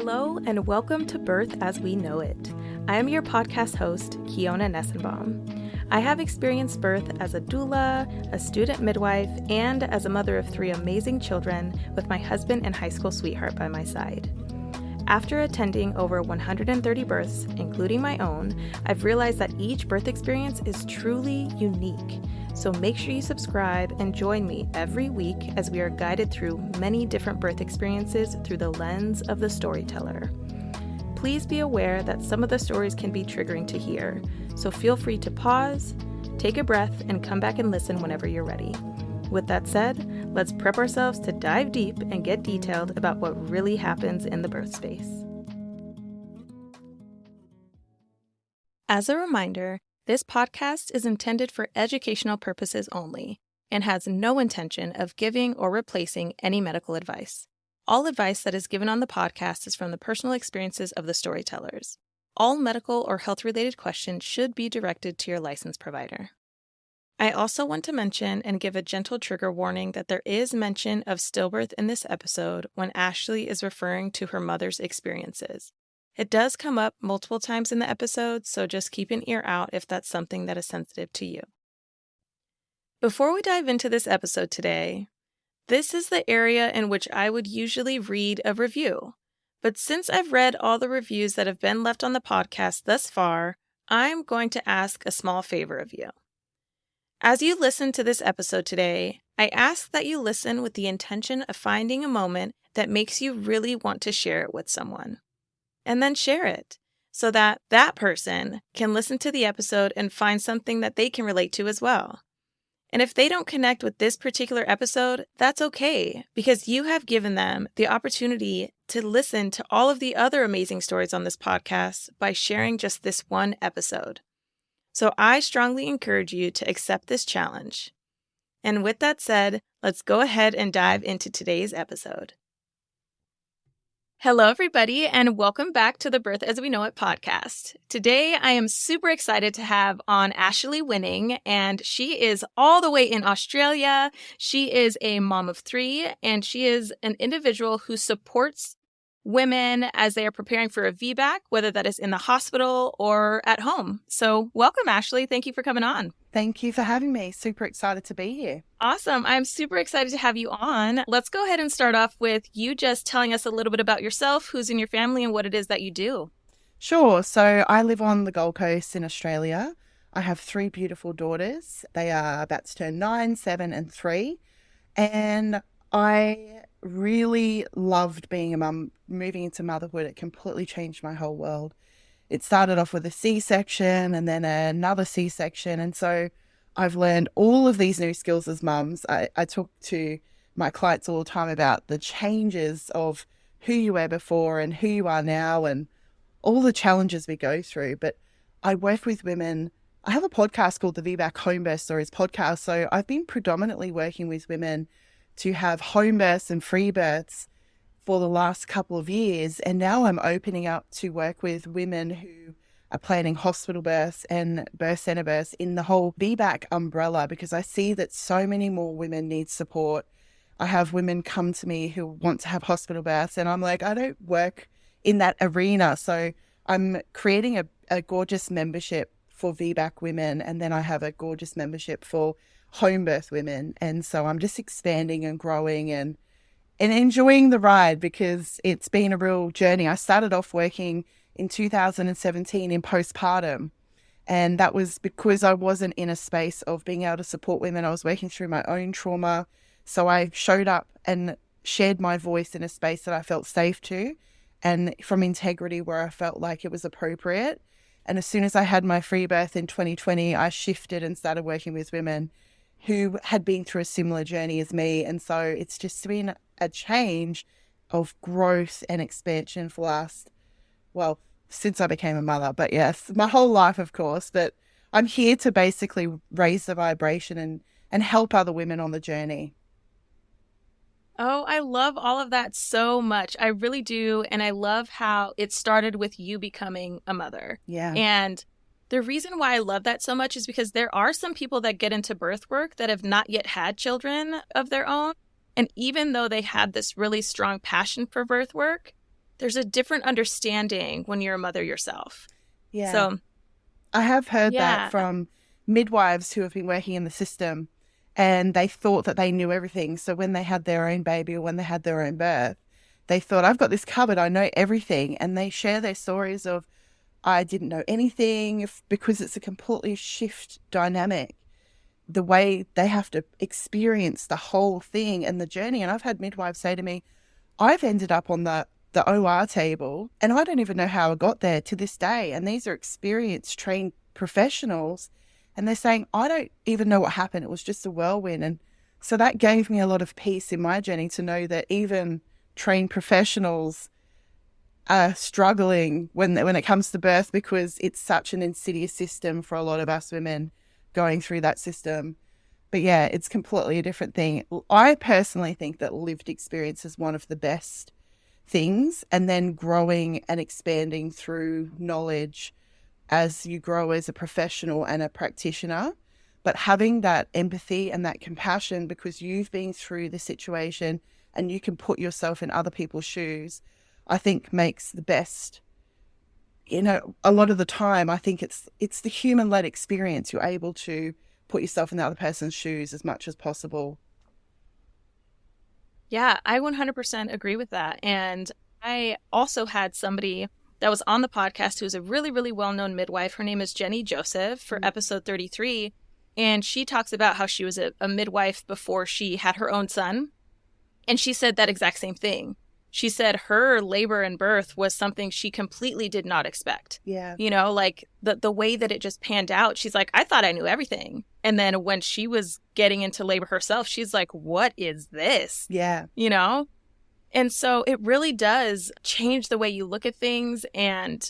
Hello and welcome to Birth as We Know It. I am your podcast host, Kiona Nessenbaum. I have experienced birth as a doula, a student midwife, and as a mother of 3 amazing children with my husband and high school sweetheart by my side. After attending over 130 births, including my own, I've realized that each birth experience is truly unique. So make sure you subscribe and join me every week as we are guided through many different birth experiences through the lens of the storyteller. Please be aware that some of the stories can be triggering to hear, so feel free to pause, take a breath, and come back and listen whenever you're ready. With that said, let's prep ourselves to dive deep and get detailed about what really happens in the birth space. As a reminder, this podcast is intended for educational purposes only and has no intention of giving or replacing any medical advice. All advice that is given on the podcast is from the personal experiences of the storytellers. All medical or health-related questions should be directed to your licensed provider. I also want to mention and give a gentle trigger warning that there is mention of stillbirth in this episode when Ashley is referring to her mother's experiences. It does come up multiple times in the episode, so just keep an ear out if that's something that is sensitive to you. Before we dive into this episode today, this is the area in which I would usually read a review. But since I've read all the reviews that have been left on the podcast thus far, I'm going to ask a small favor of you. As you listen to this episode today, I ask that you listen with the intention of finding a moment that makes you really want to share it with someone. And then share it so that that person can listen to the episode and find something that they can relate to as well. And if they don't connect with this particular episode, that's okay, because you have given them the opportunity to listen to all of the other amazing stories on this podcast by sharing just this one episode. So I strongly encourage you to accept this challenge. And with that said, let's go ahead and dive into today's episode. Hello, everybody, and welcome back to the Birth as We Know It podcast. Today, I am super excited to have on Ashley Winning, and she is all the way in Australia. She is a mom of 3, and she is an individual who supports women as they are preparing for a VBAC, whether that is in the hospital or at home. So welcome, Ashley. Thank you for coming on. Thank you for having me. Super excited to be here. Awesome. I'm super excited to have you on. Let's go ahead and start off with you just telling us a little bit about yourself, who's in your family, and what it is that you do. Sure. So I live on the Gold Coast in Australia. I have 3 beautiful daughters. They are about to turn 9, 7, and 3. And I really loved being a mum. Moving into motherhood, it completely changed my whole world. It started off with a C-section and then another C-section. And so I've learned all of these new skills as mums. I talk to my clients all the time about the changes of who you were before and who you are now and all the challenges we go through. But I work with women. I have a podcast called the VBAC Home Birth Stories podcast. So I've been predominantly working with women to have home births and free births for the last couple of years. And now I'm opening up to work with women who are planning hospital births and birth center births in the whole VBAC umbrella, because I see that so many more women need support. I have women come to me who want to have hospital births, and I'm like, I don't work in that arena. So I'm creating a gorgeous membership for VBAC women, and then I have a gorgeous membership for home birth women. And so I'm just expanding and growing and enjoying the ride, because it's been a real journey. I started off working in 2017 in postpartum, and that was because I wasn't in a space of being able to support women. I was working through my own trauma. So I showed up and shared my voice in a space that I felt safe to, and from integrity where I felt like it was appropriate. And as soon as I had my free birth in 2020, I shifted and started working with women who had been through a similar journey as me. And so it's just been a change of growth and expansion for since I became a mother. But yes, my whole life, of course. But I'm here to basically raise the vibration and help other women on the journey. Oh, I love all of that so much. I really do. And I love how it started with you becoming a mother. Yeah. And the reason why I love that so much is because there are some people that get into birth work that have not yet had children of their own. And even though they had this really strong passion for birth work, there's a different understanding when you're a mother yourself. Yeah. So I have heard yeah. that from midwives who have been working in the system, and they thought that they knew everything. So when they had their own baby or when they had their own birth, they thought, I've got this covered, I know everything. And they share their stories of, I didn't know anything, because it's a completely shift dynamic, the way they have to experience the whole thing and the journey. And I've had midwives say to me, I've ended up on the OR table and I don't even know how I got there to this day. And these are experienced, trained professionals. And they're saying, I don't even know what happened. It was just a whirlwind. And so that gave me a lot of peace in my journey to know that even trained professionals are struggling when it comes to birth, because it's such an insidious system for a lot of us women going through that system. But yeah, it's completely a different thing. I personally think that lived experience is one of the best things, and then growing and expanding through knowledge as you grow as a professional and a practitioner. But having that empathy and that compassion because you've been through the situation and you can put yourself in other people's shoes, I think makes the best. You know, a lot of the time, I think it's the human-led experience. You're able to put yourself in the other person's shoes as much as possible. Yeah, I 100% agree with that. And I also had somebody that was on the podcast who's a really, really well-known midwife. Her name is Jenny Joseph for episode 33. And she talks about how she was a midwife before she had her own son. And she said that exact same thing. She said her labor and birth was something she completely did not expect. Yeah. You know, like the way that it just panned out. She's like, I thought I knew everything. And then when she was getting into labor herself, she's like, what is this? Yeah. You know? And so it really does change the way you look at things. And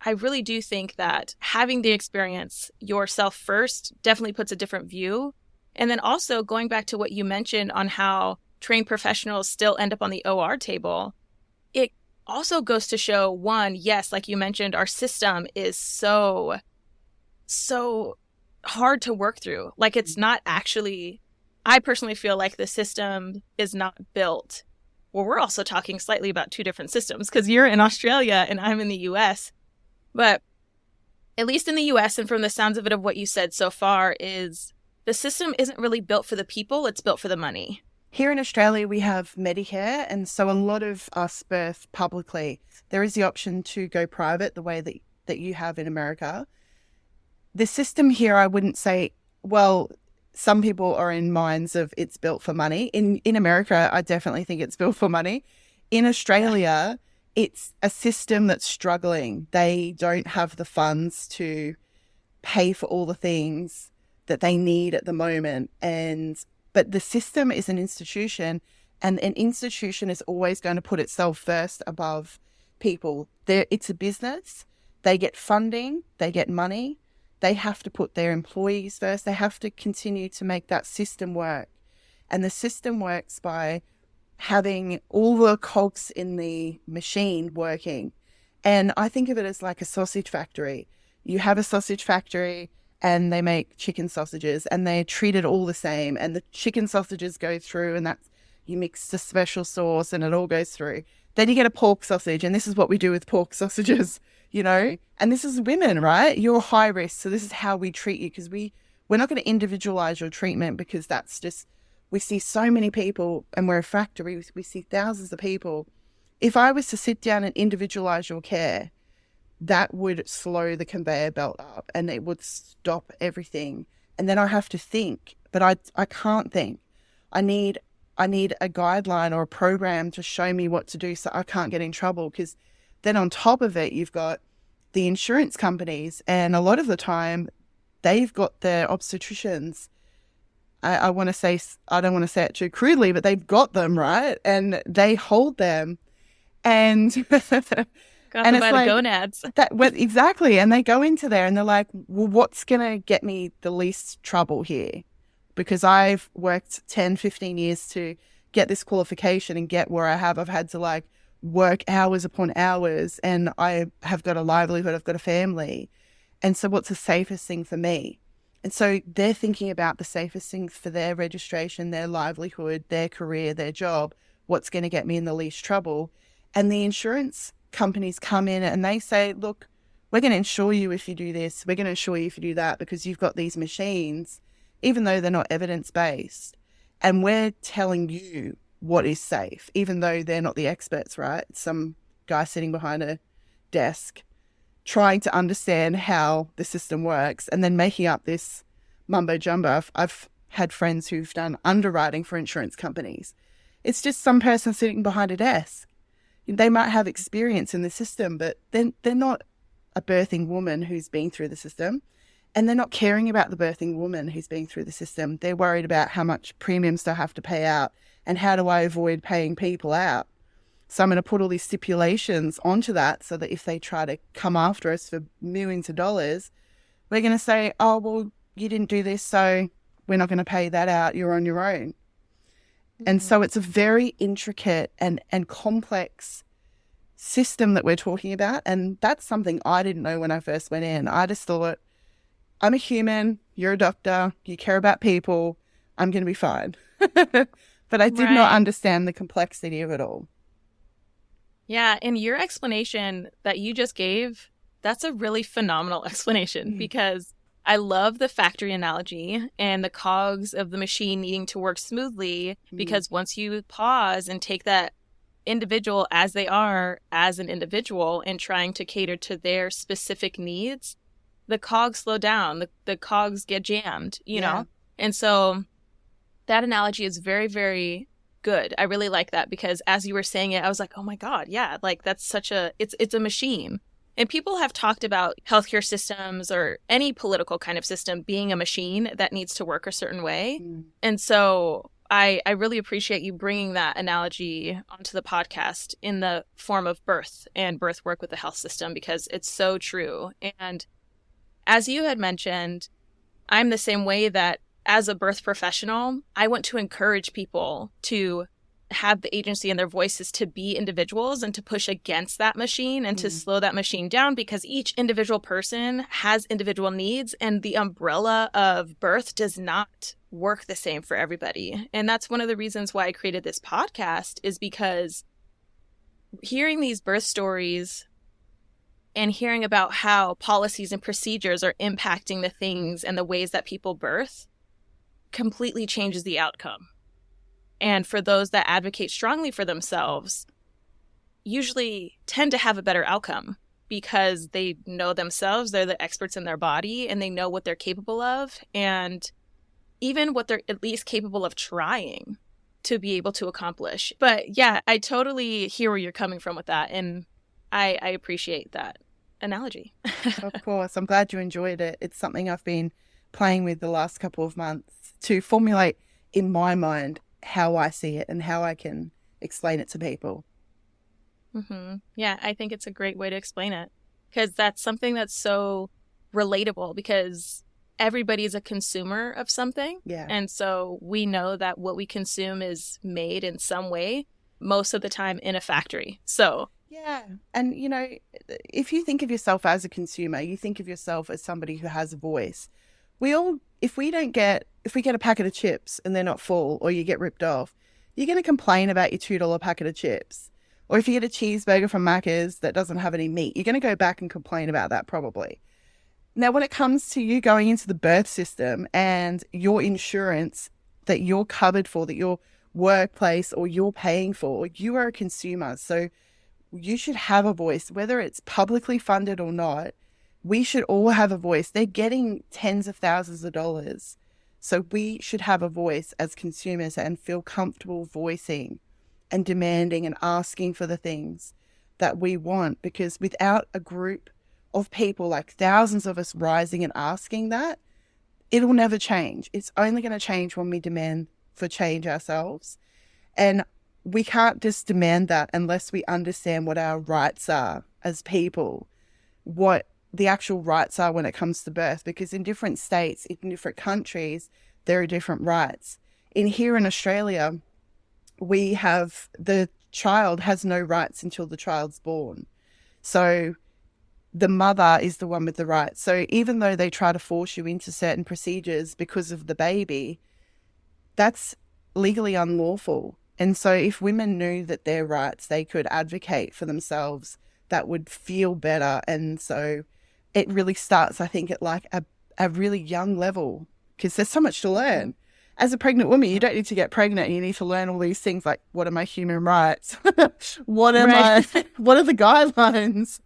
I really do think that having the experience yourself first definitely puts a different view. And then also going back to what you mentioned on how trained professionals still end up on the OR table, it also goes to show, one, yes, like you mentioned, our system is so hard to work through. Like it's not actually, I personally feel like the system is not built. Well, we're also talking slightly about two different systems because you're in Australia and I'm in the US. But at least in the US, and from the sounds of it of what you said so far, is the system isn't really built for the people, it's built for the money. Here in Australia, we have Medicare, and so a lot of us birth publicly. There is the option to go private the way that you have in America. The system here, I wouldn't say, well, some people are in minds of it's built for money. In America, I definitely think it's built for money. In Australia, it's a system that's struggling. They don't have the funds to pay for all the things that they need at the moment. But the system is an institution, and an institution is always going to put itself first above people. It's a business. They get funding. They get money. They have to put their employees first. They have to continue to make that system work. And the system works by having all the cogs in the machine working. And I think of it as like a sausage factory. You have a sausage factory and they make chicken sausages and they're treated all the same. And the chicken sausages go through and you mix the special sauce and it all goes through. Then you get a pork sausage, and this is what we do with pork sausages, you know. And this is women, right? You're high risk. So this is how we treat you, because we're not going to individualize your treatment, because that's just, we see so many people and we're a factory. We see thousands of people. If I was to sit down and individualize your care, that would slow the conveyor belt up and it would stop everything. And then I have to think, but I can't think. I need a guideline or a program to show me what to do so I can't get in trouble, because then on top of it, you've got the insurance companies, and a lot of the time they've got their obstetricians. I want to say, I don't want to say it too crudely, but they've got them, right? And they hold them and got them by the gonads. Exactly. And they go into there and they're like, well, what's going to get me the least trouble here? Because I've worked 10, 15 years to get this qualification and get where I have. I've had to like work hours upon hours, and I have got a livelihood. I've got a family. And so what's the safest thing for me? And so they're thinking about the safest things for their registration, their livelihood, their career, their job, what's going to get me in the least trouble. And the insurance companies come in and they say, look, we're going to insure you if you do this. We're going to insure you if you do that because you've got these machines, even though they're not evidence-based. And we're telling you what is safe, even though they're not the experts, right? It's some guy sitting behind a desk trying to understand how the system works and then making up this mumbo jumbo. I've had friends who've done underwriting for insurance companies. It's just some person sitting behind a desk. They might have experience in the system, but they're not a birthing woman who's been through the system, and they're not caring about the birthing woman who's been through the system. They're worried about how much premiums they have to pay out and how do I avoid paying people out. So I'm going to put all these stipulations onto that so that if they try to come after us for millions of dollars, we're going to say, oh, well, you didn't do this, so we're not going to pay that out. You're on your own. And so it's a very intricate and complex system that we're talking about. And that's something I didn't know when I first went in. I just thought, I'm a human, you're a doctor, you care about people, I'm going to be fine. But I did not understand the complexity of it all. Yeah, and your explanation that you just gave, that's a really phenomenal explanation because I love the factory analogy and the cogs of the machine needing to work smoothly because once you pause and take that individual as they are as an individual and trying to cater to their specific needs, the cogs slow down, the cogs get jammed, you know? And so that analogy is very, very good. I really like that because as you were saying it, I was like, oh my God, yeah, like that's such a, it's a machine. And people have talked about healthcare systems or any political kind of system being a machine that needs to work a certain way. And so I really appreciate you bringing that analogy onto the podcast in the form of birth and birth work with the health system because it's so true. And as you had mentioned, I'm the same way that as a birth professional, I want to encourage people to have the agency in their voices to be individuals and to push against that machine and to slow that machine down because each individual person has individual needs and the umbrella of birth does not work the same for everybody. And that's one of the reasons why I created this podcast is because hearing these birth stories and hearing about how policies and procedures are impacting the things and the ways that people birth completely changes the outcome. And for those that advocate strongly for themselves, usually tend to have a better outcome because they know themselves, they're the experts in their body, and they know what they're capable of, and even what they're at least capable of trying to be able to accomplish. But yeah, I totally hear where you're coming from with that, and I appreciate that analogy. Of course. I'm glad you enjoyed it. It's something I've been playing with the last couple of months to formulate in my mind how I see it and how I can explain it to people. Yeah, I think it's a great way to explain it because that's something that's so relatable because everybody's a consumer of something. Yeah. And so we know that what we consume is made in some way, most of the time in a factory. So yeah. And, you know, if you think of yourself as a consumer, you think of yourself as somebody who has a voice. If we get a packet of chips and they're not full or you get ripped off, you're going to complain about your $2 packet of chips. Or if you get a cheeseburger from Macca's that doesn't have any meat, you're going to go back and complain about that probably. Now, when it comes to you going into the birth system and your insurance that you're covered for, that your workplace or you're paying for, you are a consumer. So you should have a voice, whether it's publicly funded or not. We should all have a voice. They're getting tens of thousands of dollars. So we should have a voice as consumers and feel comfortable voicing and demanding and asking for the things that we want. Because without a group of people, like thousands of us rising and asking that, it'll never change. It's only going to change when we demand for change ourselves. And we can't just demand that unless we understand what our rights are as people, what the actual rights are when it comes to birth, because in different states, in different countries, there are different rights. Here in Australia, we have the child has no rights until the child's born. So the mother is the one with the rights. So even though they try to force you into certain procedures because of the baby, that's legally unlawful. And so if women knew that their rights, they could advocate for themselves, that would feel better. And so it really starts, I think, at like a really young level, because there's so much to learn. As a pregnant woman, you don't need to get pregnant. You need to learn all these things like, what are my human rights? What are what are the guidelines?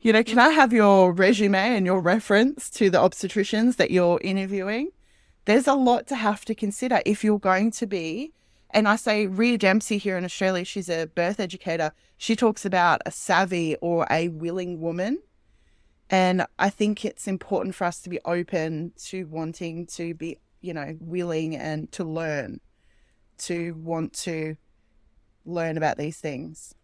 You know, can I have your resume and your reference to the obstetricians that you're interviewing? There's a lot to have to consider if you're going to be. And I say Rhea Dempsey here in Australia, she's a birth educator. She talks about a savvy or a willing woman. And I think it's important for us to be open to wanting to be, you know, willing and to learn, to want to learn about these things.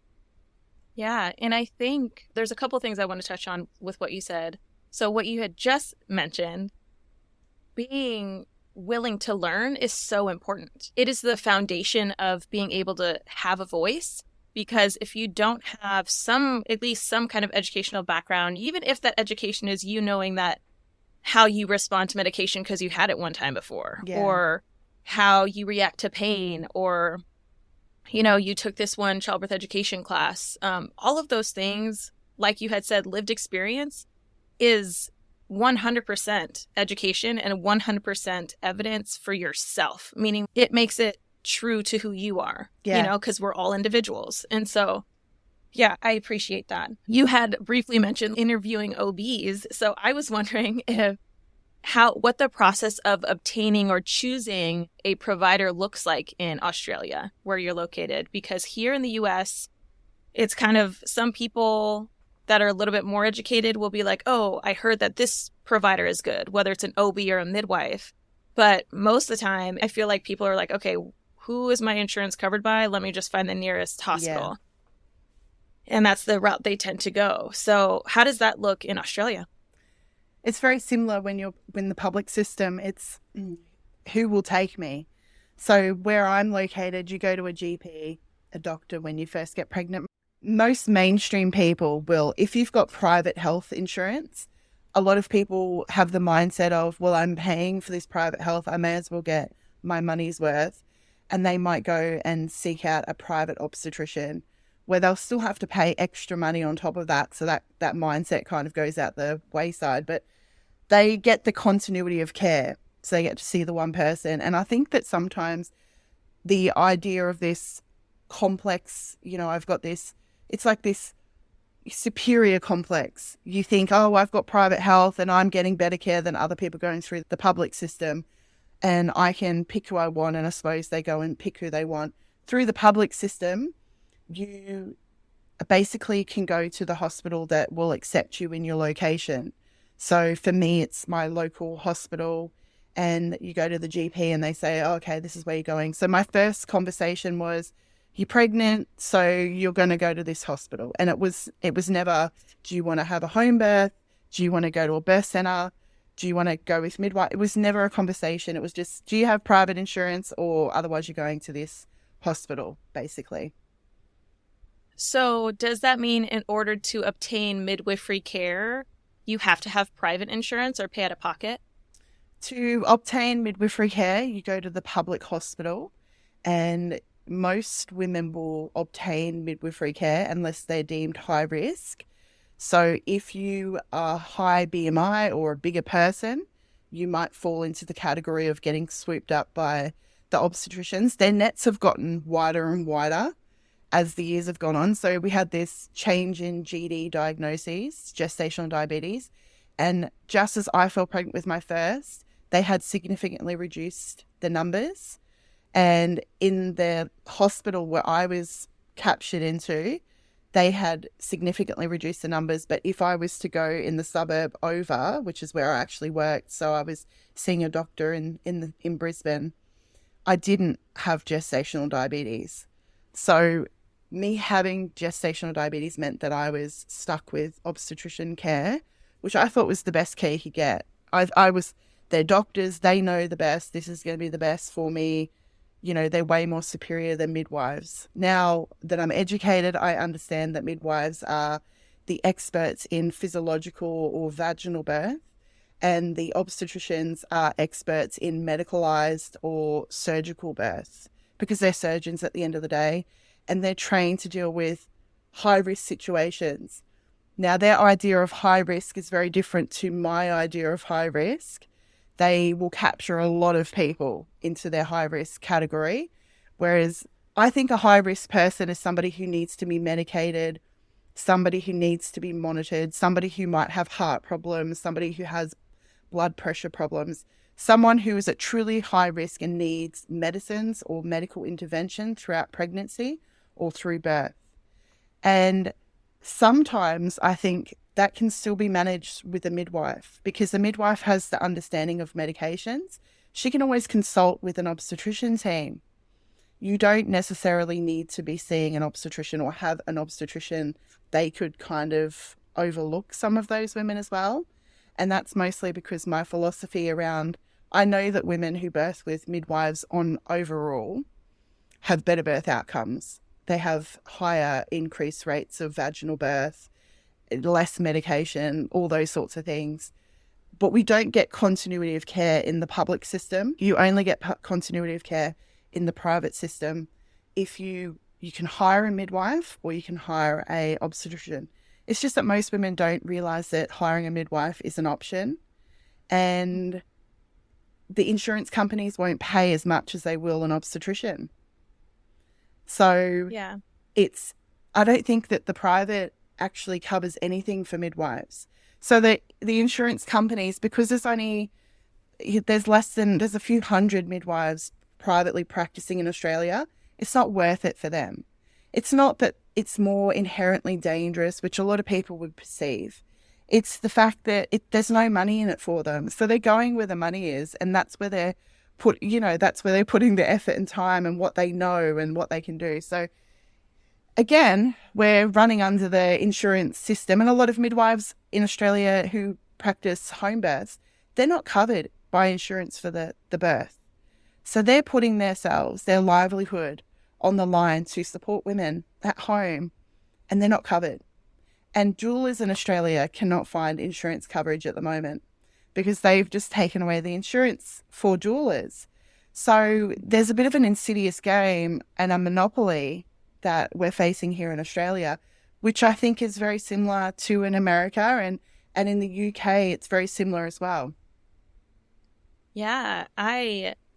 Yeah. And I think there's a couple things I want to touch on with what you said. So what you had just mentioned, being willing to learn is so important. It is the foundation of being able to have a voice, because if you don't have at least some kind of educational background, even if that education is you knowing that how you respond to medication because you had it one time before, or how you react to pain, or, you know, you took this one childbirth education class, all of those things, like you had said, lived experience is 100% education and 100% evidence for yourself, meaning it makes it true to who you are, you know, because we're all individuals. And so, yeah, I appreciate that. You had briefly mentioned interviewing OBs. So I was wondering what the process of obtaining or choosing a provider looks like in Australia, where you're located, because here in the US, it's kind of some people that are a little bit more educated will be like, oh, I heard that this provider is good, whether it's an OB or a midwife. But most of the time, I feel like people are like, okay, who is my insurance covered by? Let me just find the nearest hospital. Yeah. And that's the route they tend to go. So how does that look in Australia? It's very similar when you're in the public system. It's who will take me. So where I'm located, you go to a GP, a doctor when you first get pregnant. Most mainstream people will, if you've got private health insurance, a lot of people have the mindset of, well, I'm paying for this private health, I may as well get my money's worth. And they might go and seek out a private obstetrician where they'll still have to pay extra money on top of that. So that mindset kind of goes out the wayside, but they get the continuity of care. So they get to see the one person. And I think that sometimes the idea of this complex, you know, I've got this, it's like this superior complex. You think, oh, I've got private health and I'm getting better care than other people going through the public system, and I can pick who I want, and I suppose they go and pick who they want. Through the public system, you basically can go to the hospital that will accept you in your location. So for me, it's my local hospital, and you go to the GP and they say, oh, okay, this is where you're going. So my first conversation was, you're pregnant, so you're going to go to this hospital. And it was never, do you want to have a home birth? Do you want to go to a birth center? Do you want to go with midwife? It was never a conversation. It was just, do you have private insurance, or otherwise you're going to this hospital, basically. So does that mean in order to obtain midwifery care, you have to have private insurance or pay out of pocket? To obtain midwifery care, you go to the public hospital, and most women will obtain midwifery care unless they're deemed high risk. So if you are high BMI or a bigger person, you might fall into the category of getting swooped up by the obstetricians. Their nets have gotten wider and wider as the years have gone on. So we had this change in GD diagnoses, gestational diabetes, and just as I fell pregnant with my first, they had significantly reduced the numbers. And in the hospital where I was captured into, they had significantly reduced the numbers. But if I was to go in the suburb over, which is where I actually worked, so I was seeing a doctor in Brisbane, I didn't have gestational diabetes. So me having gestational diabetes meant that I was stuck with obstetrician care, which I thought was the best care you could get. They're doctors, they know the best, this is going to be the best for me. You know, they're way more superior than midwives. Now that I'm educated, I understand that midwives are the experts in physiological or vaginal birth, and the obstetricians are experts in medicalized or surgical birth. because they're surgeons at the end of the day, and they're trained to deal with high-risk situations. Now, their idea of high risk is very different to my idea of high risk. They will capture a lot of people into their high risk category, whereas I think a high risk person is somebody who needs to be medicated, somebody who needs to be monitored, somebody who might have heart problems, somebody who has blood pressure problems, someone who is at truly high risk and needs medicines or medical intervention throughout pregnancy or through birth. And sometimes I think that can still be managed with a midwife, because the midwife has the understanding of medications. She can always consult with an obstetrician team. You don't necessarily need to be seeing an obstetrician or have an obstetrician. They could kind of overlook some of those women as well. And that's mostly because my philosophy around, I know that women who birth with midwives on overall have better birth outcomes. They have higher increased rates of vaginal birth, less medication, all those sorts of things. But we don't get continuity of care in the public system. You only get continuity of care in the private system if you can hire a midwife or you can hire a obstetrician. It's just that most women don't realise that hiring a midwife is an option, and the insurance companies won't pay as much as they will an obstetrician. So Yeah. I don't think that the private actually covers anything for midwives. So the insurance companies, because there's a few hundred midwives privately practicing in Australia, it's not worth it for them. It's not that it's more inherently dangerous, which a lot of people would perceive. It's the fact that there's no money in it for them. So they're going where the money is, and that's where they're putting the effort and time and what they know and what they can do. So again, we're running under the insurance system, and a lot of midwives in Australia who practice home births, they're not covered by insurance for the birth. So they're putting themselves, their livelihood on the line to support women at home, and they're not covered. And doulas in Australia cannot find insurance coverage at the moment because they've just taken away the insurance for doulas. So there's a bit of an insidious game and a monopoly that we're facing here in Australia, which I think is very similar to in America, and in the UK, it's very similar as well. Yeah,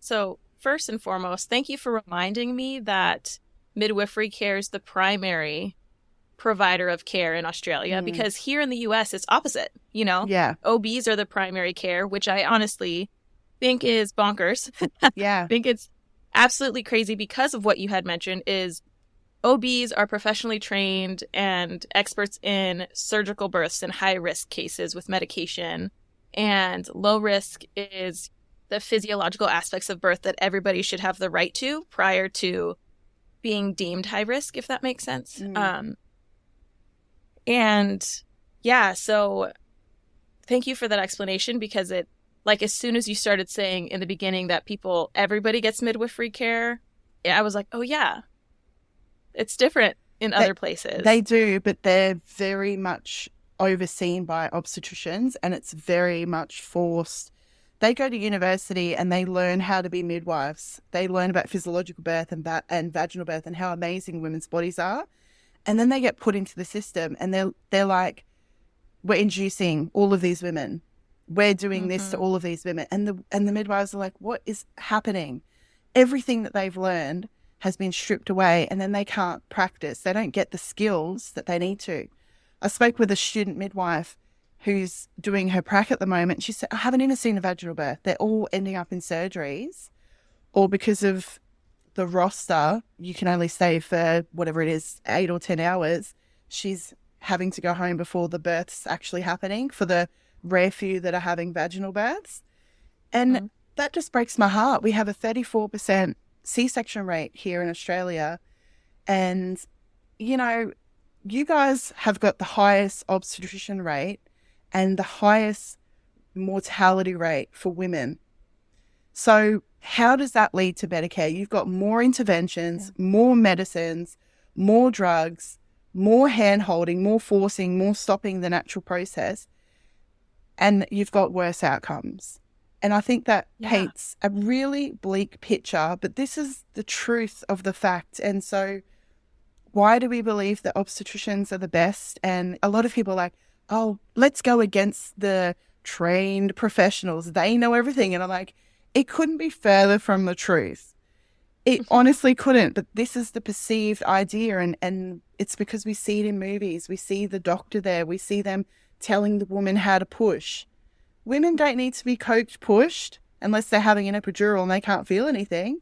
so first and foremost, thank you for reminding me that midwifery care is the primary provider of care in Australia, because here in the US, it's opposite, Yeah. OBs are the primary care, which I honestly think is bonkers. Yeah. I think it's absolutely crazy because of what you had mentioned is OBs are professionally trained and experts in surgical births and high-risk cases with medication. And low risk is the physiological aspects of birth that everybody should have the right to prior to being deemed high risk, if that makes sense. And yeah, so thank you for that explanation, because it, like, as soon as you started saying in the beginning that everybody gets midwifery care, I was like, oh yeah, it's different in other places. They do, but they're very much overseen by obstetricians, and it's very much forced. They go to university and they learn how to be midwives. They learn about physiological birth and vaginal birth and how amazing women's bodies are. And then they get put into the system, and they're like, we're inducing all of these women. We're doing this to all of these women. And the midwives are like, what is happening? Everything that they've learned has been stripped away, and then they can't practice. They don't get the skills that they need to. I spoke with a student midwife who's doing her prac at the moment. She said, I haven't even seen a vaginal birth. They're all ending up in surgeries, or because of the roster, you can only stay for whatever it is, 8 or 10 hours. She's having to go home before the birth's actually happening for the rare few that are having vaginal births. And that just breaks my heart. We have a 34% C-section rate here in Australia. And, you guys have got the highest obstetrician rate and the highest mortality rate for women. So how does that lead to better care? You've got more interventions, more medicines, more drugs, more hand-holding, more forcing, more stopping the natural process, and you've got worse outcomes. And I think that Yeah. paints a really bleak picture, but this is the truth of the fact. And so why do we believe that obstetricians are the best? And a lot of people are like, oh, let's go against the trained professionals. They know everything. And I'm like, it couldn't be further from the truth. It honestly couldn't, but this is the perceived idea. And it's because we see it in movies. We see the doctor there. We see them telling the woman how to push. Women don't need to be coaxed, pushed, unless they're having an epidural and they can't feel anything.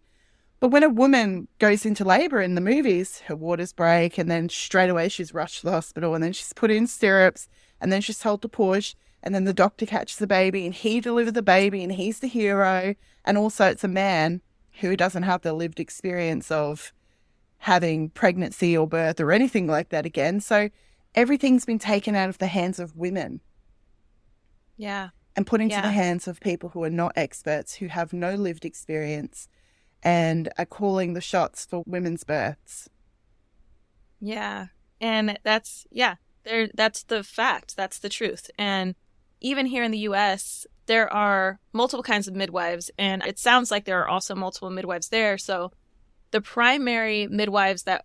But when a woman goes into labour in the movies, her waters break and then straight away she's rushed to the hospital and then she's put in stirrups and then she's told to push and then the doctor catches the baby and he delivers the baby and he's the hero. And also it's a man who doesn't have the lived experience of having pregnancy or birth or anything like that again. So everything's been taken out of the hands of women. Yeah. And put into the hands of people who are not experts, who have no lived experience and are calling the shots for women's births. Yeah. And that's the fact. That's the truth. And even here in the US, there are multiple kinds of midwives, and it sounds like there are also multiple midwives there. So the primary midwives the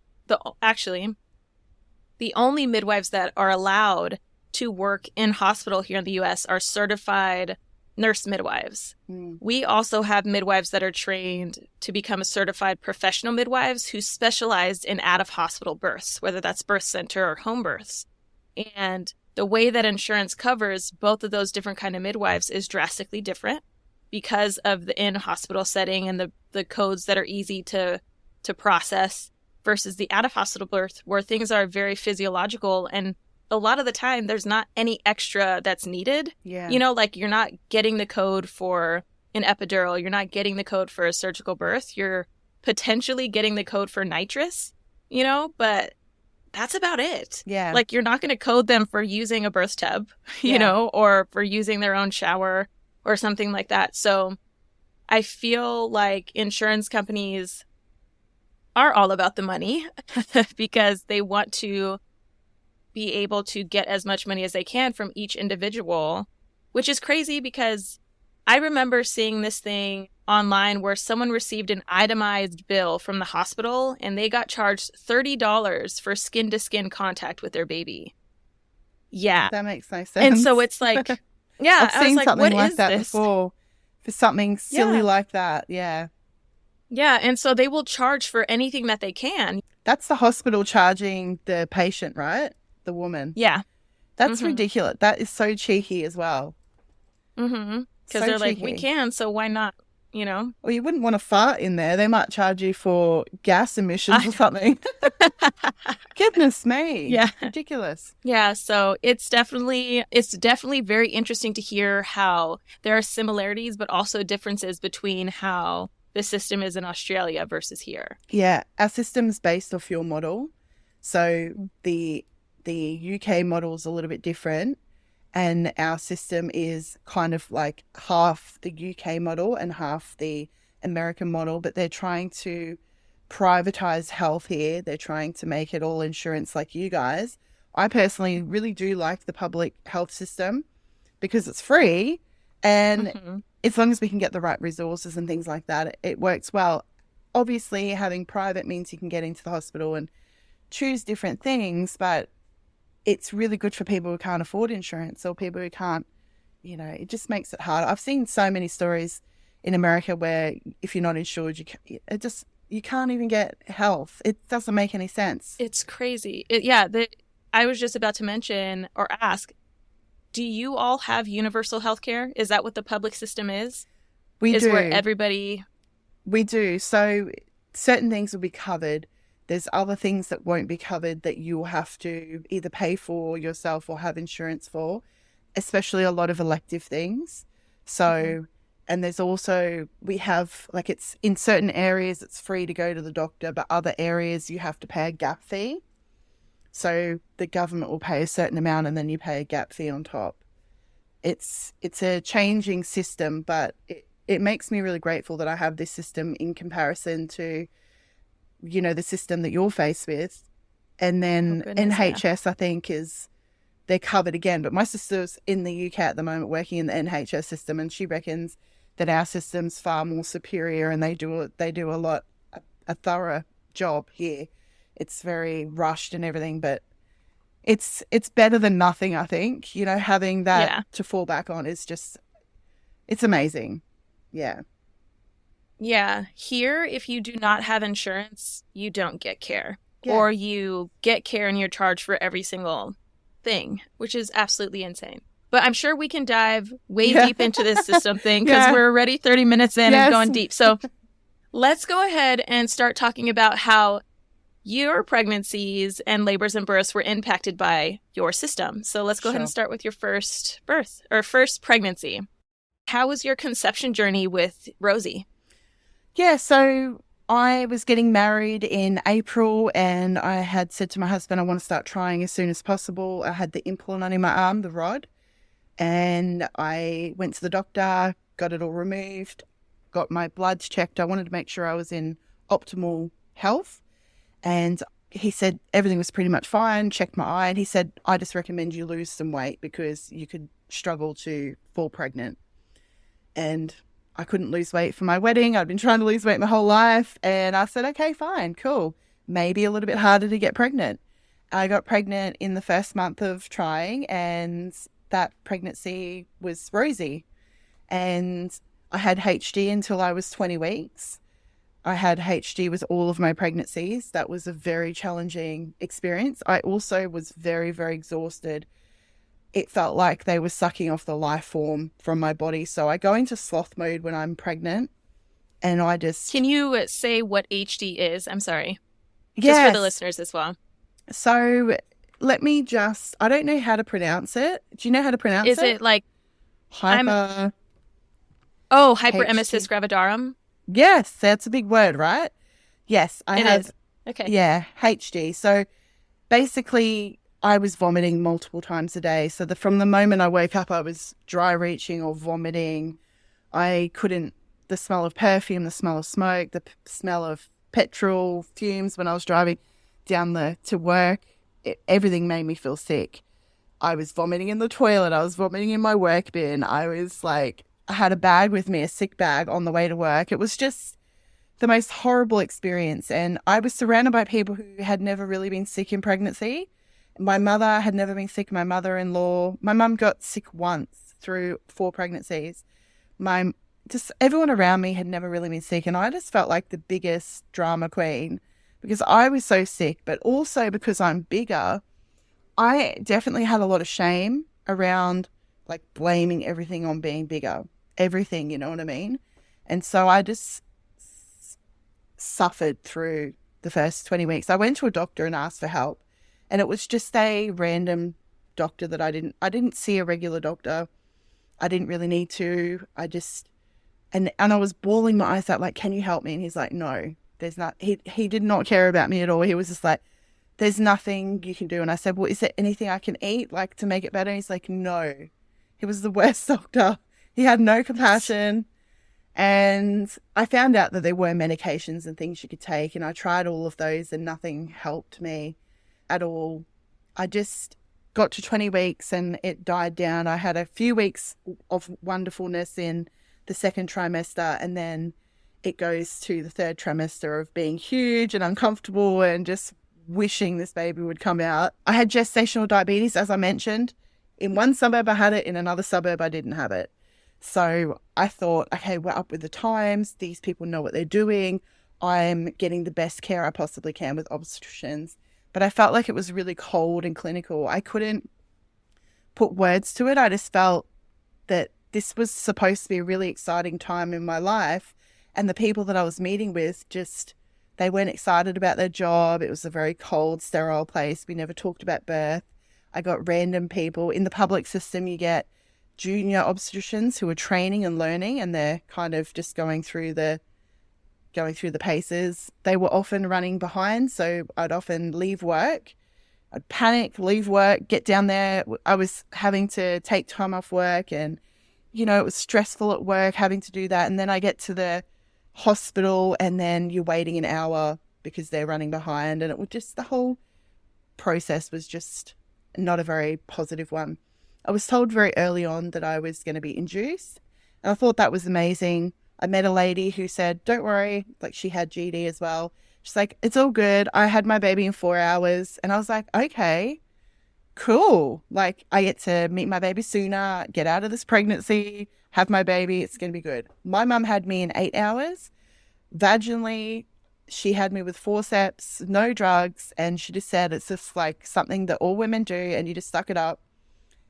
only midwives that are allowed to work in hospital here in the US are certified nurse midwives. We also have midwives that are trained to become a certified professional midwives who specialized in out-of-hospital births, whether that's birth center or home births. And the way that insurance covers both of those different kind of midwives is drastically different because of the in-hospital setting and the codes that are easy to process versus the out-of-hospital birth where things are very physiological, and a lot of the time there's not any extra that's needed. Yeah. You know, like you're not getting the code for an epidural. You're not getting the code for a surgical birth. You're potentially getting the code for nitrous, you know, but that's about it. Yeah. Like you're not going to code them for using a birth tub, you know, or for using their own shower or something like that. So I feel like insurance companies are all about the money because they want to be able to get as much money as they can from each individual, which is crazy because I remember seeing this thing online where someone received an itemized bill from the hospital and they got charged $30 for skin-to-skin contact with their baby. Yeah. That makes no sense. And so it's like, yeah, I've seen something like that this? before for something silly like that. Yeah. Yeah, and so they will charge for anything that they can. That's the hospital charging the patient, right? The woman. Yeah. That's ridiculous. That is so cheeky as well. Mm-hmm. Because they're like, we can, so why not, you know? Well, you wouldn't want to fart in there. They might charge you for gas emissions or something. Goodness me. Yeah. Ridiculous. Yeah, so it's definitely very interesting to hear how there are similarities but also differences between how the system is in Australia versus here. Yeah, our system's based off your model. So the UK model is a little bit different, and our system is kind of like half the UK model and half the American model, but they're trying to privatize health here. They're trying to make it all insurance like you guys. I personally really do like the public health system because it's free, and as long as we can get the right resources and things like that, it works well. Obviously, having private means you can get into the hospital and choose different things, but it's really good for people who can't afford insurance or people who can't, you know, it just makes it hard. I've seen so many stories in America where if you're not insured, you can't even get health. It doesn't make any sense. It's crazy. I was just about to mention or ask, do you all have universal health care? Is that what the public system is? We do. Where everybody... We do. So certain things will be covered. There's other things that won't be covered that you'll have to either pay for yourself or have insurance for, especially a lot of elective things. So, and there's also, we have, like, it's in certain areas it's free to go to the doctor, but other areas you have to pay a gap fee. So the government will pay a certain amount and then you pay a gap fee on top. It's a changing system, but it makes me really grateful that I have this system in comparison to, you know, the system that you're faced with. And then NHS, I think, they're covered again. But my sister's in the UK at the moment working in the NHS system, and she reckons that our system's far more superior, and they do a thorough job here. It's very rushed and everything, but it's better than nothing, I think. You know, having that to fall back on is just, it's amazing. Yeah. Yeah. Here, if you do not have insurance, you don't get care. Yeah. Or you get care and you're charged for every single thing, which is absolutely insane. But I'm sure we can dive way deep into this system thing because we're already 30 minutes in and going deep. So let's go ahead and start talking about how your pregnancies and labors and births were impacted by your system. So let's go ahead and start with your first birth or first pregnancy. How was your conception journey with Rosie? Yeah, so I was getting married in April, and I had said to my husband, I want to start trying as soon as possible. I had the implant on in my arm, the rod, and I went to the doctor, got it all removed, got my bloods checked. I wanted to make sure I was in optimal health. And he said everything was pretty much fine, checked my eye, and he said, I just recommend you lose some weight because you could struggle to fall pregnant. And I couldn't lose weight for my wedding. I'd been trying to lose weight my whole life. And I said, okay, fine, cool. Maybe a little bit harder to get pregnant. I got pregnant in the first month of trying, and that pregnancy was Rosie. And I had HD until I was 20 weeks. I had HD with all of my pregnancies. That was a very challenging experience. I also was very, very exhausted. It felt like they were sucking off the life form from my body. So I go into sloth mode when I'm pregnant, and I just... Can you say what HD is? I'm sorry. Yes. Just for the listeners as well. So let me just... I don't know how to pronounce it. Do you know how to pronounce it? Is it like... hyperemesis gravidarum? Yes, that's a big word, right? Yes, I have. Is. Okay. Yeah, HD. So basically, I was vomiting multiple times a day. So from the moment I woke up, I was dry reaching or vomiting. I couldn't, the smell of perfume, the smell of smoke, the smell of petrol fumes when I was driving down to work, everything made me feel sick. I was vomiting in the toilet. I was vomiting in my work bin. I had a bag with me, a sick bag on the way to work. It was just the most horrible experience. And I was surrounded by people who had never really been sick in pregnancy. My mother had never been sick. My mother-in-law, my mum got sick once through 4 pregnancies. Just everyone around me had never really been sick. And I just felt like the biggest drama queen because I was so sick, but also because I'm bigger, I definitely had a lot of shame around like blaming everything on being bigger. Everything, you know what I mean? And so I just suffered through the first 20 weeks. I went to a doctor and asked for help, and it was just a random doctor that I didn't see a regular doctor. I didn't really need to. And I was bawling my eyes out like, can you help me? And he's like, no, there's not. He did not care about me at all. He was just like, there's nothing you can do. And I said, well, is there anything I can eat like to make it better? And he's like, no. He was the worst doctor. He had no compassion. And I found out that there were medications and things you could take. And I tried all of those and nothing helped me at all. I just got to 20 weeks and it died down. I had a few weeks of wonderfulness in the second trimester. And then it goes to the third trimester of being huge and uncomfortable and just wishing this baby would come out. I had gestational diabetes, as I mentioned. In one suburb, I had it. In another suburb, I didn't have it. So I thought, okay, we're up with the times. These people know what they're doing. I'm getting the best care I possibly can with obstetricians. But I felt like it was really cold and clinical. I couldn't put words to it. I just felt that this was supposed to be a really exciting time in my life. And the people that I was meeting with they weren't excited about their job. It was a very cold, sterile place. We never talked about birth. I got random people. In the public system, you get junior obstetricians who are training and learning, and they're kind of just going through the paces. They were often running behind, so I'd often leave work. I'd panic, leave work, get down there. I was having to take time off work, and, it was stressful at work having to do that. And then I get to the hospital, and then you're waiting an hour because they're running behind, and it was just, the whole process was just not a very positive one. I was told very early on that I was going to be induced. And I thought that was amazing. I met a lady who said, don't worry, like she had GD as well. She's like, it's all good. I had my baby in 4 hours. And I was like, okay, cool. Like I get to meet my baby sooner, get out of this pregnancy, have my baby. It's going to be good. My mum had me in 8 hours. Vaginally, she had me with forceps, no drugs. And she just said, it's just like something that all women do and you just suck it up.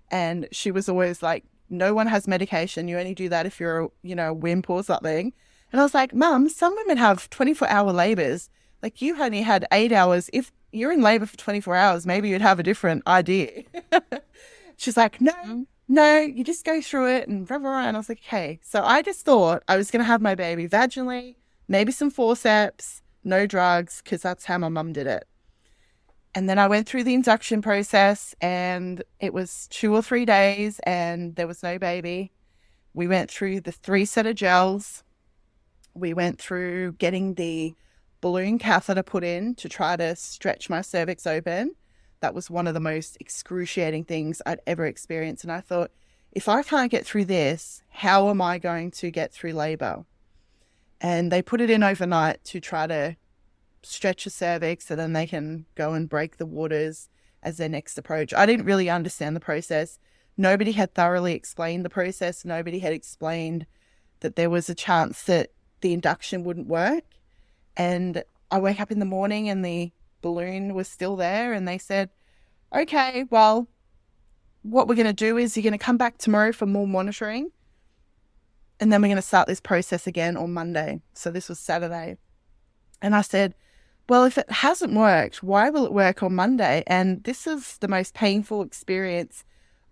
And she was always like, no one has medication. You only do that if you're, a wimp or something. And I was like, Mum, some women have 24-hour labors. Like you only had 8 hours. If you're in labor for 24 hours, maybe you'd have a different idea. She's like, no, you just go through it and blah, blah, blah. And I was like, okay. So I just thought I was going to have my baby vaginally, maybe some forceps, no drugs, because that's how my mum did it. And then I went through the induction process and it was 2 or 3 days and there was no baby. We went through the 3 set of gels. We went through getting the balloon catheter put in to try to stretch my cervix open. That was one of the most excruciating things I'd ever experienced. And I thought, if I can't get through this, how am I going to get through labor? And they put it in overnight to try to stretch a cervix so then they can go and break the waters as their next approach. I didn't really understand the process. Nobody had thoroughly explained the process. Nobody had explained that there was a chance that the induction wouldn't work. And I wake up in the morning and the balloon was still there and they said, okay, well, what we're going to do is you're going to come back tomorrow for more monitoring and then we're going to start this process again on Monday. So this was Saturday. And I said, well, if it hasn't worked, why will it work on Monday? And this is the most painful experience.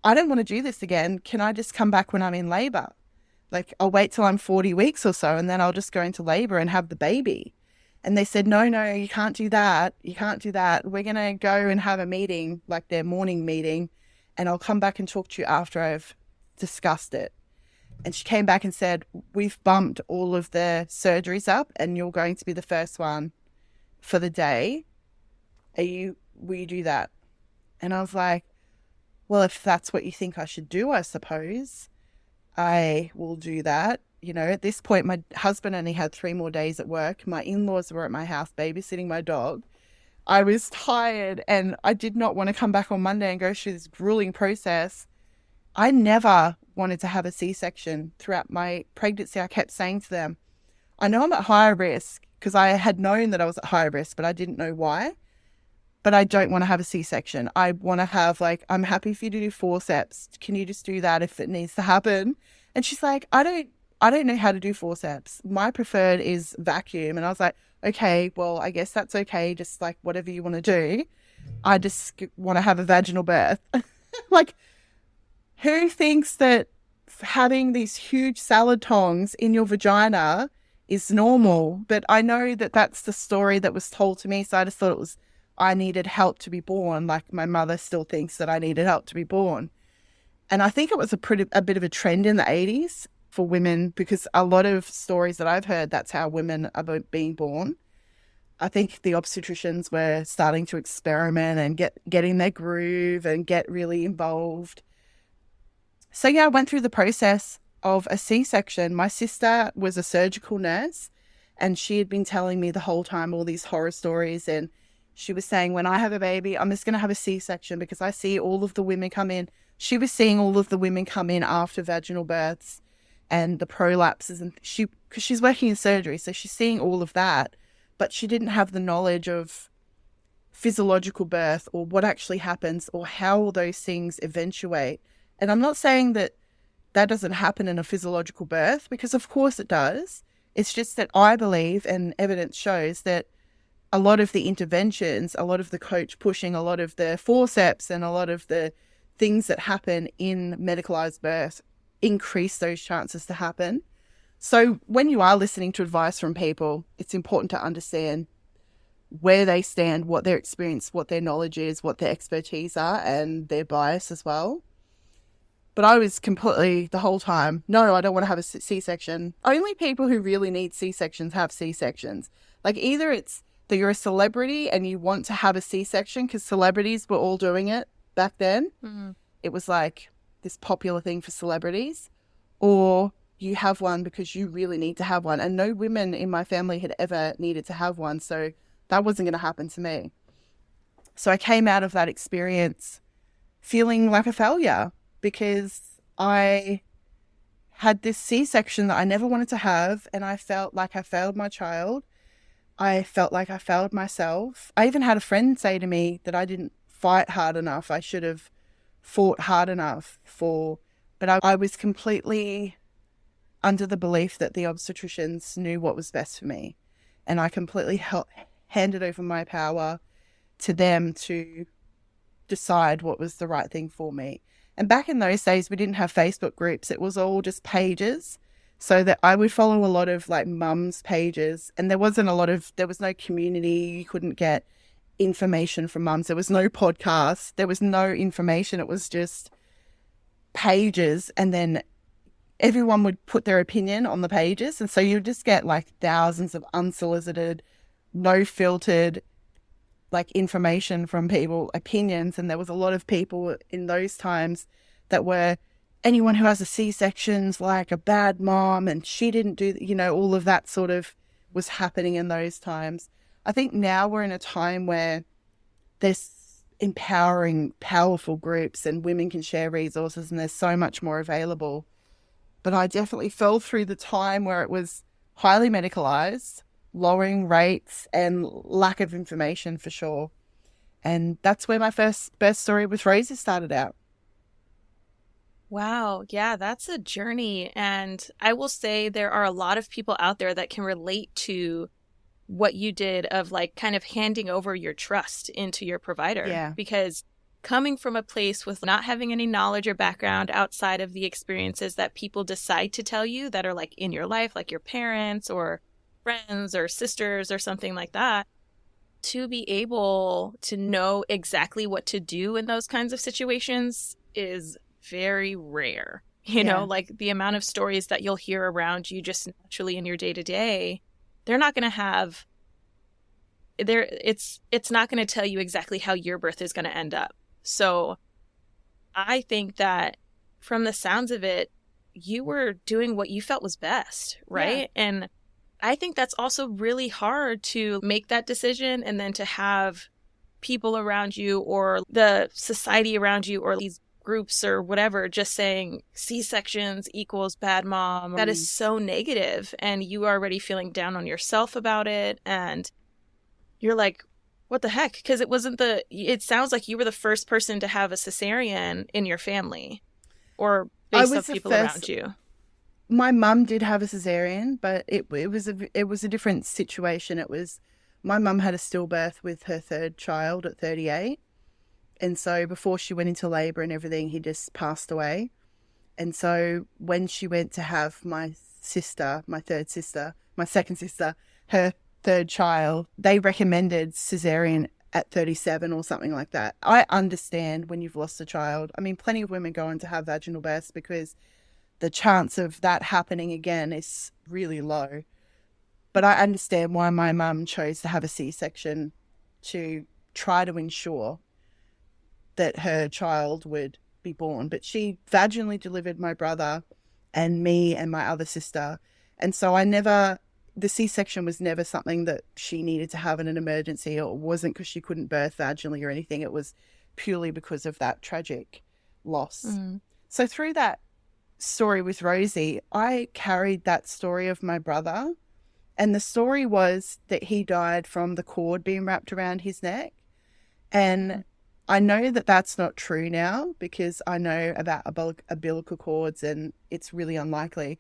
I don't want to do this again. Can I just come back when I'm in labor? Like I'll wait till I'm 40 weeks or so and then I'll just go into labor and have the baby. And they said, no, you can't do that. You can't do that. We're going to go and have a meeting, like their morning meeting, and I'll come back and talk to you after I've discussed it. And she came back and said, we've bumped all of the surgeries up and you're going to be the first one for the day. Will you do that? And I was like, well, if that's what you think I should do, I suppose I will do that. At this point, my husband only had 3 more days at work. My in-laws were at my house babysitting my dog. I was tired and I did not want to come back on Monday and go through this grueling process. I never wanted to have a C-section throughout my pregnancy. I kept saying to them, I know I'm at higher risk because I had known that I was at higher risk, but I didn't know why. But I don't want to have a C-section. I want to have I'm happy for you to do forceps. Can you just do that if it needs to happen? And she's like, I don't know how to do forceps. My preferred is vacuum. And I was like, okay, well, I guess that's okay. Just like whatever you want to do. I just want to have a vaginal birth. Like, who thinks that having these huge salad tongs in your vagina is normal? But I know that that's the story that was told to me. So I just thought I needed help to be born. Like my mother still thinks that I needed help to be born. And I think it was a bit of a trend in the 80s for women, because a lot of stories that I've heard, that's how women are being born. I think the obstetricians were starting to experiment and get in their groove and get really involved. So yeah, I went through the process of a C-section. My sister was a surgical nurse and she had been telling me the whole time all these horror stories. And she was saying, when I have a baby, I'm just going to have a C-section because I see all of the women come in. She was seeing all of the women come in after vaginal births and the prolapses, and because she's working in surgery, so she's seeing all of that, but she didn't have the knowledge of physiological birth or what actually happens or how those things eventuate. And I'm not saying that doesn't happen in a physiological birth, because of course it does. It's just that I believe, and evidence shows, that a lot of the interventions, a lot of the coach pushing, a lot of the forceps and a lot of the things that happen in medicalized birth increase those chances to happen. So when you are listening to advice from people, it's important to understand where they stand, what their experience, what their knowledge is, what their expertise are, and their bias as well. But I was completely, the whole time, no, I don't want to have a C-section. Only people who really need C-sections have C-sections. Like either it's that you're a celebrity and you want to have a C-section, because celebrities were all doing it back then. Mm-hmm. It was like this popular thing for celebrities. Or you have one because you really need to have one. And no women in my family had ever needed to have one. So that wasn't going to happen to me. So I came out of that experience feeling like a failure because I had this C-section that I never wanted to have, and I felt like I failed my child. I felt like I failed myself. I even had a friend say to me that I didn't fight hard enough. I should have fought hard enough but I was completely under the belief that the obstetricians knew what was best for me. And I completely handed over my power to them to decide what was the right thing for me. And back in those days, we didn't have Facebook groups. It was all just pages. So that I would follow a lot of like mums pages, and there was no community. You couldn't get information from mums. There was no podcast. There was no information. It was just pages, and then everyone would put their opinion on the pages. And so you just get like thousands of unsolicited, no filtered like information from people, opinions. And there was a lot of people in those times that were, anyone who has a C-section's like a bad mom, and she didn't do, all of that sort of was happening in those times. I think now we're in a time where there's empowering, powerful groups and women can share resources and there's so much more available. But I definitely fell through the time where it was highly medicalized, lowering rates and lack of information for sure. And that's where my first birth story with Rosie started out. Wow. Yeah, that's a journey. And I will say there are a lot of people out there that can relate to what you did of like kind of handing over your trust into your provider. Yeah. Because coming from a place with not having any knowledge or background outside of the experiences that people decide to tell you that are like in your life, like your parents or friends or sisters or something like that, to be able to know exactly what to do in those kinds of situations is very rare. You know, like the amount of stories that you'll hear around you just naturally in your day-to-day, they're not going to have it's not going to tell you exactly how your birth is going to end up. So I think that from the sounds of it, you were doing what you felt was best, right? Yeah. And I think that's also really hard to make that decision and then to have people around you or the society around you or these groups or whatever just saying C-sections equals bad mom. That is so negative, and you are already feeling down on yourself about it, and you're like, what the heck? Because it sounds like you were the first person to have a cesarean in your family or based on people around you. My mum did have a cesarean, but it was a different situation. It was, my mum had a stillbirth with her third child at 38. And so before she went into labor and everything, he just passed away. And so when she went to have my second sister, her third child, they recommended cesarean at 37 or something like that. I understand when you've lost a child. I mean, plenty of women go on to have vaginal births because the chance of that happening again is really low. But I understand why my mum chose to have a C-section to try to ensure that her child would be born. But she vaginally delivered my brother and me and my other sister. And so the C-section was never something that she needed to have in an emergency, or it wasn't because she couldn't birth vaginally or anything. It was purely because of that tragic loss. So through that story with Rosie, I carried that story of my brother, and the story was that he died from the cord being wrapped around his neck. And I know that that's not true now because I know about umbilical cords and it's really unlikely.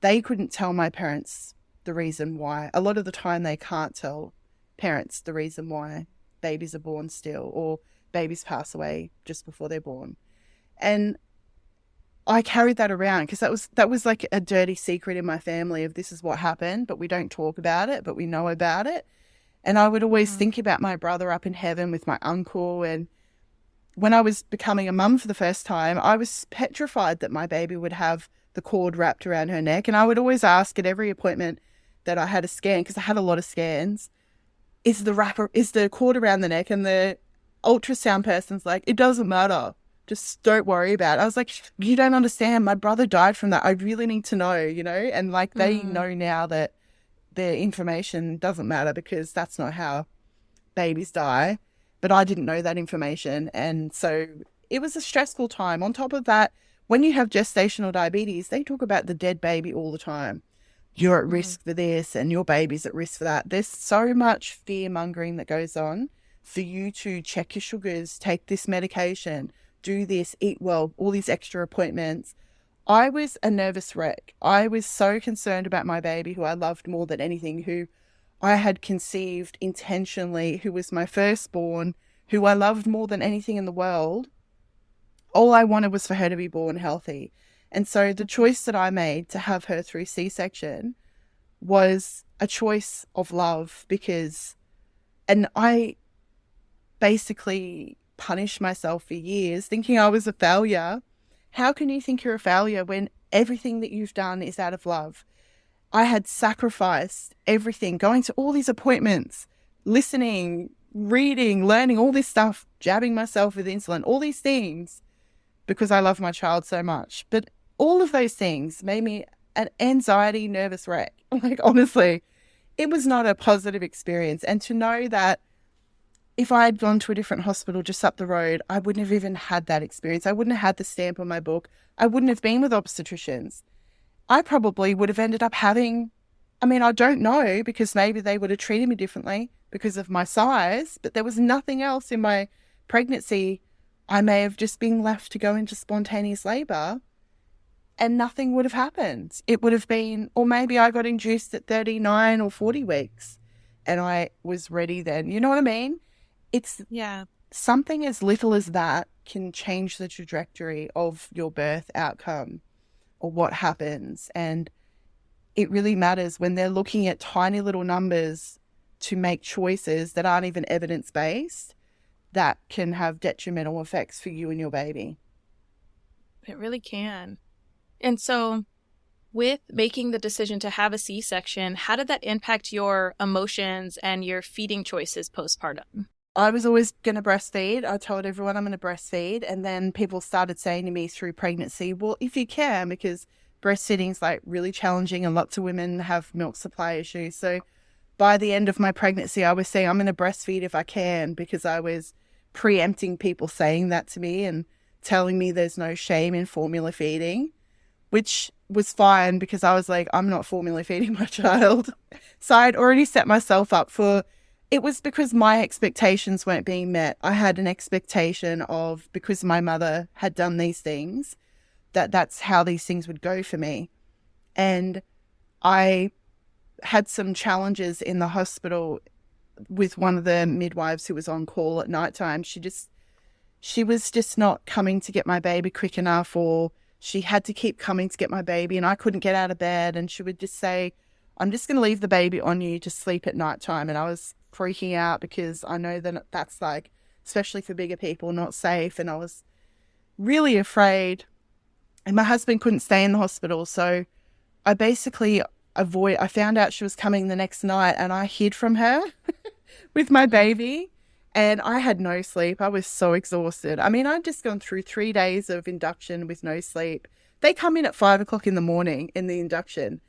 They couldn't tell my parents the reason why. A lot of the time they can't tell parents the reason why babies are born still or babies pass away just before they're born. And I carried that around because that was like a dirty secret in my family of this is what happened, but we don't talk about it, but we know about it. And I would always think about my brother up in heaven with my uncle. And when I was becoming a mum for the first time, I was petrified that my baby would have the cord wrapped around her neck. And I would always ask at every appointment that I had a scan, because I had a lot of scans, is the cord around the neck? And the ultrasound person's like, it doesn't matter. Just don't worry about it. I was like, you don't understand. My brother died from that. I really need to know, you know? And like they know now that their information doesn't matter because that's not how babies die. But I didn't know that information. And so it was a stressful time. On top of that, when you have gestational diabetes, they talk about the dead baby all the time. You're at risk for this and your baby's at risk for that. There's so much fear mongering that goes on for you to check your sugars, take this medication, do this, eat well, all these extra appointments. I was a nervous wreck. I was so concerned about my baby, who I loved more than anything, who I had conceived intentionally, who was my firstborn, who I loved more than anything in the world. All I wanted was for her to be born healthy. And so the choice that I made to have her through C-section was a choice of love and I basically punished myself for years thinking I was a failure. How can you think you're a failure when everything that you've done is out of love? I had sacrificed everything, going to all these appointments, listening, reading, learning all this stuff, jabbing myself with insulin, all these things because I love my child so much. But all of those things made me an anxiety, nervous wreck. Like, honestly, it was not a positive experience. And to know that if I had gone to a different hospital just up the road, I wouldn't have even had that experience. I wouldn't have had the stamp on my book. I wouldn't have been with obstetricians. I probably would have ended up having, I don't know, because maybe they would have treated me differently because of my size, but there was nothing else in my pregnancy. I may have just been left to go into spontaneous labor and nothing would have happened. It would have been, or maybe I got induced at 39 or 40 weeks and I was ready then. You know what I mean? It's something as little as that can change the trajectory of your birth outcome or what happens. And it really matters when they're looking at tiny little numbers to make choices that aren't even evidence-based that can have detrimental effects for you and your baby. It really can. And so with making the decision to have a C-section, how did that impact your emotions and your feeding choices postpartum? I was always going to breastfeed. I told everyone I'm going to breastfeed. And then people started saying to me through pregnancy, well, if you can, because breastfeeding is like really challenging and lots of women have milk supply issues. So by the end of my pregnancy, I was saying I'm going to breastfeed if I can, because I was preempting people saying that to me and telling me there's no shame in formula feeding, which was fine because I was like, I'm not formula feeding my child. So I'd already set myself up for, it was because my expectations weren't being met. I had an expectation of, because my mother had done these things, that's how these things would go for me. And I had some challenges in the hospital with one of the midwives who was on call at nighttime. She was just not coming to get my baby quick enough, or she had to keep coming to get my baby and I couldn't get out of bed. And she would just say, I'm just going to leave the baby on you to sleep at nighttime. And I was freaking out because I know that that's like, especially for bigger people, not safe. And I was really afraid. And my husband couldn't stay in the hospital. So I basically I found out she was coming the next night and I hid from her with my baby. And I had no sleep. I was so exhausted. I'd just gone through 3 days of induction with no sleep. They come in at 5 o'clock in the morning in the induction.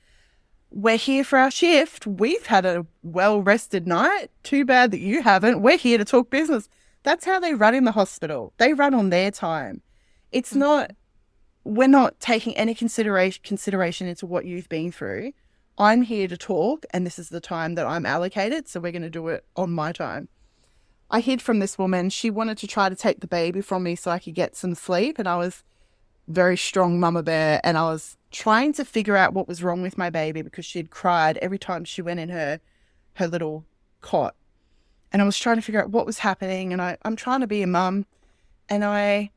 We're here for our shift. We've had a well-rested night. Too bad that you haven't. We're here to talk business. That's how they run in the hospital. They run on their time. It's not, we're not taking any consideration into what you've been through. I'm here to talk and this is the time that I'm allocated. So we're going to do it on my time. I hid from this woman. She wanted to try to take the baby from me so I could get some sleep. And I was very strong mama bear. And I was trying to figure out what was wrong with my baby because she had cried every time she went in her little cot. And I was trying to figure out what was happening. And I'm trying to be a mum. And I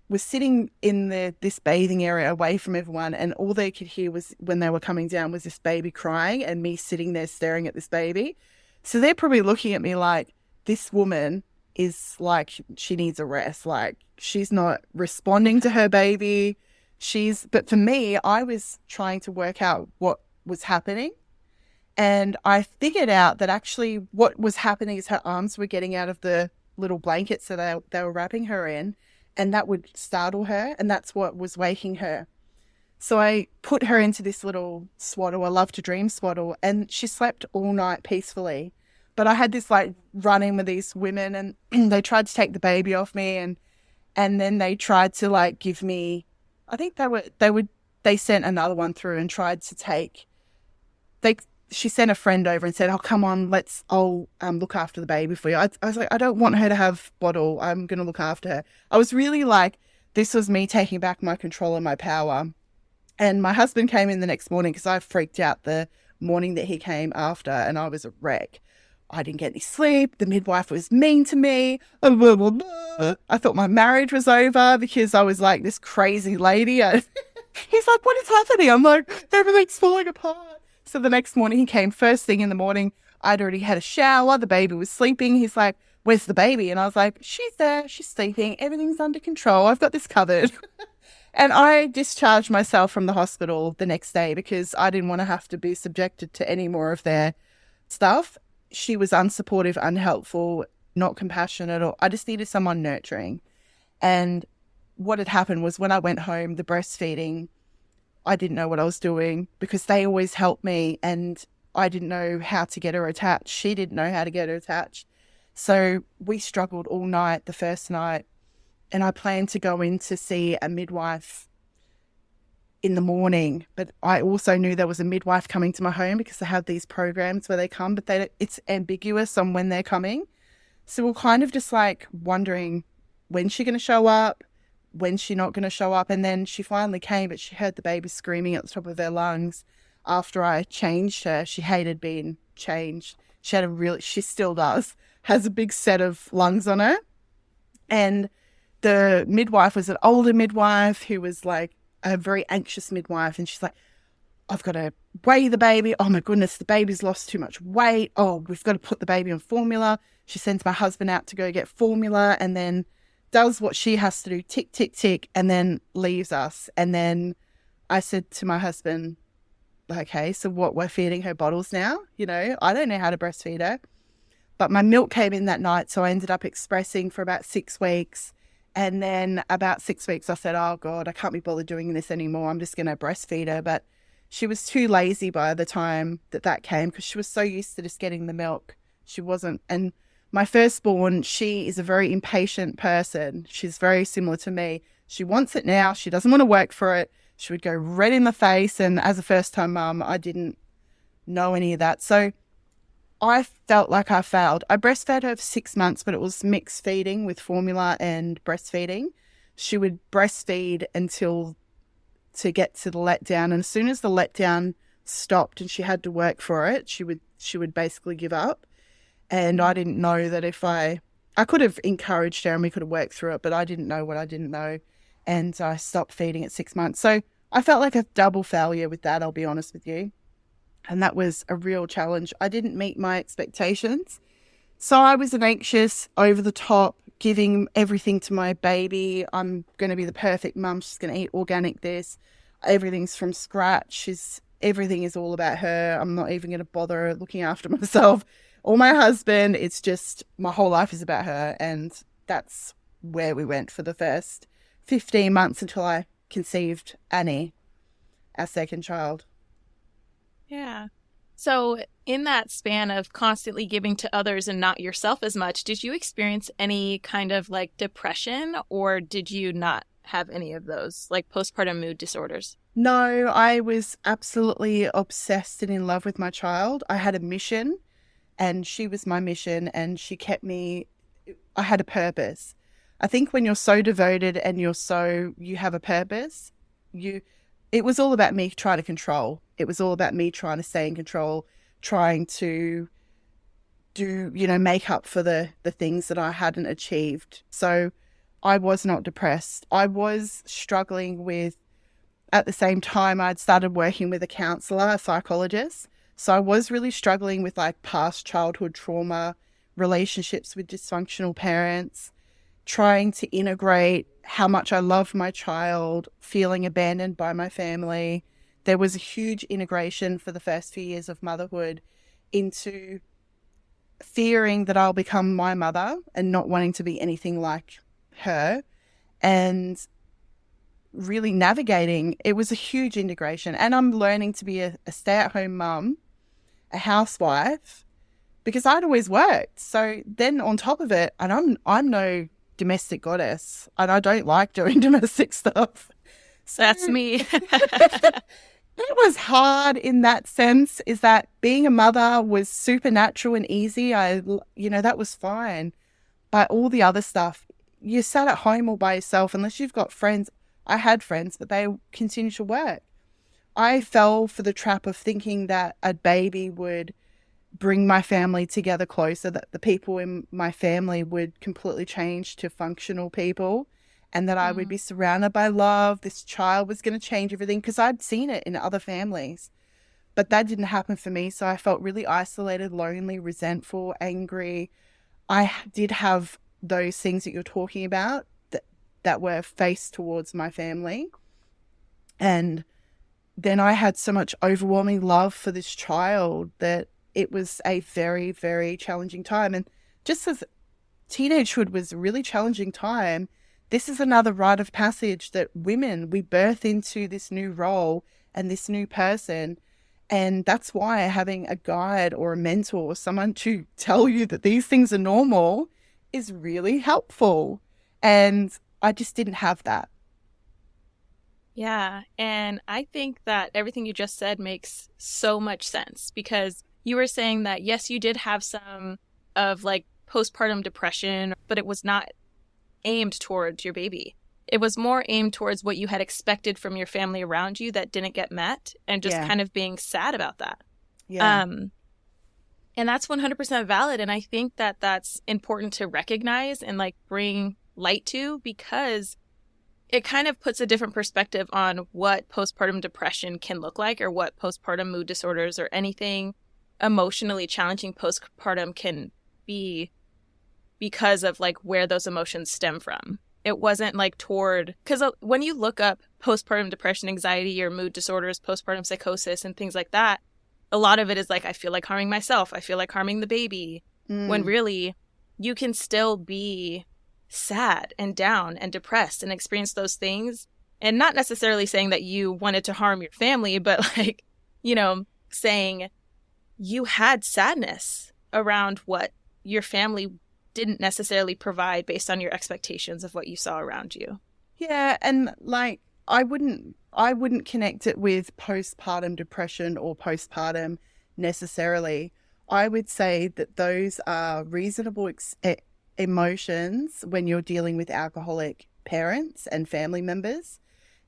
was sitting in this bathing area away from everyone. And all they could hear was, when they were coming down, was this baby crying and me sitting there staring at this baby. So they're probably looking at me like, this woman is like, she needs a rest. Like, she's not responding to her baby. But for me, I was trying to work out what was happening. And I figured out that actually what was happening is her arms were getting out of the little blankets that they were wrapping her in. and that would startle her, and that's what was waking her. So I put her into this little swaddle, a love to dream swaddle, and she slept all night peacefully. But I had this like run-in with these women, and they tried to take the baby off me, and then they tried to like give me, I think they sent another one through and tried to take, she sent a friend over and said, oh, come on, I'll look after the baby for you. I was like, I don't want her to have bottle. I'm going to look after her. I was really like, this was me taking back my control and my power. And my husband came in the next morning because I freaked out the morning that he came after, and I was a wreck. I didn't get any sleep. The midwife was mean to me. I thought my marriage was over because I was like this crazy lady. He's like, what is happening? I'm like, everything's falling apart. So the next morning he came first thing in the morning. I'd already had a shower. The baby was sleeping. He's like, where's the baby? And I was like, she's there. She's sleeping. Everything's under control. I've got this covered. And I discharged myself from the hospital the next day because I didn't want to have to be subjected to any more of their stuff. She was unsupportive, unhelpful, not compassionate, or I just needed someone nurturing. And what had happened was when I went home, the breastfeeding, I didn't know what I was doing because they always helped me, and I didn't know how to get her attached. She didn't know how to get her attached. So we struggled all night the first night, and I planned to go in to see a midwife in the morning, but I also knew there was a midwife coming to my home because they have these programs where they come, but it's ambiguous on when they're coming. So we're kind of just like wondering, when's she going to show up? When's she not going to show up? And then she finally came, but she heard the baby screaming at the top of her lungs after I changed her. She hated being changed. She still does, has a big set of lungs on her. And the midwife was an older midwife who was like a very anxious midwife. And she's like, I've got to weigh the baby. Oh my goodness, the baby's lost too much weight. Oh, we've got to put the baby on formula. She sends my husband out to go get formula and then does what she has to do, tick, tick, tick, and then leaves us. And then I said to my husband, okay, so what, we're feeding her bottles now? You know, I don't know how to breastfeed her. But my milk came in that night, so I ended up expressing for about 6 weeks. And then about 6 weeks, I said, oh, God, I can't be bothered doing this anymore. I'm just going to breastfeed her. But she was too lazy by the time that came because she was so used to just getting the milk. She wasn't. And my firstborn, she is a very impatient person. She's very similar to me. She wants it now. She doesn't want to work for it. She would go red in the face. And as a first-time mum, I didn't know any of that. So I felt like I failed. I breastfed her for 6 months, but it was mixed feeding with formula and breastfeeding. She would breastfeed until to get to the letdown. And as soon as the letdown stopped and she had to work for it, she would basically give up. And I didn't know that if I could have encouraged her and we could have worked through it, but I didn't know what I didn't know. And I stopped feeding at 6 months. So I felt like a double failure with that, I'll be honest with you. And that was a real challenge. I didn't meet my expectations. So I was an anxious, over the top, giving everything to my baby. I'm going to be the perfect mum. She's going to eat organic this. Everything's from scratch. Everything is all about her. I'm not even going to bother looking after myself or my husband. It's just my whole life is about her. And that's where we went for the first 15 months until I conceived Annie, our second child. Yeah. So in that span of constantly giving to others and not yourself as much, did you experience any kind of like depression, or did you not have any of those like postpartum mood disorders? No, I was absolutely obsessed and in love with my child. I had a mission and she was my mission, and she kept me, I had a purpose. I think when you're so devoted and you have a purpose, it was all about me trying to control. It was all about me trying to stay in control, trying to do, make up for the things that I hadn't achieved. So I was not depressed. I was struggling with, at the same time, I'd started working with a counsellor, a psychologist. So I was really struggling with like past childhood trauma, relationships with dysfunctional parents, trying to integrate how much I loved my child, feeling abandoned by my family. There was a huge integration for the first few years of motherhood into fearing that I'll become my mother and not wanting to be anything like her. and really navigating. It was a huge integration. And I'm learning to be a stay-at-home mum, a housewife, because I'd always worked. So then on top of it, and I'm no domestic goddess, and I don't like doing domestic stuff. So That's me. it was hard in that sense, is that being a mother was supernatural and easy. That was fine. But all the other stuff, you sat at home all by yourself, unless you've got friends. I had friends, but they continued to work. I fell for the trap of thinking that a baby would bring my family together closer, that the people in my family would completely change to functional people, and that I would be surrounded by love. This child was going to change everything, because I'd seen it in other families. But that didn't happen for me. So I felt really isolated, lonely, resentful, angry. I did have those things that you're talking about that were faced towards my family. And then I had so much overwhelming love for this child that it was a very, very challenging time. And just as teenagehood was a really challenging time, this is another rite of passage that women, we birth into this new role and this new person. And that's why having a guide or a mentor or someone to tell you that these things are normal is really helpful. And I just didn't have that. Yeah. And I think that everything you just said makes so much sense, because you were saying that, yes, you did have some of like postpartum depression, but it was not aimed towards your baby. It was more aimed towards what you had expected from your family around you that didn't get met, and just kind of being sad about that. Yeah. And that's 100% valid. And I think that that's important to recognize and like bring light to, because it kind of puts a different perspective on what postpartum depression can look like, or what postpartum mood disorders or anything emotionally challenging postpartum can be, because of like where those emotions stem from. It wasn't like toward, because when you look up postpartum depression, anxiety, or mood disorders, postpartum psychosis, and things like that, a lot of it is like, I feel like harming myself. I feel like harming the baby. When really you can still be sad and down and depressed and experience those things. And not necessarily saying that you wanted to harm your family, but like, saying you had sadness around what your family didn't necessarily provide based on your expectations of what you saw around you. Yeah. And like, I wouldn't connect it with postpartum depression or postpartum necessarily. I would say that those are reasonable emotions when you're dealing with alcoholic parents and family members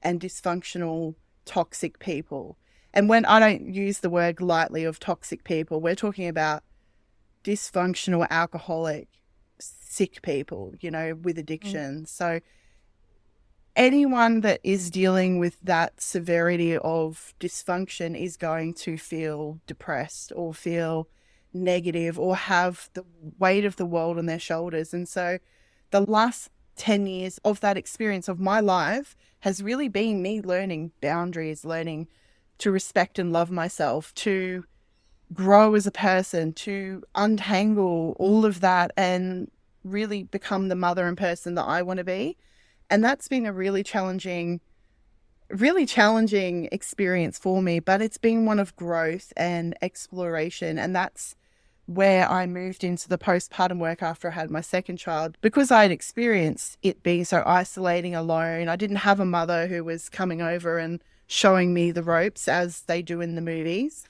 and dysfunctional, toxic people. And when I don't use the word lightly of toxic people, we're talking about dysfunctional, alcoholic, sick people, with addiction. So anyone that is dealing with that severity of dysfunction is going to feel depressed or feel negative or have the weight of the world on their shoulders. And so the last 10 years of that experience of my life has really been me learning boundaries, learning to respect and love myself, to grow as a person, to untangle all of that and really become the mother and person that I want to be. And that's been a really challenging experience for me, but it's been one of growth and exploration. And that's where I moved into the postpartum work after I had my second child, because I had experienced it being so isolating, alone. I didn't have a mother who was coming over and showing me the ropes as they do in the movies.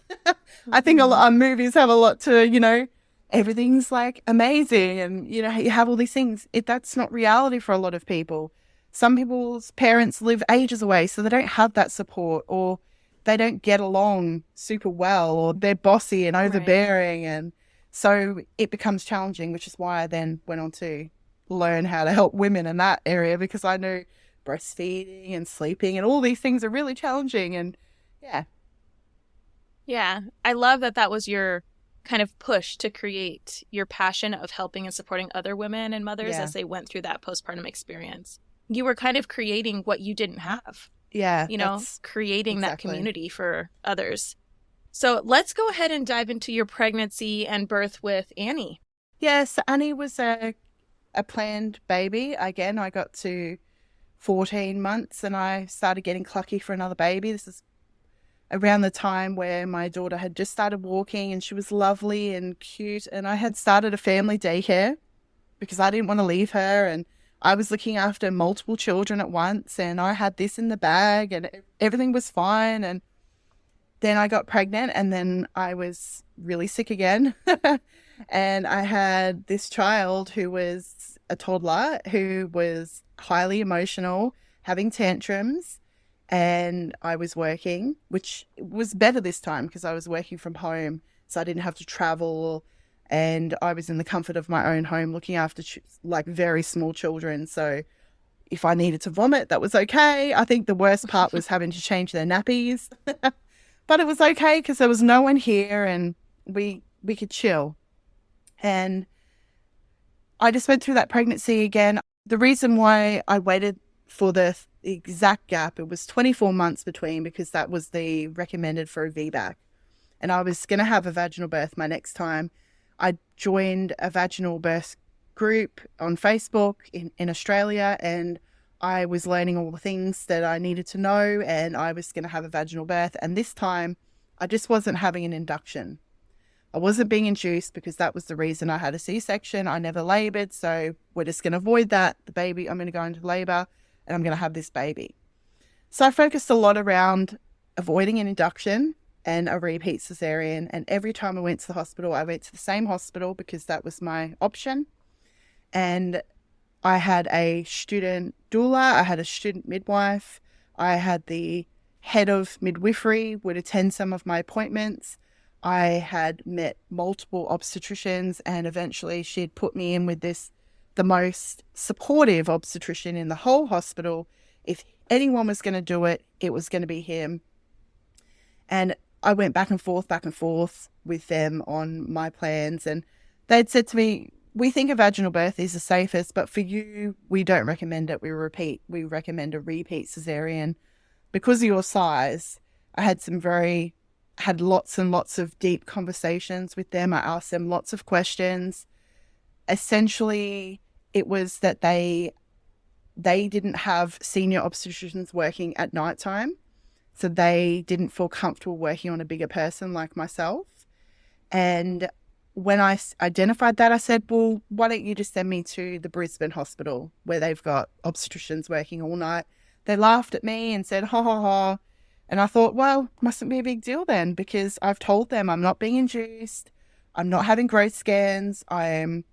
I think a lot of movies have a lot to, everything's like amazing and, you have all these things. That's not reality for a lot of people. Some people's parents live ages away, so they don't have that support, or they don't get along super well, or they're bossy and overbearing. Right. And so it becomes challenging, which is why I then went on to learn how to help women in that area, because I knew breastfeeding and sleeping and all these things are really challenging. And yeah, I love that was your kind of push to create your passion of helping and supporting other women and mothers as they went through that postpartum experience. You were kind of creating what you didn't have. Yeah. Creating that community for others. So let's go ahead and dive into your pregnancy and birth with Annie. Yes, Annie was a planned baby. Again, I got to 14 months and I started getting clucky for another baby. This is around the time where my daughter had just started walking and she was lovely and cute. And I had started a family daycare because I didn't want to leave her. And I was looking after multiple children at once and I had this in the bag and everything was fine. And then I got pregnant and then I was really sick again. And I had this child who was a toddler who was highly emotional, having tantrums. And I was working, which was better this time because I was working from home. So I didn't have to travel and I was in the comfort of my own home looking after like very small children. So if I needed to vomit, that was okay. I think the worst part was having to change their nappies. But it was okay because there was no one here and we could chill. And I just went through that pregnancy again. The reason why I waited for the exact gap, it was 24 months between because that was the recommended for a VBAC. And I was going to have a vaginal birth my next time. I joined a vaginal birth group on Facebook in Australia and I was learning all the things that I needed to know and I was going to have a vaginal birth. And this time I just wasn't having an induction. I wasn't being induced because that was the reason I had a C-section. I never labored. So we're just going to avoid that. The baby, I'm going to go into labor and I'm going to have this baby. So I focused a lot around avoiding an induction and a repeat cesarean. And every time I went to the hospital, I went to the same hospital because that was my option. And I had a student doula, I had a student midwife, I had the head of midwifery would attend some of my appointments. I had met multiple obstetricians and eventually she'd put me in with the most supportive obstetrician in the whole hospital. If anyone was going to do it, it was going to be him. And I went back and forth with them on my plans. And they'd said to me, we think a vaginal birth is the safest, but for you, we don't recommend it. We recommend a repeat cesarean. Because of your size, I had lots and lots of deep conversations with them. I asked them lots of questions. Essentially, it was that they didn't have senior obstetricians working at nighttime. So they didn't feel comfortable working on a bigger person like myself. And when I identified that, I said, well, why don't you just send me to the Brisbane hospital where they've got obstetricians working all night? They laughed at me and said, ha, ha, ha. And I thought, well, mustn't be a big deal then because I've told them I'm not being induced. I'm not having growth scans. I'm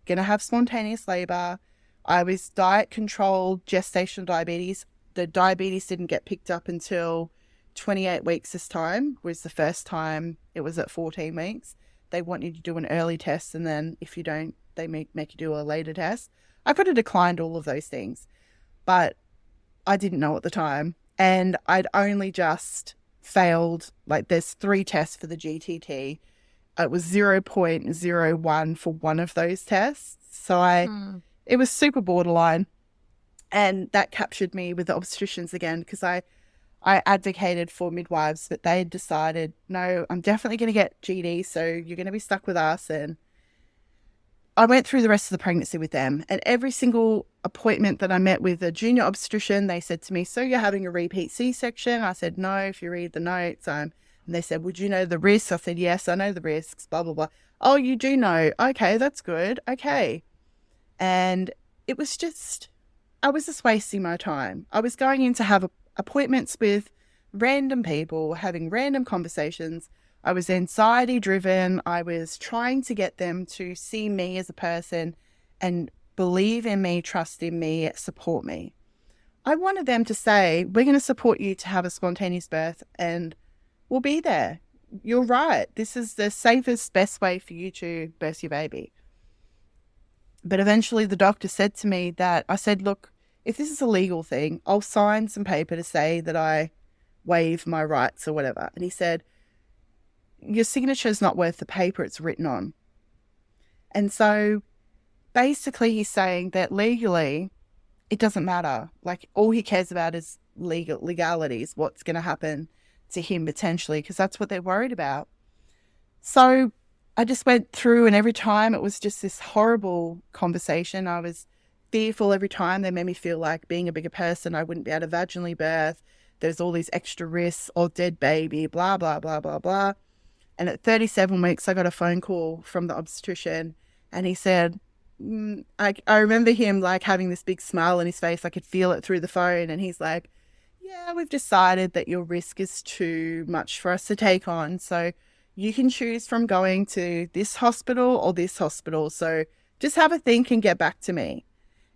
going to have spontaneous labor. I was diet controlled gestational diabetes. The diabetes didn't get picked up until 28 weeks this time, was the first time it was at 14 weeks. They want you to do an early test and then if you don't, they make you do a later test. I could have declined all of those things, but I didn't know at the time. And I'd only just failed, like there's 3 tests for the GTT. It was 0.01 for one of those tests. So it was super borderline. And that captured me with the obstetricians again because I advocated for midwives, but they had decided, no, I'm definitely going to get GD, so you're going to be stuck with us. And I went through the rest of the pregnancy with them. And every single appointment that I met with a junior obstetrician, they said to me, so you're having a repeat C-section? I said, no, if you read the notes. And they said, would you know the risks? I said, yes, I know the risks, blah, blah, blah. Oh, you do know. Okay, that's good. Okay. And it was just, I was just wasting my time. I was going in to have appointments with random people, having random conversations. I was anxiety driven. I was trying to get them to see me as a person and believe in me, trust in me, support me. I wanted them to say, we're going to support you to have a spontaneous birth and we'll be there. You're right. This is the safest, best way for you to birth your baby. But eventually the doctor said to me that, I said, look, if this is a legal thing, I'll sign some paper to say that I waive my rights or whatever. And he said, your signature is not worth the paper it's written on. And so basically he's saying that legally it doesn't matter. Like all he cares about is legalities, what's going to happen to him potentially, because that's what they're worried about. So I just went through and every time it was just this horrible conversation. I was fearful every time. They made me feel like being a bigger person, I wouldn't be able to vaginally birth. There's all these extra risks or dead baby, blah, blah, blah, blah, blah. And at 37 weeks, I got a phone call from the obstetrician and he said, I remember him like having this big smile on his face. I could feel it through the phone. And he's like, yeah, we've decided that your risk is too much for us to take on. So you can choose from going to this hospital or this hospital. So just have a think and get back to me.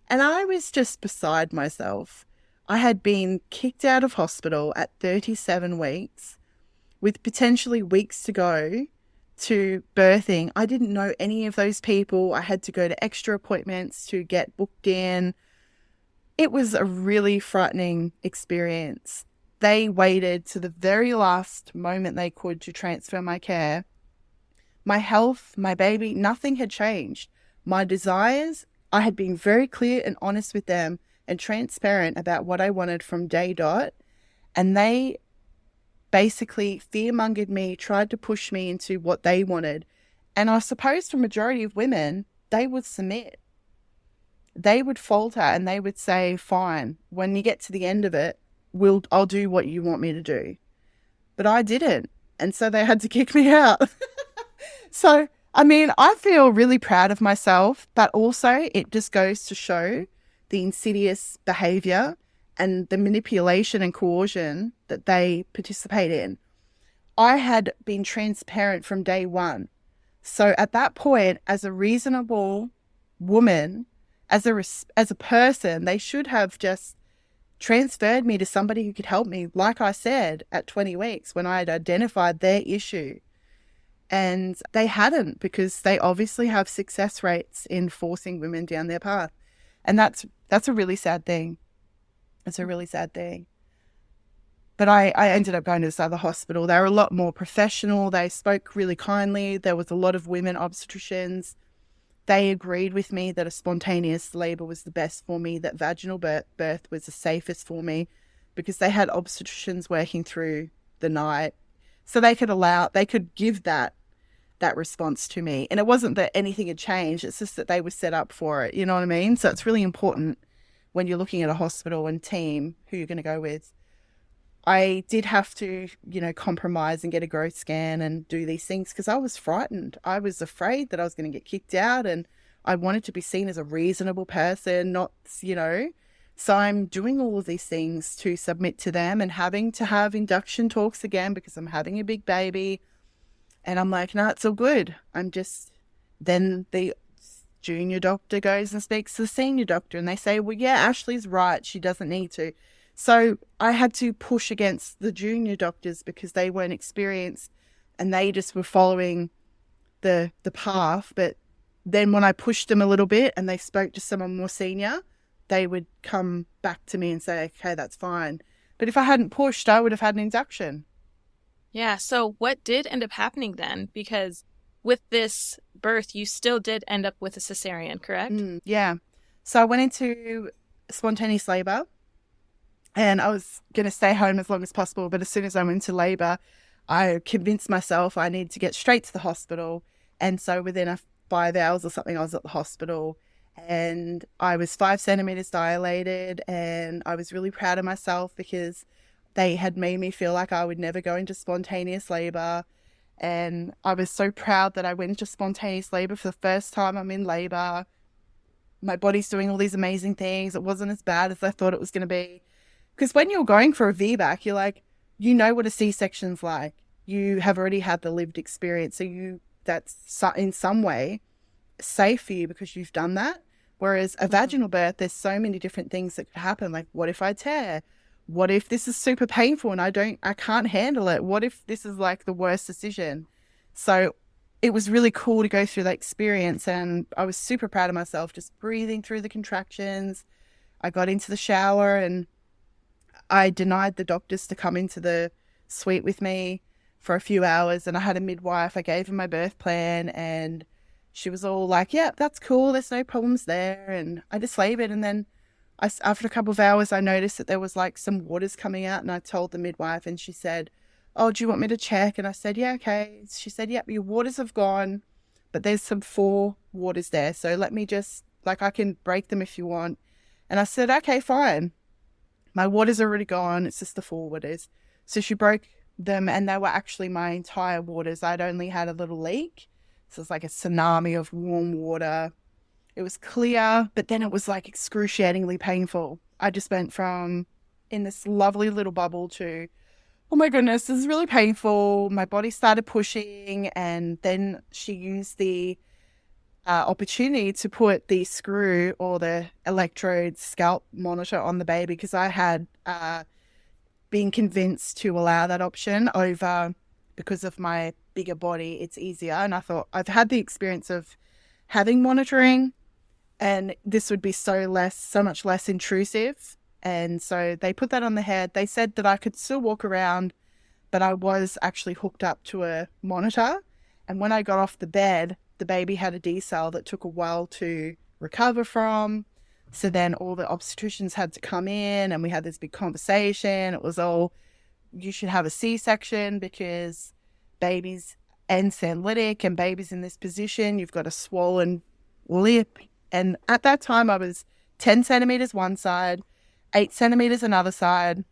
And I was just beside myself. I had been kicked out of hospital at 37 weeks with potentially weeks to go to birthing. I didn't know any of those people. I had to go to extra appointments to get booked in. It was a really frightening experience. They waited to the very last moment they could to transfer my care. My health, my baby, nothing had changed. My desires, I had been very clear and honest with them and transparent about what I wanted from day dot. And they basically fear-mongered me, tried to push me into what they wanted. And I suppose for majority of women, they would submit. They would falter and they would say, fine, when you get to the end of it, I'll do what you want me to do. But I didn't. And so they had to kick me out. So, I mean, I feel really proud of myself, but also it just goes to show the insidious behavior and the manipulation and coercion that they participate in. I had been transparent from day one. So at that point, as a reasonable woman, as a person, they should have just transferred me to somebody who could help me, like I said, at 20 weeks when I had identified their issue. And they hadn't, because they obviously have success rates in forcing women down their path. And that's a really sad thing. It's a really sad thing. But I ended up going to this other hospital. They were a lot more professional. They spoke really kindly. There was a lot of women obstetricians. They agreed with me that a spontaneous labour was the best for me, that vaginal birth was the safest for me, because they had obstetricians working through the night. So they could give that response to me. And it wasn't that anything had changed. It's just that they were set up for it. You know what I mean? So it's really important when you're looking at a hospital and team who you're going to go with. I did have to, compromise and get a growth scan and do these things because I was frightened. I was afraid that I was going to get kicked out, and I wanted to be seen as a reasonable person, not. So I'm doing all of these things to submit to them and having to have induction talks again because I'm having a big baby. And I'm like, no, it's all good. Then the junior doctor goes and speaks to the senior doctor and they say, well, yeah, Ashley's right. She doesn't need to. So I had to push against the junior doctors because they weren't experienced and they just were following the path. But then when I pushed them a little bit and they spoke to someone more senior, they would come back to me and say, okay, that's fine. But if I hadn't pushed, I would have had an induction. Yeah. So what did end up happening then? Because with this birth, you still did end up with a cesarean, correct? Yeah. So I went into spontaneous labor and I was going to stay home as long as possible. But as soon as I went into labor, I convinced myself I needed to get straight to the hospital. And so within 5 hours or something, I was at the hospital and I was 5 centimeters dilated. And I was really proud of myself because they had made me feel like I would never go into spontaneous labor. And I was so proud that I went into spontaneous labor for the first time I'm in labor. My body's doing all these amazing things. It wasn't as bad as I thought it was going to be. Because when you're going for a VBAC, you're like, you know what a C-section's like. You have already had the lived experience. So that's in some way safe for you because you've done that. Whereas a vaginal birth, there's so many different things that could happen. Like, what if I tear? What if this is super painful and I can't handle it? What if this is like the worst decision? So it was really cool to go through that experience. And I was super proud of myself, just breathing through the contractions. I got into the shower and I denied the doctors to come into the suite with me for a few hours. And I had a midwife. I gave her my birth plan and she was all like, yeah, that's cool. There's no problems there. And I just labored. And then after a couple of hours, I noticed that there was like some waters coming out and I told the midwife and she said, oh, do you want me to check? And I said, yeah, okay. She said, yep, your waters have gone, but there's some 4 waters there. So let me just Like, I can break them if you want. And I said, okay, fine. My water's already gone. It's just the forwarders. So she broke them, and they were actually my entire waters. I'd only had a little leak. So it's like a tsunami of warm water. It was clear, but then it was like excruciatingly painful. I just went from in this lovely little bubble to, oh my goodness, this is really painful. My body started pushing, and then she used the opportunity to put the screw or the electrode scalp monitor on the baby, because I had been convinced to allow that option over, because of my bigger body, it's easier. And I thought, I've had the experience of having monitoring, and this would be so much less intrusive. And so they put that on the head. They said that I could still walk around, but I was actually hooked up to a monitor. And when I got off the bed, the baby had a decel that took a while to recover from. So then all the obstetricians had to come in, and we had this big conversation. It was all, you should have a C-section because baby's senolytic, and baby's in this position. You've got a swollen lip. And at that time, I was 10 centimeters one side, 8 centimeters another side,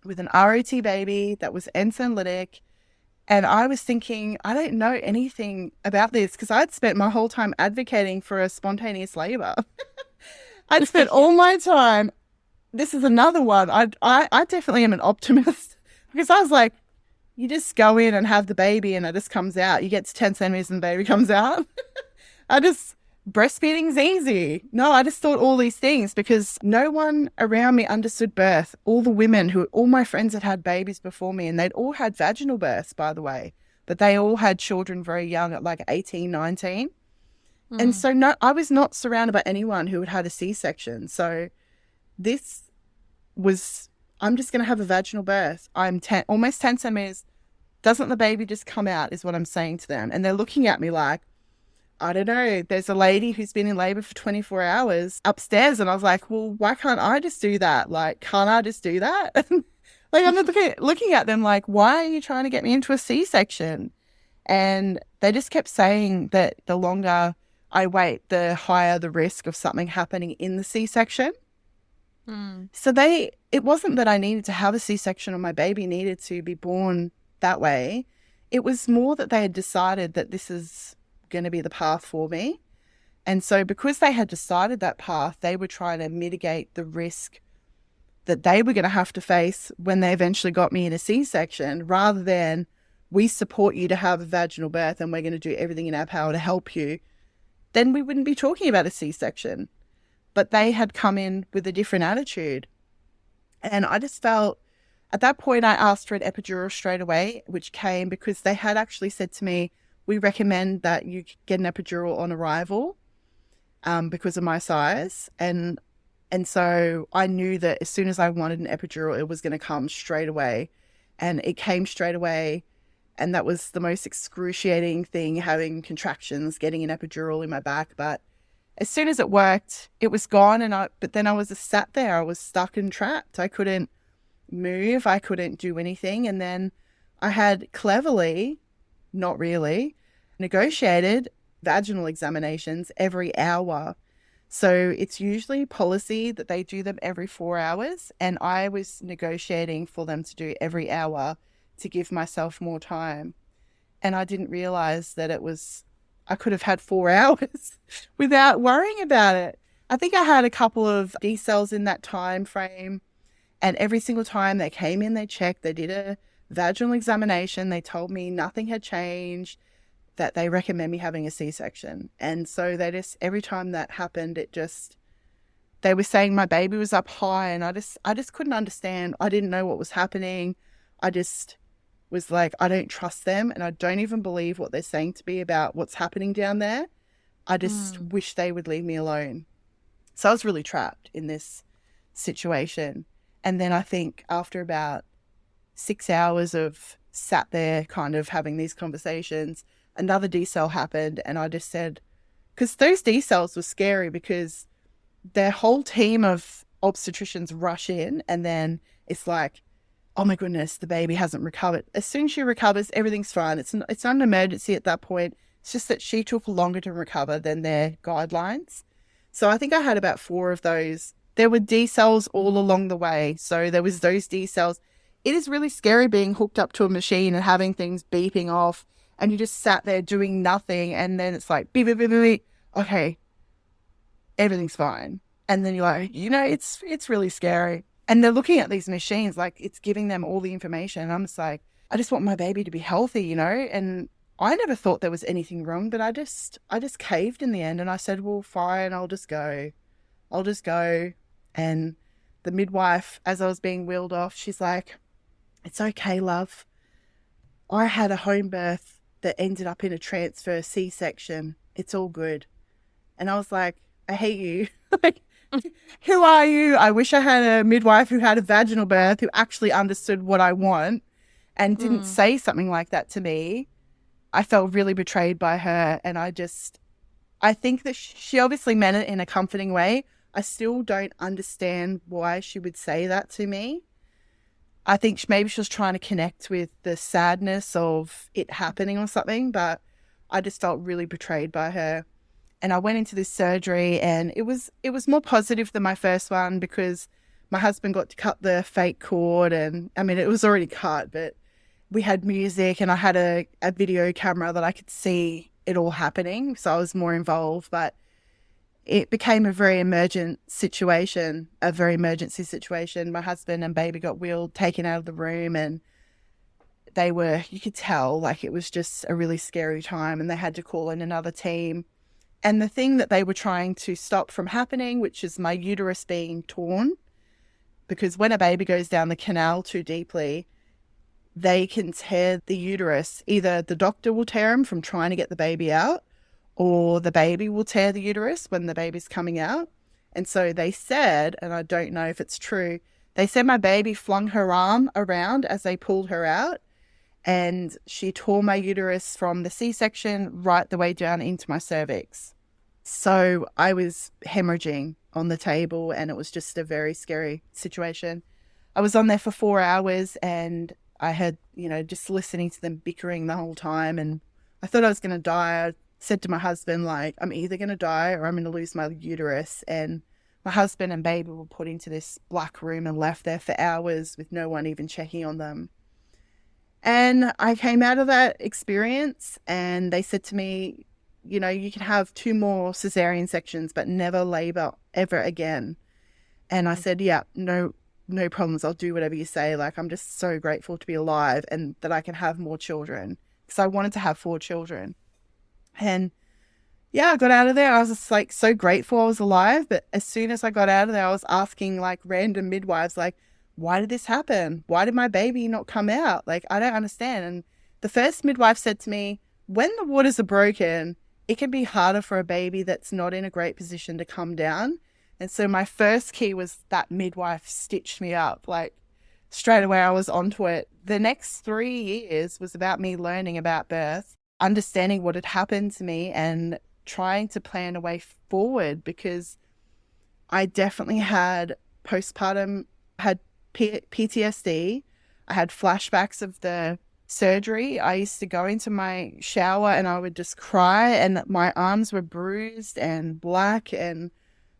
with an ROT baby that was senolytic. And I was thinking, I don't know anything about this, because I'd spent my whole time advocating for a spontaneous labor. I'd spent all my time. This is another one. I definitely am an optimist, because I was like, you just go in and have the baby and it just comes out. You get to 10 centimeters and the baby comes out. Breastfeeding's easy. No, I just thought all these things because no one around me understood birth. All my friends had babies before me, and they'd all had vaginal births, by the way, but they all had children very young at like 18, 19. And so no, I was not surrounded by anyone who had had a C-section. So this was, I'm just going to have a vaginal birth. I'm almost 10 centimeters. Doesn't the baby just come out is what I'm saying to them. And they're looking at me like, I don't know, there's a lady who's been in labor for 24 hours upstairs. And I was like, well, why can't I just do that? Like, can't I just do that? Like, I'm looking at them like, why are you trying to get me into a C-section? And they just kept saying that the longer I wait, the higher the risk of something happening in the C-section. So it wasn't that I needed to have a C-section or my baby needed to be born that way. It was more that they had decided that this is going to be the path for me. And so because they had decided that path, they were trying to mitigate the risk that they were going to have to face when they eventually got me in a C-section, rather than, we support you to have a vaginal birth and we're going to do everything in our power to help you. Then we wouldn't be talking about a C-section. But they had come in with a different attitude. And I just felt, at that point, I asked for an epidural straight away, which came because they had actually said to me, we recommend that you get an epidural on arrival because of my size. And so I knew that as soon as I wanted an epidural, it was going to come straight away. And it came straight away. And that was the most excruciating thing, having contractions, getting an epidural in my back. But as soon as it worked, it was gone. But then I was just sat there. I was stuck and trapped. I couldn't move. I couldn't do anything. And then I had cleverly, not really, negotiated vaginal examinations every hour. So it's usually policy that they do them every 4 hours. And I was negotiating for them to do every hour to give myself more time. And I didn't realize that I could have had 4 hours without worrying about it. I think I had a couple of decels in that time frame. And every single time they came in, they checked, they did a vaginal examination. They told me nothing had changed, that they recommend me having a C-section. And so every time that happened, they were saying my baby was up high, and I just couldn't understand. I didn't know what was happening. I just was like, I don't trust them, and I don't even believe what they're saying to me about what's happening down there. I just wish they would leave me alone. So I was really trapped in this situation. And then I think after about 6 hours of sat there kind of having these conversations, another decel happened. And I just said, because those decels were scary, because their whole team of obstetricians rush in, and then it's like, oh my goodness, the baby hasn't recovered. As soon as she recovers, everything's fine. It's not an emergency at that point. It's just that she took longer to recover than their guidelines. So I think I had about 4 of those. There were D cells all along the way. So there was those D cells. It is really scary being hooked up to a machine and having things beeping off, and you just sat there doing nothing, and then it's like beep, beep, beep, beep, beep. Okay, everything's fine. And then you're like, it's really scary. And they're looking at these machines like it's giving them all the information. And I'm just like, I just want my baby to be healthy, And I never thought there was anything wrong, but I just caved in the end, and I said, well, fine, I'll just go. And the midwife, as I was being wheeled off, she's like, it's okay, love. I had a home birth that ended up in a transfer C-section. It's all good. And I was like, I hate you. Like, who are you? I wish I had a midwife who had a vaginal birth, who actually understood what I want and didn't say something like that to me. I felt really betrayed by her. And I think that she obviously meant it in a comforting way. I still don't understand why she would say that to me. I think maybe she was trying to connect with the sadness of it happening or something, but I just felt really betrayed by her. And I went into this surgery, and it was more positive than my first one because my husband got to cut the fake cord, and I mean, it was already cut, but we had music, and I had a video camera that I could see it all happening. So I was more involved, but it became a very emergency situation. My husband and baby got wheeled, taken out of the room, and you could tell like it was just a really scary time, and they had to call in another team. And the thing that they were trying to stop from happening, which is my uterus being torn, because when a baby goes down the canal too deeply, they can tear the uterus. Either the doctor will tear them from trying to get the baby out, or the baby will tear the uterus when the baby's coming out. And so they said, and I don't know if it's true, they said my baby flung her arm around as they pulled her out, and she tore my uterus from the C-section right the way down into my cervix. So I was hemorrhaging on the table, and it was just a very scary situation. I was on there for 4 hours, and I had, just listening to them bickering the whole time, and I thought I was going to die. I said to my husband, like, I'm either going to die or I'm going to lose my uterus. And my husband and baby were put into this black room and left there for hours with no one even checking on them. And I came out of that experience, and they said to me, you can have 2 more cesarean sections, but never labor ever again. And I said, yeah, no problems. I'll do whatever you say. Like, I'm just so grateful to be alive and that I can have more children, because I wanted to have 4 children. And yeah, I got out of there. I was just like so grateful I was alive. But as soon as I got out of there, I was asking like random midwives, like, why did this happen? Why did my baby not come out? Like, I don't understand. And the first midwife said to me, when the waters are broken, it can be harder for a baby that's not in a great position to come down. And so my first key was that midwife stitched me up. Like, straight away I was onto it. The next 3 years was about me learning about birth, understanding what had happened to me, and trying to plan a way forward, because I definitely had postpartum, had PTSD. I had flashbacks of the surgery. I used to go into my shower and I would just cry, and my arms were bruised and black, and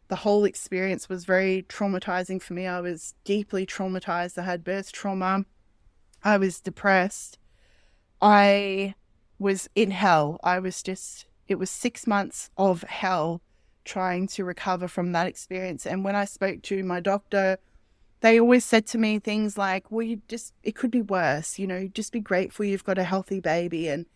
the whole experience was very traumatizing for me. I was deeply traumatized. I had birth trauma. I was depressed. I was in hell. It was 6 months of hell trying to recover from that experience. And when I spoke to my doctor, they always said to me things like, well, it could be worse, just be grateful you've got a healthy baby. And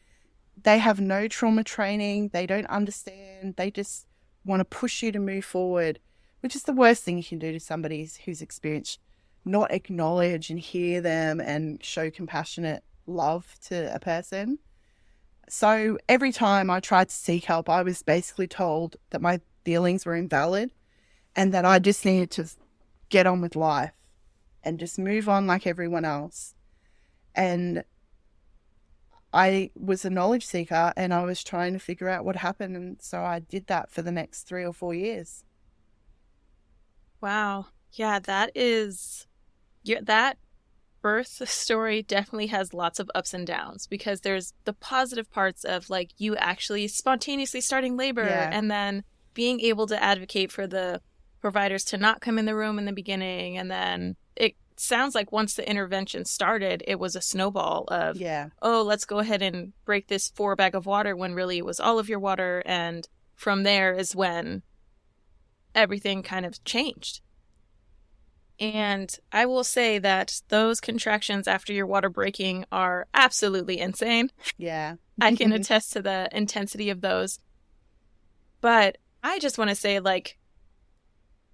they have no trauma training. They don't understand. They just want to push you to move forward, which is the worst thing you can do to somebody who's experienced. Not acknowledge and hear them and show compassionate love to a person. So every time I tried to seek help, I was basically told that my feelings were invalid and that I just needed to get on with life and just move on like everyone else. And I was a knowledge seeker, and I was trying to figure out what happened. And so I did that for the next 3 or 4 years. Wow. Yeah, that birth story definitely has lots of ups and downs, because there's the positive parts of like you actually spontaneously starting labor and then being able to advocate for the providers to not come in the room in the beginning, and then it sounds like once the intervention started, it was a snowball of, oh, let's go ahead and break this 4 bag of water when really it was all of your water. And from there is when everything kind of changed. And I will say that those contractions after your water breaking are absolutely insane. Yeah. I can attest to the intensity of those. But I just want to say, like,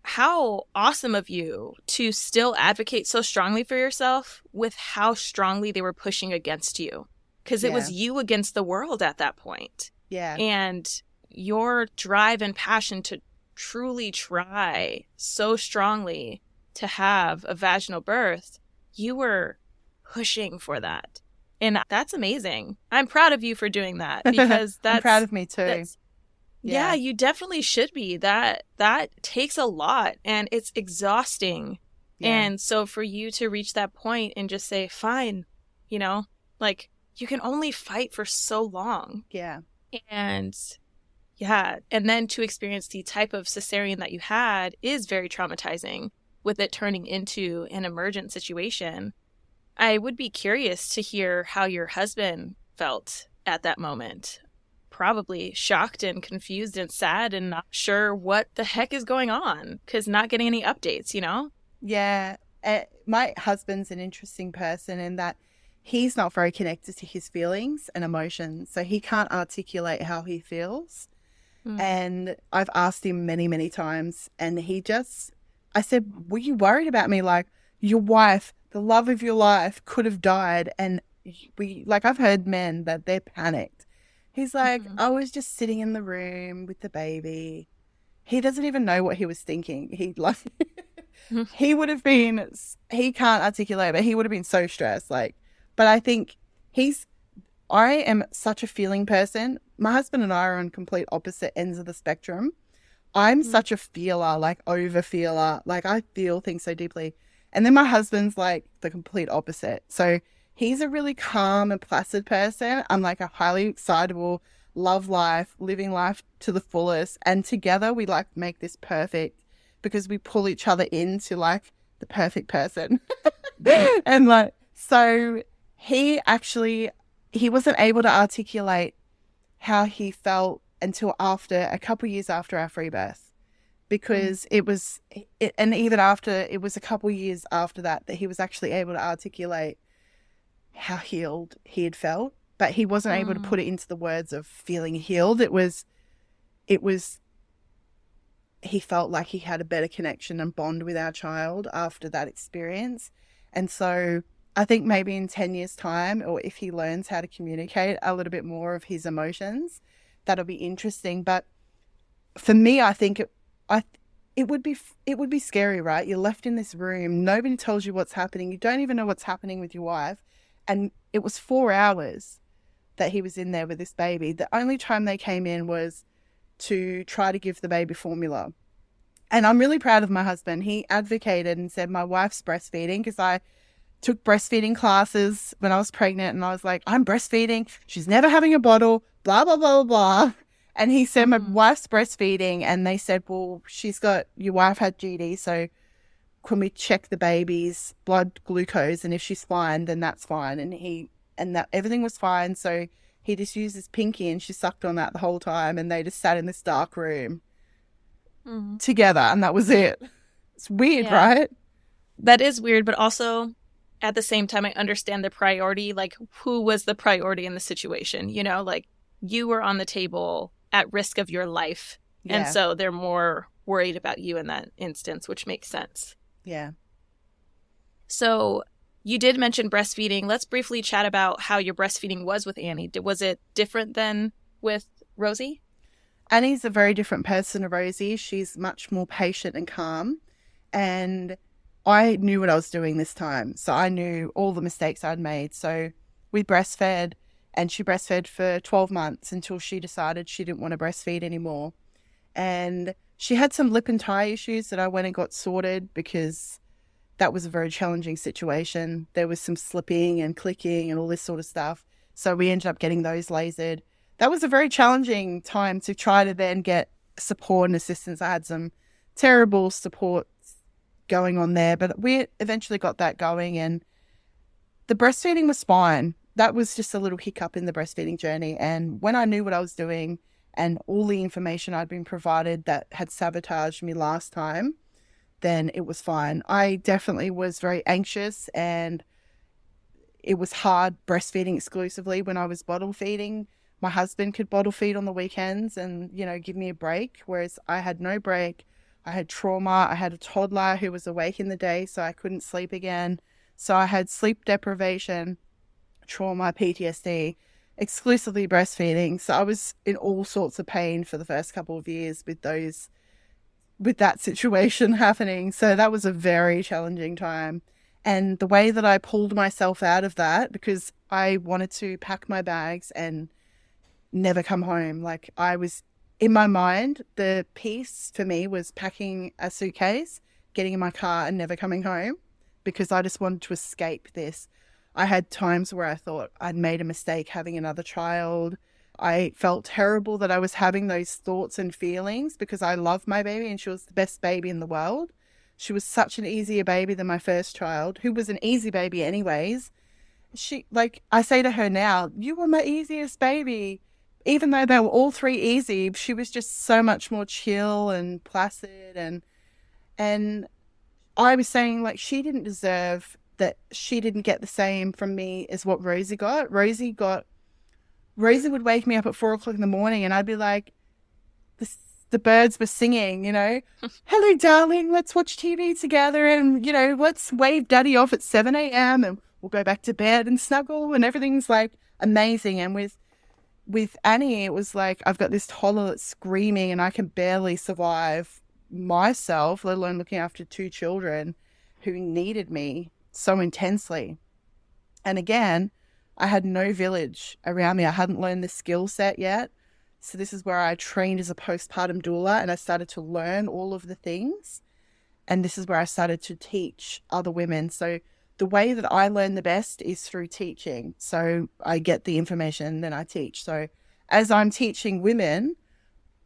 how awesome of you to still advocate so strongly for yourself with how strongly they were pushing against you. Because it was you against the world at that point. Yeah. And your drive and passion to truly try so strongly to have a vaginal birth, you were pushing for that. And that's amazing. I'm proud of you for doing that, because that's... I'm proud of me too. Yeah, you definitely should be. That takes a lot, and it's exhausting. Yeah. And so for you to reach that point and just say, fine, you know, like, you can only fight for so long. Yeah. And yeah, and then to experience the type of cesarean that you had is very traumatizing, with it turning into an emergent situation. I would be curious to hear how your husband felt at that moment. Probably shocked and confused and sad and not sure what the heck is going on, because not getting any updates, you know? Yeah. My husband's an interesting person in that he's not very connected to his feelings and emotions, so he can't articulate how he feels. And I've asked him many, many times, and I said, were you worried about me? Like, your wife, the love of your life, could have died. And I've heard men that they're panicked. He's like, I was just sitting in the room with the baby. He doesn't even know what he was thinking. He would have been, he can't articulate, but he would have been so stressed. But I think I am such a feeling person. My husband and I are on complete opposite ends of the spectrum. I'm such a feeler, like over feeler. Like, I feel things so deeply. And then my husband's like the complete opposite. So he's a really calm and placid person. I'm like a highly excitable, love life, living life to the fullest. And together we like make this perfect, because we pull each other into like the perfect person. And like, so he wasn't able to articulate how he felt until a couple years after our free birth, because and even after, it was a couple years after that he was actually able to articulate how healed he had felt, but he wasn't able to put it into the words of feeling healed. It was he felt like he had a better connection and bond with our child after that experience. And so I think maybe in 10 years' time, or if he learns how to communicate a little bit more of his emotions, that'll be interesting. But for me, I think it would be scary, right? You're left in this room. Nobody tells you what's happening. You don't even know what's happening with your wife. And it was 4 hours that he was in there with this baby. The only time they came in was to try to give the baby formula. And I'm really proud of my husband. He advocated and said, my wife's breastfeeding, because I took breastfeeding classes when I was pregnant, and I was like, I'm breastfeeding. She's never having a bottle, blah, blah, blah, blah, blah. And he said, my wife's breastfeeding. And they said, well, your wife had GD, so can we check the baby's blood glucose? And if she's fine, then that's fine. And that everything was fine. So he just used his pinky and she sucked on that the whole time. And they just sat in this dark room together, and that was it. It's weird, right? That is weird, but also at the same time, I understand the priority, like who was the priority in the situation, you know, like you were on the table at risk of your life. Yeah. And so they're more worried about you in that instance, which makes sense. Yeah. So you did mention breastfeeding. Let's briefly chat about how your breastfeeding was with Annie. Was it different than with Rosie? Annie's a very different person to Rosie. She's much more patient and calm. And I knew what I was doing this time. So I knew all the mistakes I'd made. So we breastfed, and she breastfed for 12 months until she decided she didn't want to breastfeed anymore. And she had some lip and tie issues that I went and got sorted, because that was a very challenging situation. There was some slipping and clicking and all this sort of stuff. So we ended up getting those lasered. That was a very challenging time to try to then get support and assistance. I had some terrible support going on there, but we eventually got that going, and the breastfeeding was fine. That was just a little hiccup in the breastfeeding journey. And when I knew what I was doing and all the information I'd been provided that had sabotaged me last time, then it was fine. I definitely was very anxious, and it was hard breastfeeding exclusively when I was bottle feeding. My husband could bottle feed on the weekends and, give me a break, whereas I had no break. I had trauma. I had a toddler who was awake in the day, so I couldn't sleep again. So I had sleep deprivation, trauma, PTSD, exclusively breastfeeding. So I was in all sorts of pain for the first couple of years with that situation happening. So that was a very challenging time. And the way that I pulled myself out of that, because I wanted to pack my bags and never come home. Like, I was in my mind, the piece for me was packing a suitcase, getting in my car and never coming home, because I just wanted to escape this. I had times where I thought I'd made a mistake having another child. I felt terrible that I was having those thoughts and feelings, because I loved my baby and she was the best baby in the world. She was such an easier baby than my first child, who was an easy baby anyways. I say to her now, you were my easiest baby. Even though they were all three easy, she was just so much more chill and placid. And I was saying, like, she didn't deserve that. She didn't get the same from me as what Rosie got. Rosie would wake me up at 4 o'clock in the morning and I'd be like, the birds were singing, hello, darling, let's watch TV together and, let's wave daddy off at 7 a.m. and we'll go back to bed and snuggle and everything's like amazing. And with Annie, it was like, I've got this toddler that's screaming and I can barely survive myself, let alone looking after two children who needed me so intensely. And again, I had no village around me. I hadn't learned the skill set yet. So this is where I trained as a postpartum doula and I started to learn all of the things. And this is where I started to teach other women. So the way that I learn the best is through teaching. So I get the information, then I teach. So as I'm teaching women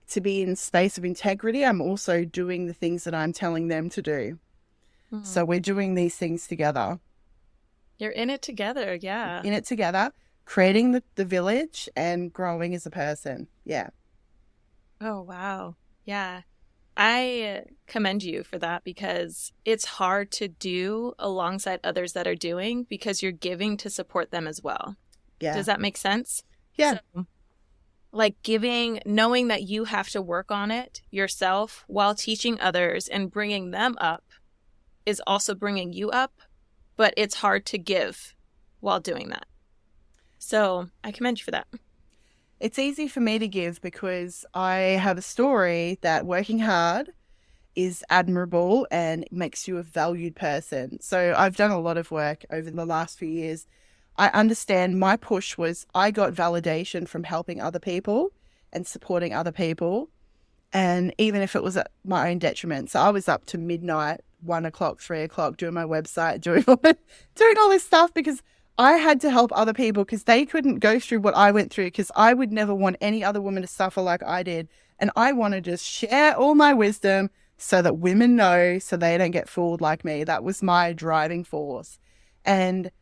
to be in space of integrity, I'm also doing the things that I'm telling them to do. Mm-hmm. So we're doing these things together. You're in it together, yeah. In it together, creating the village and growing as a person. Yeah. Oh, wow. Yeah. I commend you for that, because it's hard to do alongside others that are doing, because you're giving to support them as well. Yeah. Does that make sense? Yeah. So, like, giving, knowing that you have to work on it yourself while teaching others and bringing them up is also bringing you up, but it's hard to give while doing that. So I commend you for that. It's easy for me to give because I have a story that working hard is admirable and makes you a valued person. So I've done a lot of work over the last few years. I understand my push was I got validation from helping other people and supporting other people. And even if it was at my own detriment. So I was up to midnight, 1 o'clock, 3 o'clock, doing my website, doing all this stuff because I had to help other people because they couldn't go through what I went through, because I would never want any other woman to suffer like I did. And I wanted to share all my wisdom so that women know, so they don't get fooled like me. That was my driving force. And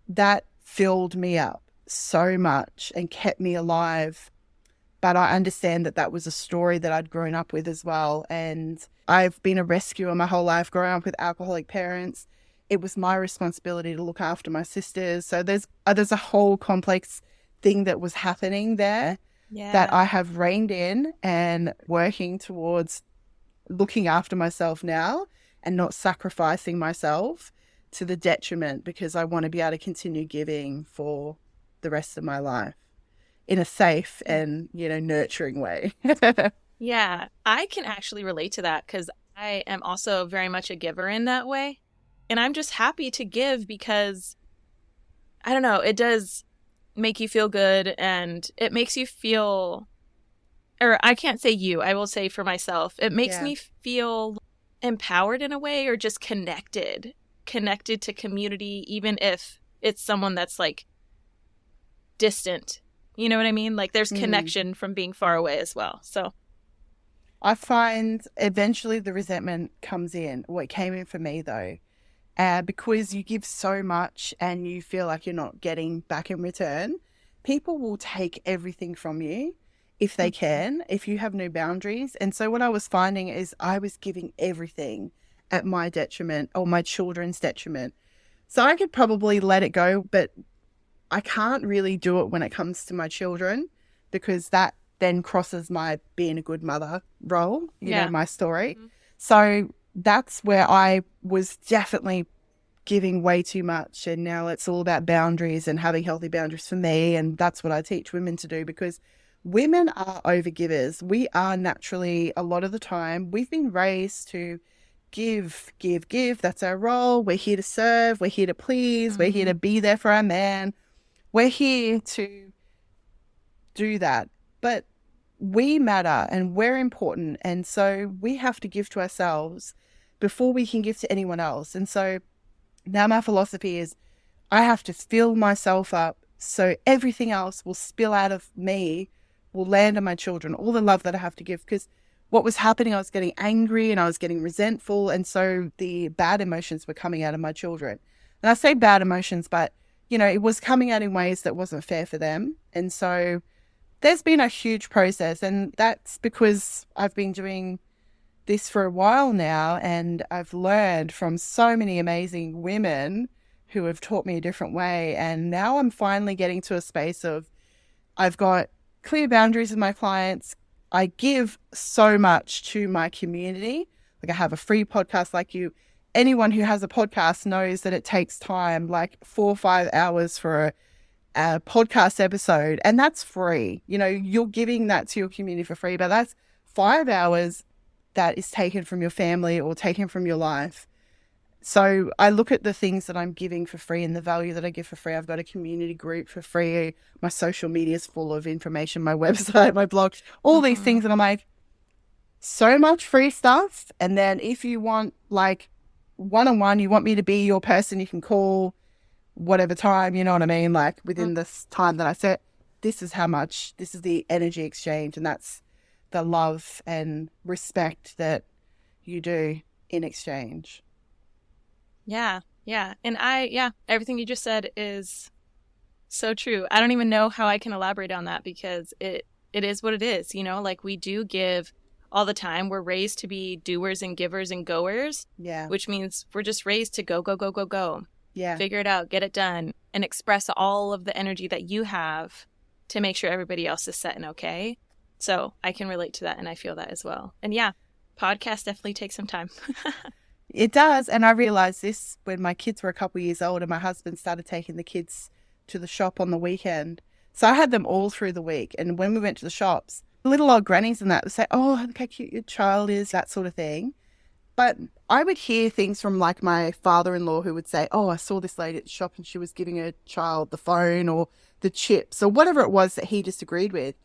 that filled me up so much and kept me alive. But I understand that that was a story that I'd grown up with as well. And I've been a rescuer my whole life, growing up with alcoholic parents. It was my responsibility to look after my sisters. So there's a whole complex thing that was happening there that I have reined in and working towards looking after myself now and not sacrificing myself to the detriment, because I want to be able to continue giving for the rest of my life in a safe and, nurturing way. Yeah, I can actually relate to that because I am also very much a giver in that way. And I'm just happy to give because, I don't know, it does make you feel good and it makes you feel, or I can't say you, I will say for myself, it makes me feel empowered in a way, or just connected to community, even if it's someone that's like distant. You know what I mean? Like there's connection from being far away as well. So I find eventually the resentment comes in. Well, it came in for me though, because you give so much and you feel like you're not getting back in return. People will take everything from you if they can, if you have no boundaries. And so what I was finding is I was giving everything at my detriment or my children's detriment. So I could probably let it go, but I can't really do it when it comes to my children, because that then crosses my being a good mother role, you know, my story. So that's where I was definitely giving way too much. And now it's all about boundaries and having healthy boundaries for me. And that's what I teach women to do, because women are overgivers. We are naturally, a lot of the time, we've been raised to give, give, give. That's our role. We're here to serve. We're here to please. We're here to be there for our man. We're here to do that. But we matter and we're important. And so we have to give to ourselves before we can give to anyone else. And so now my philosophy is I have to fill myself up so everything else will spill out of me, will land on my children, all the love that I have to give. Because what was happening, I was getting angry and I was getting resentful. And so the bad emotions were coming out of my children. And I say bad emotions, but, you know, it was coming out in ways that wasn't fair for them. And so there's been a huge process. And that's because I've been doing this for a while now, and I've learned from so many amazing women who have taught me a different way. And now I'm finally getting to a space of I've got clear boundaries with my clients. I give so much to my community. Like I have a free podcast like you. Anyone who has a podcast knows that it takes time, like 4 or 5 hours for a podcast episode, and that's free. You know, you're giving that to your community for free, but that's 5 hours that is taken from your family or taken from your life. So I look at the things that I'm giving for free and the value that I give for free. I've got a community group for free. My social media is full of information, my website, my blog, all these things. And I'm like, so much free stuff. And then if you want like one-on-one, you want me to be your person, you can call whatever time, you know what I mean? Like within this time that I set, this is how much, this is the energy exchange. And that's the love and respect that you do in exchange. Yeah. And everything you just said is so true. I don't even know how I can elaborate on that, because it is what it is, you know, like we do give all the time. We're raised to be doers and givers and goers. Yeah. Which means we're just raised to go, go, go, go, go. Yeah. Figure it out, get it done, and express all of the energy that you have to make sure everybody else is set and okay. So I can relate to that, and I feel that as well. And yeah, podcast definitely takes some time. It does. And I realized this when my kids were a couple of years old and my husband started taking the kids to the shop on the weekend. So I had them all through the week. And when we went to the shops, little old grannies and that would say, oh, look how cute your child is, that sort of thing. But I would hear things from like my father-in-law who would say, oh, I saw this lady at the shop and she was giving her child the phone or the chips or whatever it was that he disagreed with.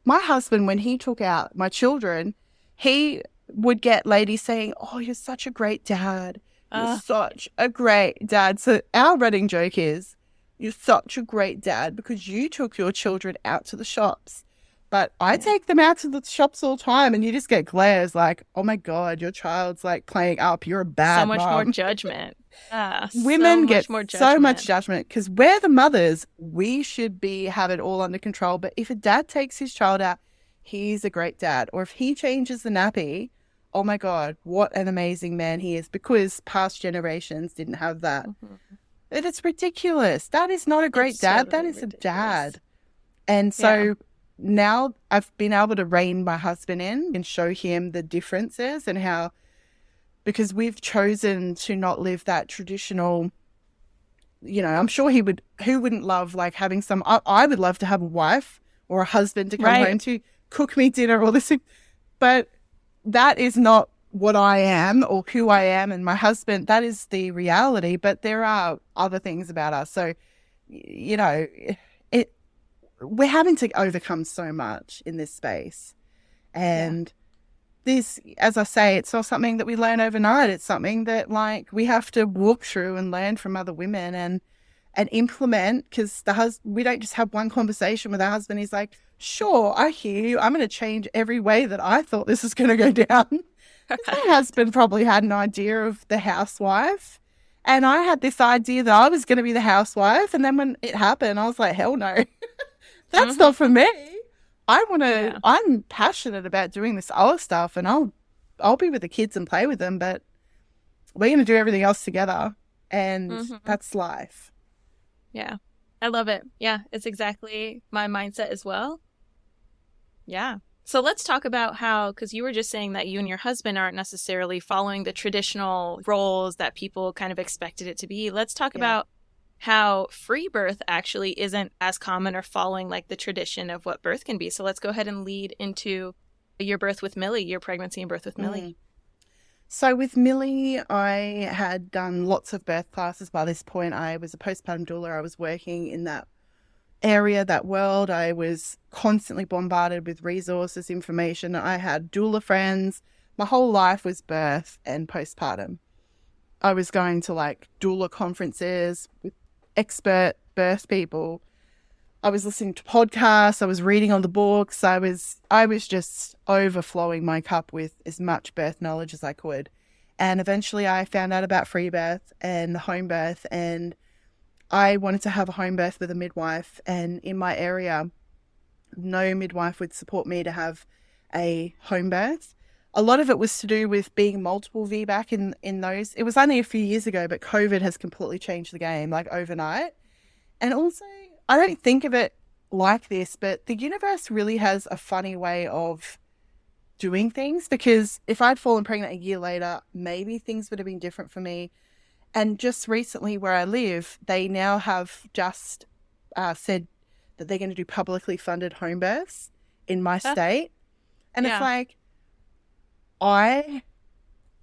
My husband, when he took out my children, he would get ladies saying, oh, you're such a great dad. You're such a great dad. So our running joke is, you're such a great dad because you took your children out to the shops. But I take them out to the shops all the time and you just get glares like, oh my God, your child's like playing up. You're a bad So much mom. more judgment. Women get so much judgment because we're the mothers. We should have it all under control. But if a dad takes his child out, he's a great dad. Or if he changes the nappy, oh my God, what an amazing man he is, because past generations didn't have that. And it's ridiculous. That is not a great dad. That is ridiculous. A dad. And so now I've been able to rein my husband in and show him the differences and how, because we've chosen to not live that traditional, you know, I'm sure who wouldn't love like having I would love to have a wife or a husband to come home to cook me dinner or this, but that is not what I am or who I am. And my husband, that is the reality, but there are other things about us. So, you know, we're having to overcome so much in this space. And this, as I say, it's not something that we learn overnight. It's something that like we have to walk through and learn from other women and implement, because we don't just have one conversation with our husband. He's like, sure, I hear you. I'm going to change every way that I thought this was going to go down. My husband probably had an idea of the housewife, and I had this idea that I was going to be the housewife. And then when it happened, I was like, hell no, that's not for me. I'm passionate about doing this other stuff, and I'll be with the kids and play with them, but we're going to do everything else together. And that's life. Yeah. I love it. Yeah. It's exactly my mindset as well. Yeah. So let's talk about how, because you were just saying that you and your husband aren't necessarily following the traditional roles that people kind of expected it to be. Let's talk about how free birth actually isn't as common or following like the tradition of what birth can be. So let's go ahead and lead into your birth with Millie, your pregnancy and birth with Millie. So with Millie, I had done lots of birth classes by this point. I was a postpartum doula. I was working in that area, that world. I was constantly bombarded with resources, information. I had doula friends. My whole life was birth and postpartum. I was going to like doula conferences with expert birth people. I was listening to podcasts. I was reading all the books. I was just overflowing my cup with as much birth knowledge as I could. And eventually I found out about free birth and the home birth, and I wanted to have a home birth with a midwife. And in my area, no midwife would support me to have a home birth. A lot of it was to do with being multiple VBAC in those. It was only a few years ago, but COVID has completely changed the game, like overnight. And also, I don't think of it like this, but the universe really has a funny way of doing things, because if I'd fallen pregnant a year later, maybe things would have been different for me. And just recently where I live, they now have just said that they're going to do publicly funded home births in my state. And it's like, I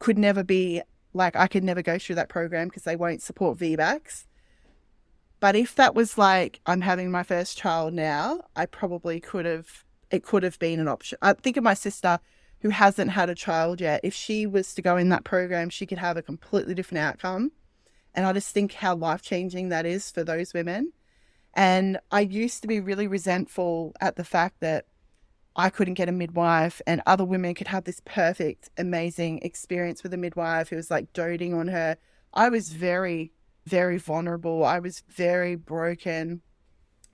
could never go through that program because they won't support VBACs. But if that was like, I'm having my first child now, it could have been an option. I think of my sister who hasn't had a child yet. If she was to go in that program, she could have a completely different outcome. And I just think how life-changing that is for those women. And I used to be really resentful at the fact that I couldn't get a midwife and other women could have this perfect, amazing experience with a midwife who was like doting on her. I was very, very vulnerable. I was very broken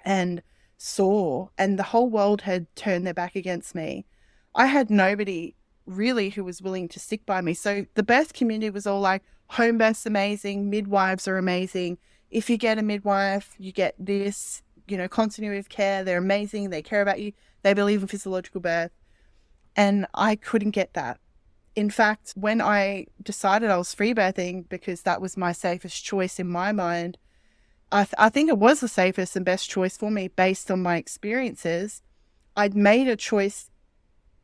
and sore, and the whole world had turned their back against me. I had nobody really who was willing to stick by me. So the birth community was all like, home birth's amazing, midwives are amazing. If you get a midwife, you get this, continuity of care. They're amazing. They care about you. They believe in physiological birth. And I couldn't get that. In fact, when I decided I was free birthing, because that was my safest choice in my mind, I think it was the safest and best choice for me based on my experiences. I'd made a choice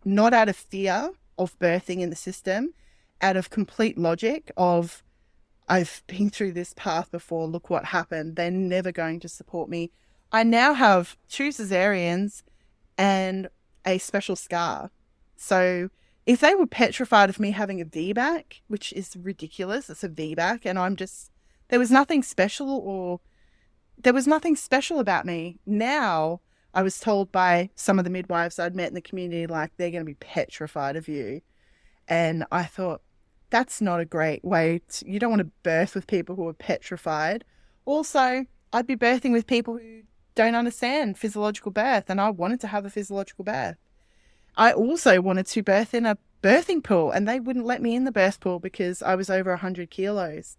not out of fear of birthing in the system, out of complete logic of, I've been through this path before, look what happened. They're never going to support me. I now have 2 cesareans and a special scar. So if they were petrified of me having a VBAC, which is ridiculous, it's a VBAC, and there was nothing special about me. Now I was told by some of the midwives I'd met in the community, like, they're going to be petrified of you. And I thought, that's not a great way you don't want to birth with people who are petrified. Also, I'd be birthing with people who don't understand physiological birth, and I wanted to have a physiological birth. I also wanted to birth in a birthing pool, and they wouldn't let me in the birth pool because I was over 100 kilos,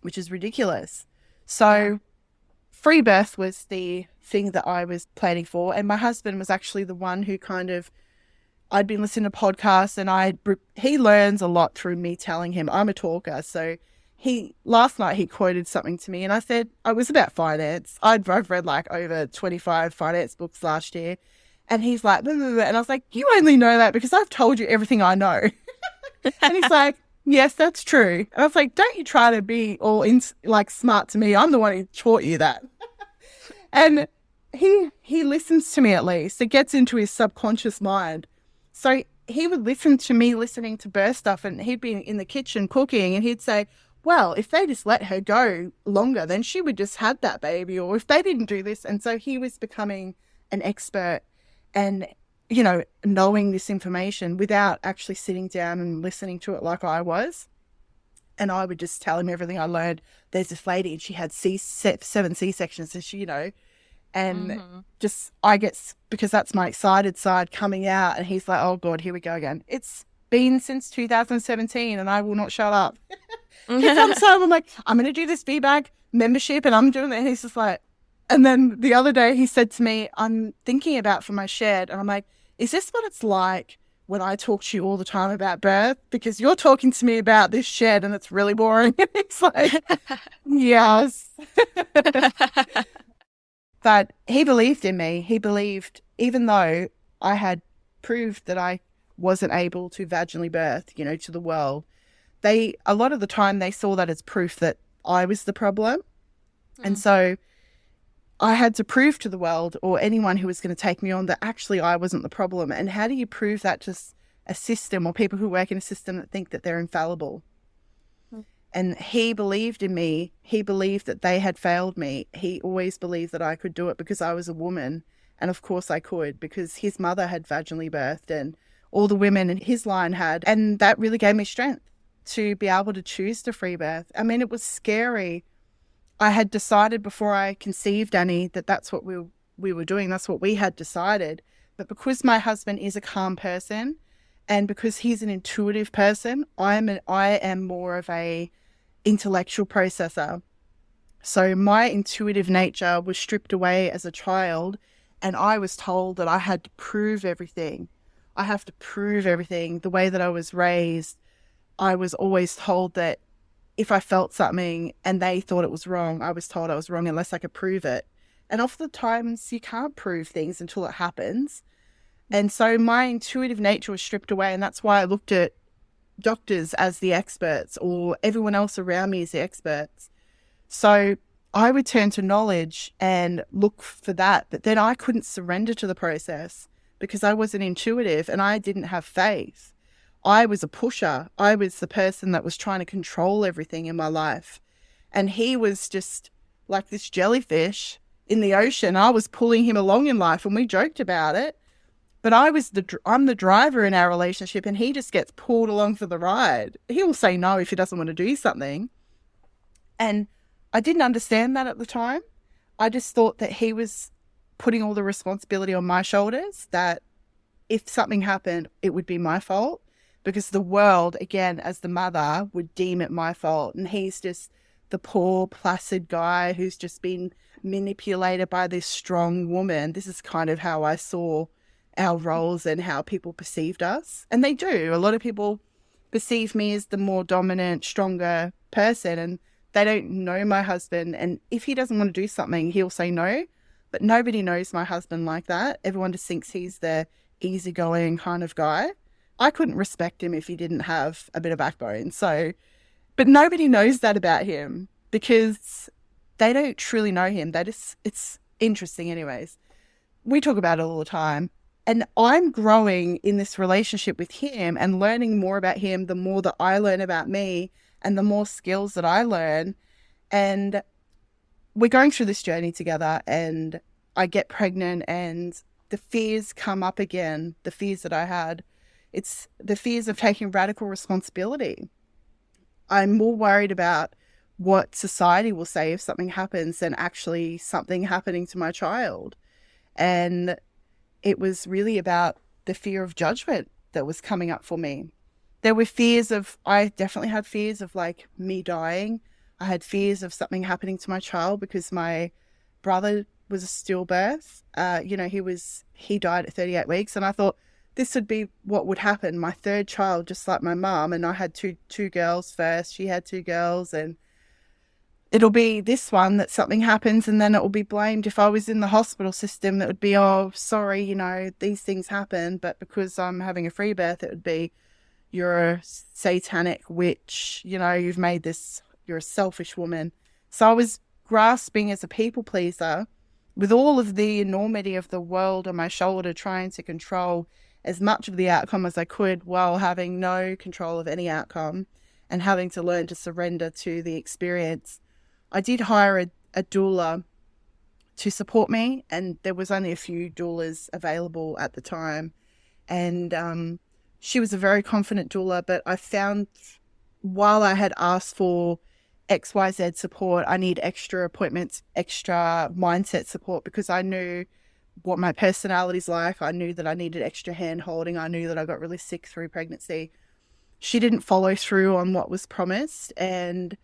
which is ridiculous. So free birth was the thing that I was planning for, and my husband was actually the one who I'd been listening to podcasts, and he learns a lot through me telling him. I'm a talker, so last night he quoted something to me, and I said, it was about finance. I've read like over 25 finance books last year, and he's like, blah, blah, blah. And I was like, you only know that because I've told you everything I know. And he's like, yes, that's true. And I was like, don't you try to be all smart to me. I'm the one who taught you that. And he listens to me at least. It gets into his subconscious mind. So he would listen to me listening to birth stuff, and he'd be in the kitchen cooking, and he'd say, well, if they just let her go longer, then she would just have that baby, or if they didn't do this. And so he was becoming an expert and, you know, knowing this information without actually sitting down and listening to it like I was. And I would just tell him everything I learned. There's this lady and she had 7 C-sections, and she, you know, and just, I get, because that's my excited side coming out, and he's like, oh God, here we go again. It's been since 2017 and I will not shut up. I'm like, I'm going to do this VBAC membership and I'm doing it. And he's just like, and then the other day he said to me, I'm thinking about for my shed. And I'm like, is this what it's like when I talk to you all the time about birth? Because you're talking to me about this shed and it's really boring. And it's like, yes. But he believed in me. He believed, even though I had proved that I wasn't able to vaginally birth, you know, to the world, a lot of the time they saw that as proof that I was the problem. And so I had to prove to the world, or anyone who was going to take me on, that actually I wasn't the problem. And how do you prove that to a system, or people who work in a system that think that they're infallible? And he believed in me. He believed that they had failed me. He always believed that I could do it because I was a woman. And of course I could, because his mother had vaginally birthed and all the women in his line had. And that really gave me strength to be able to choose to free birth. I mean, it was scary. I had decided before I conceived Annie that that's what we were doing. That's what we had decided. But because my husband is a calm person, and because he's an intuitive person, I am more of a intellectual processor. So my intuitive nature was stripped away as a child, and I was told that I had to prove everything. I have to prove everything. The way that I was raised, I was always told that if I felt something and they thought it was wrong, I was told I was wrong unless I could prove it. And oftentimes you can't prove things until it happens. And so my intuitive nature was stripped away, and that's why I looked at doctors as the experts, or everyone else around me as the experts. So I would turn to knowledge and look for that, but then I couldn't surrender to the process because I wasn't intuitive and I didn't have faith. I was a pusher. I was the person that was trying to control everything in my life. And he was just like this jellyfish in the ocean. I was pulling him along in life, and we joked about it. But I'm the driver in our relationship, and he just gets pulled along for the ride. He will say no if he doesn't want to do something. And I didn't understand that at the time. I just thought that he was putting all the responsibility on my shoulders, that if something happened, it would be my fault, because the world, again, as the mother, would deem it my fault. And he's just the poor, placid guy who's just been manipulated by this strong woman. This is kind of how I saw our roles and how people perceived us. And they do. A lot of people perceive me as the more dominant, stronger person, and they don't know my husband. And if he doesn't want to do something, he'll say no. But nobody knows my husband like that. Everyone just thinks he's the easygoing kind of guy. I couldn't respect him if he didn't have a bit of backbone. So, but nobody knows that about him because they don't truly know him. It's interesting anyways. We talk about it all the time. And I'm growing in this relationship with him and learning more about him, the more that I learn about me and the more skills that I learn. And we're going through this journey together, and I get pregnant and the fears come up again, the fears that I had. It's the fears of taking radical responsibility. I'm more worried about what society will say if something happens than actually something happening to my child. And it was really about the fear of judgment that was coming up for me. There were I definitely had fears of like me dying. I had fears of something happening to my child because my brother was a stillbirth. He died at 38 weeks, and I thought this would be what would happen. My third child, just like my mom, and I had two girls first. She had 2 girls, and it'll be this one that something happens, and then it will be blamed. If I was in the hospital system, it would be, oh, sorry, these things happen. But because I'm having a free birth, it would be, you're a satanic witch, you've made this, you're a selfish woman. So I was grasping as a people pleaser with all of the enormity of the world on my shoulder, trying to control as much of the outcome as I could while having no control of any outcome. and having to learn to surrender to the experience, I did hire a doula to support me, and there was only a few doulas available at the time. And she was a very confident doula, but I found while I had asked for XYZ support, I need extra appointments, extra mindset support, because I knew what my personality's like. I knew that I needed extra hand holding. I knew that I got really sick through pregnancy. She didn't follow through on what was promised, and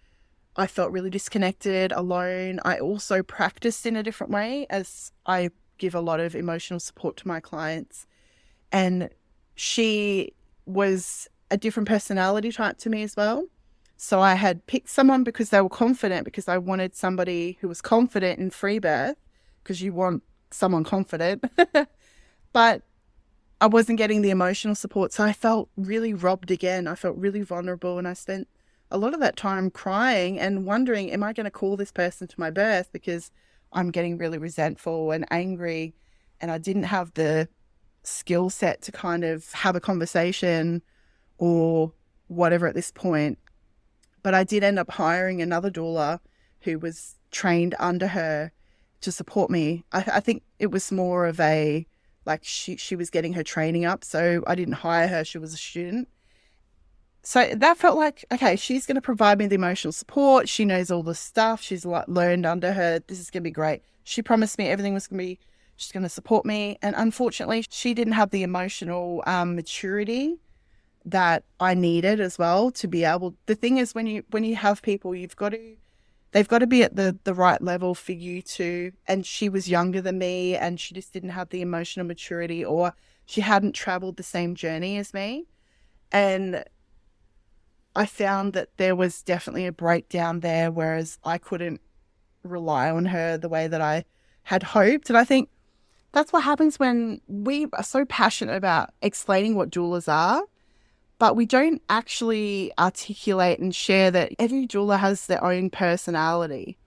I felt really disconnected, alone. I also practiced in a different way, as I give a lot of emotional support to my clients. And she was a different personality type to me as well. So I had picked someone because they were confident, because I wanted somebody who was confident in free birth, because you want someone confident. But I wasn't getting the emotional support. So I felt really robbed again. I felt really vulnerable, and I spent a lot of that time crying and wondering, am I going to call this person to my birth, because I'm getting really resentful and angry, and I didn't have the skill set to kind of have a conversation or whatever at this point. But I did end up hiring another doula who was trained under her to support me. I think it was more of a, like, she was getting her training up, so I didn't hire her. She was a student. So that felt like, okay, she's going to provide me the emotional support. She knows all the stuff. She's learned under her. This is going to be great. She promised me everything was going to be, she's going to support me. And unfortunately, she didn't have the emotional maturity that I needed as well to be able. The thing is, when you have people, they've got to be at the right level for you to. And she was younger than me, and she just didn't have the emotional maturity, or she hadn't traveled the same journey as me. And I found that there was definitely a breakdown there, whereas I couldn't rely on her the way that I had hoped. And I think that's what happens when we are so passionate about explaining what doulas are, but we don't actually articulate and share that every doula has their own personality.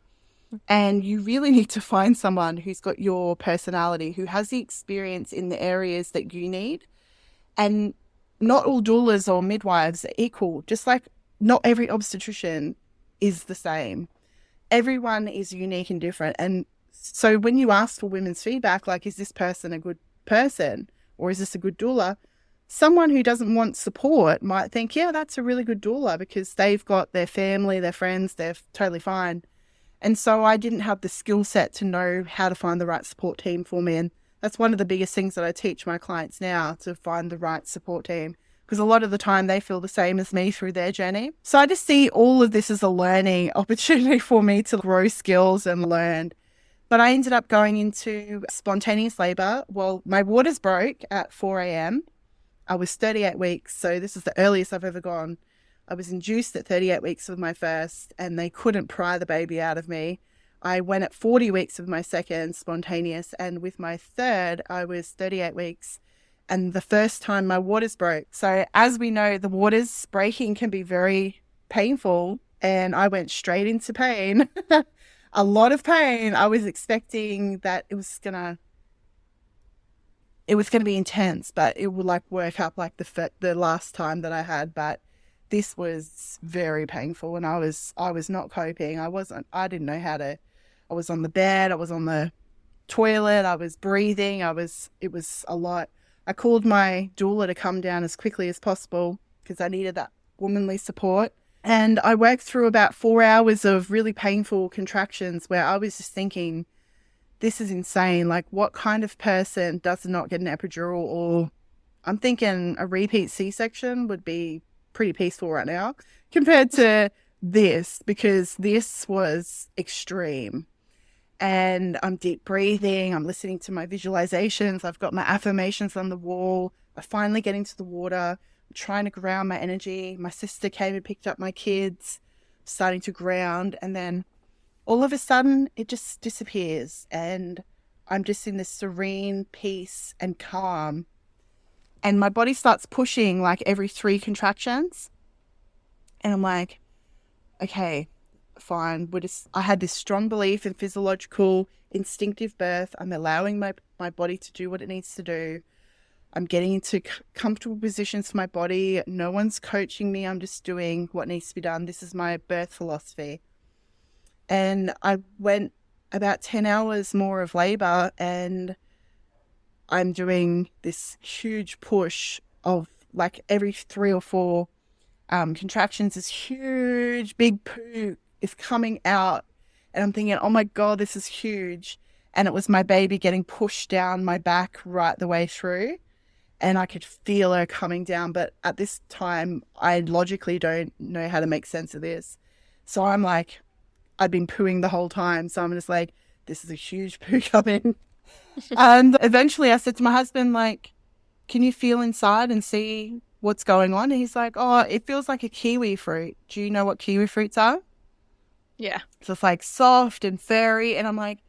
And you really need to find someone who's got your personality, who has the experience in the areas that you need. And not all doulas or midwives are equal, just like not every obstetrician is the same. Everyone is unique and different. And so when you ask for women's feedback, like, is this person a good person, or is this a good doula? Someone who doesn't want support might think, yeah, that's a really good doula, because they've got their family, their friends, they're totally fine. And so I didn't have the skill set to know how to find the right support team for me. And that's one of the biggest things that I teach my clients now, to find the right support team, because a lot of the time they feel the same as me through their journey. So I just see all of this as a learning opportunity for me to grow skills and learn. But I ended up going into spontaneous labor. Well, my waters broke at 4 a.m. I was 38 weeks, so this is the earliest I've ever gone. I was induced at 38 weeks of my first, and they couldn't pry the baby out of me. I went at 40 weeks of my second, spontaneous, and with my third, I was 38 weeks, and the first time my waters broke. So as we know, the waters breaking can be very painful, and I went straight into pain. A lot of pain. I was expecting that it was gonna be intense, but it would like work up like the last time that I had. But this was very painful, and I was not coping. I didn't know how to. I was on the bed, I was on the toilet, I was breathing, it was a lot. I called my doula to come down as quickly as possible, because I needed that womanly support. And I worked through about 4 hours of really painful contractions where I was just thinking, this is insane. Like, what kind of person does not get an epidural? Or I'm thinking a repeat C-section would be pretty peaceful right now compared to this, because this was extreme. And I'm deep breathing, I'm listening to my visualizations, I've got my affirmations on the wall, I finally get into the water, I'm trying to ground my energy. My sister came and picked up my kids, starting to ground, and then all of a sudden it just disappears, and I'm just in this serene peace and calm. And my body starts pushing like every 3 contractions. And I'm like, okay, fine. I had this strong belief in physiological, instinctive birth. I'm allowing my body to do what it needs to do. I'm getting into comfortable positions for my body. No one's coaching me. I'm just doing what needs to be done. This is my birth philosophy. And I went about 10 hours more of labor, and I'm doing this huge push of like every 3 or 4 contractions, this huge big poo is coming out. And I'm thinking, oh my God, this is huge. And it was my baby getting pushed down my back right the way through. And I could feel her coming down. But at this time, I logically don't know how to make sense of this. So I'm like, I'd been pooing the whole time. So I'm just like, this is a huge poo coming. And eventually I said to my husband, like, can you feel inside and see what's going on? And he's like, oh, it feels like a kiwi fruit. Do you know what kiwi fruits are? Yeah. So it's like soft and furry. And I'm like,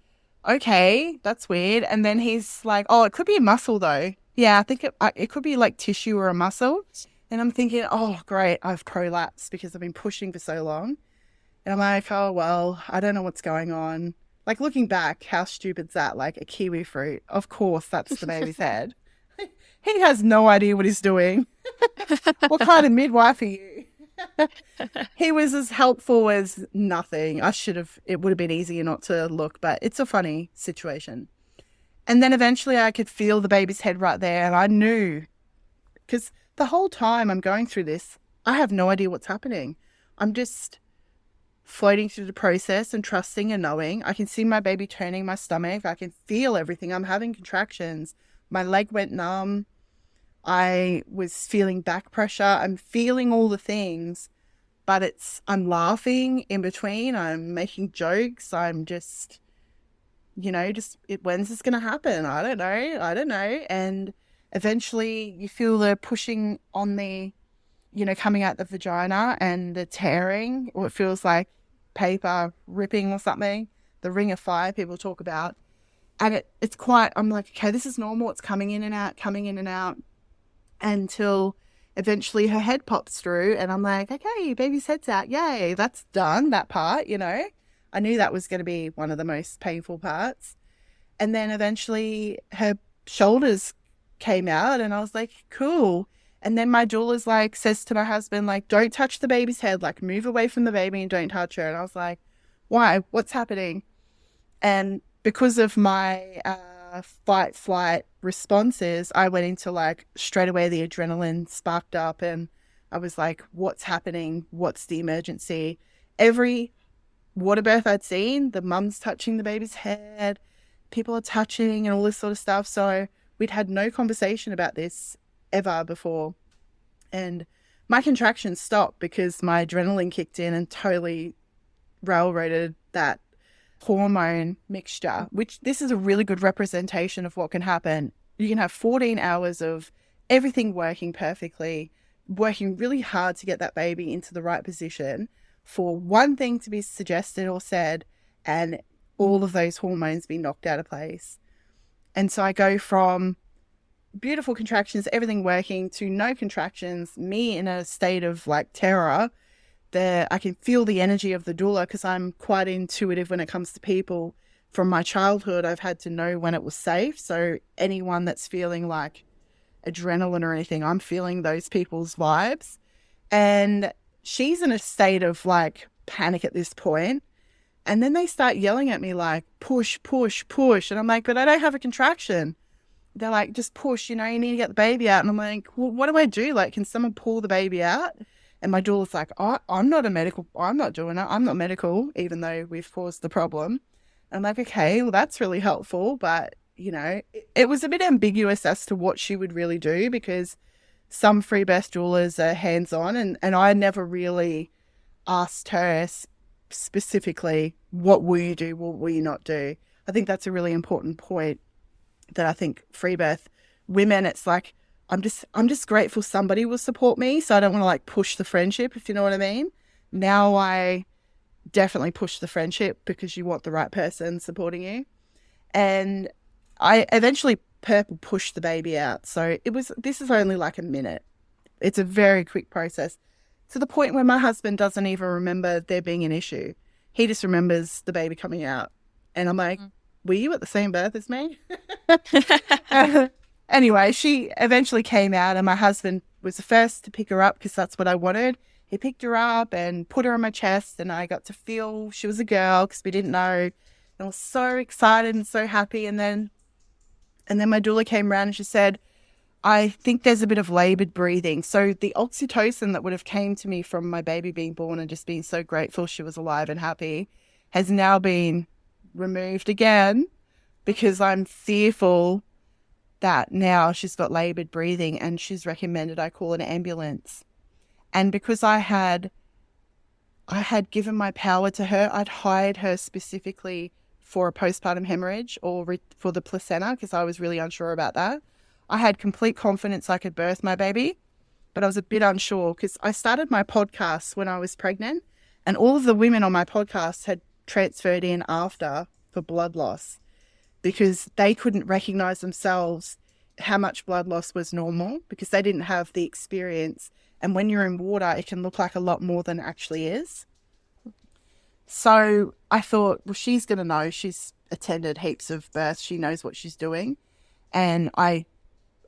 okay, that's weird. And then he's like, oh, it could be a muscle though. Yeah, I think it could be like tissue or a muscle. And I'm thinking, oh, great, I've prolapsed because I've been pushing for so long. And I'm like, oh, well, I don't know what's going on. Like, looking back, how stupid's that? Like, a kiwi fruit. Of course, that's the baby's head. He has no idea what he's doing. What kind of midwife are you? He was as helpful as nothing. It would have been easier not to look, but it's a funny situation. And then eventually I could feel the baby's head right there, and I knew, because the whole time I'm going through this, I have no idea what's happening. I'm just floating through the process and trusting and knowing. I can see my baby turning my stomach. I can feel everything. I'm having contractions. My leg went numb. I was feeling back pressure. I'm feeling all the things, but I'm laughing in between. I'm making jokes. I'm just, when's this going to happen? I don't know. And eventually you feel the pushing on the, coming out the vagina and the tearing, or it feels like paper ripping or something. The ring of fire people talk about. And I'm like, okay, this is normal. It's coming in and out, until eventually her head pops through. And I'm like, okay, baby's head's out. Yay, that's done, that part, I knew that was going to be one of the most painful parts. And then eventually her shoulders came out, and I was like, cool. And then my doula's like, says to my husband, like, don't touch the baby's head, like, move away from the baby and don't touch her. And I was like, why? What's happening? And because of my fight flight responses, I went into like straight away the adrenaline sparked up, and I was like, what's happening? What's the emergency? Every water birth I'd seen, the mum's touching the baby's head, people are touching and all this sort of stuff. So we'd had no conversation about this ever before. And my contractions stopped because my adrenaline kicked in and totally railroaded that hormone mixture, which this is a really good representation of what can happen. You can have 14 hours of everything working perfectly, working really hard to get that baby into the right position, for one thing to be suggested or said, and all of those hormones be knocked out of place. And so I go from beautiful contractions, everything working, to no contractions, me in a state of like terror. I can feel the energy of the doula, because I'm quite intuitive when it comes to people. From my childhood, I've had to know when it was safe. So anyone that's feeling like adrenaline or anything, I'm feeling those people's vibes. And she's in a state of like panic at this point. And then they start yelling at me like, push, push, push. And I'm like, but I don't have a contraction. They're like, just push, you need to get the baby out. And I'm like, well, what do I do? Like, can someone pull the baby out? And my doula's like, oh, I'm not doing it. I'm not medical, even though we've caused the problem. And I'm like, okay, well, that's really helpful. But, it was a bit ambiguous as to what she would really do, because some free birth doulas are hands-on, and I never really asked her specifically, what will you do? What will you not do? I think that's a really important point, that I think free birth women, it's like, I'm just grateful somebody will support me. So I don't want to like push the friendship, if you know what I mean. Now I definitely push the friendship, because you want the right person supporting you. And I eventually purple pushed the baby out. So this is only like a minute. It's a very quick process, to the point where my husband doesn't even remember there being an issue. He just remembers the baby coming out. And I'm like, were you at the same birth as me? Anyway, she eventually came out and my husband was the first to pick her up because that's what I wanted. He picked her up and put her on my chest and I got to feel she was a girl because we didn't know. And I was so excited and so happy. And then my doula came around and she said, I think there's a bit of laboured breathing. So the oxytocin that would have came to me from my baby being born and just being so grateful she was alive and happy has now been removed again because I'm fearful that now she's got laboured breathing and she's recommended I call an ambulance. And because I had given my power to her, I'd hired her specifically for a postpartum hemorrhage or for the placenta because I was really unsure about that. I had complete confidence I could birth my baby, but I was a bit unsure because I started my podcast when I was pregnant and all of the women on my podcast had transferred in after for blood loss because they couldn't recognize themselves how much blood loss was normal because they didn't have the experience. And when you're in water, it can look like a lot more than it actually is. So I thought, well, she's going to know. She's attended heaps of births. She knows what she's doing. And I,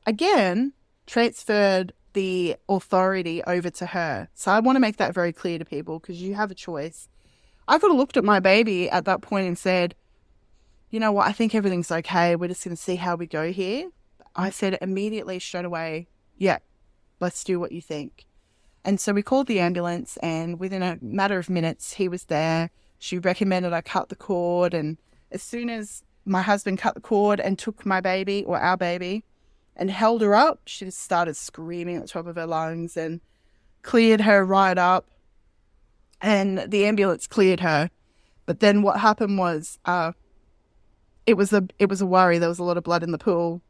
again, transferred the authority over to her. So I want to make that very clear to people because you have a choice. I could have looked at my baby at that point and said, you know what, I think everything's okay. We're just going to see how we go here. I said immediately, straight away, yeah, let's do what you think. And so we called the ambulance and within a matter of minutes, he was there. She recommended I cut the cord. And as soon as my husband cut the cord and took my baby or our baby and held her up, she just started screaming at the top of her lungs and cleared her right up. And the ambulance cleared her. But then what happened was it was a worry. There was a lot of blood in the pool.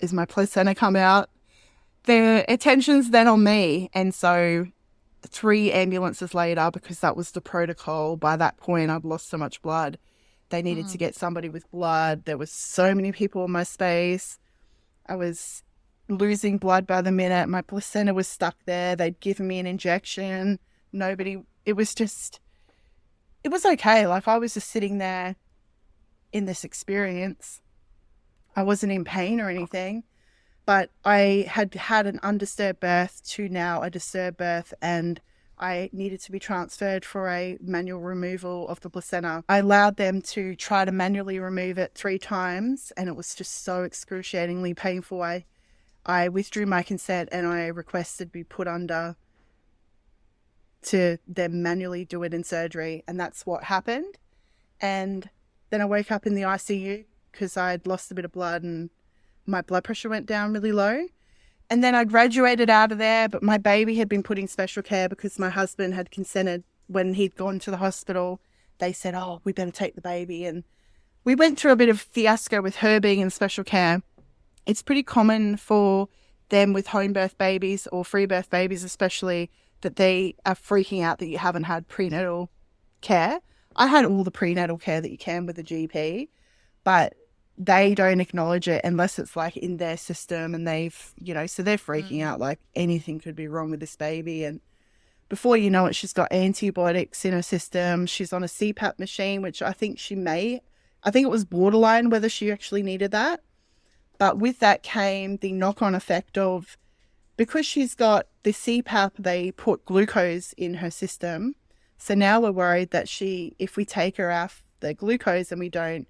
Is my placenta come out? The attention's then on me. And so 3 ambulances later, because that was the protocol, by that point I'd lost so much blood. They needed to get somebody with blood. There was so many people in my space. I was losing blood by the minute. My placenta was stuck there. They'd given me an injection. It was okay. Like I was just sitting there in this experience. I wasn't in pain or anything. But I had had an undisturbed birth to now a disturbed birth and I needed to be transferred for a manual removal of the placenta. I allowed them to try to manually remove it 3 times and it was just so excruciatingly painful. I withdrew my consent and I requested be put under to them manually do it in surgery and that's what happened. And then I woke up in the ICU because I'd lost a bit of blood and my blood pressure went down really low. And then I graduated out of there, but my baby had been put in special care because my husband had consented when he'd gone to the hospital. They said, oh, we better take the baby. And we went through a bit of fiasco with her being in special care. It's pretty common for them with home birth babies or free birth babies especially that they are freaking out that you haven't had prenatal care. I had all the prenatal care that you can with a GP, but they don't acknowledge it unless it's like in their system and they've, so they're freaking out like anything could be wrong with this baby. And before you know it, she's got antibiotics in her system. She's on a CPAP machine, which I think it was borderline whether she actually needed that. But with that came the knock-on effect of, because she's got the CPAP, they put glucose in her system. So now we're worried that if we take her off the glucose and we don't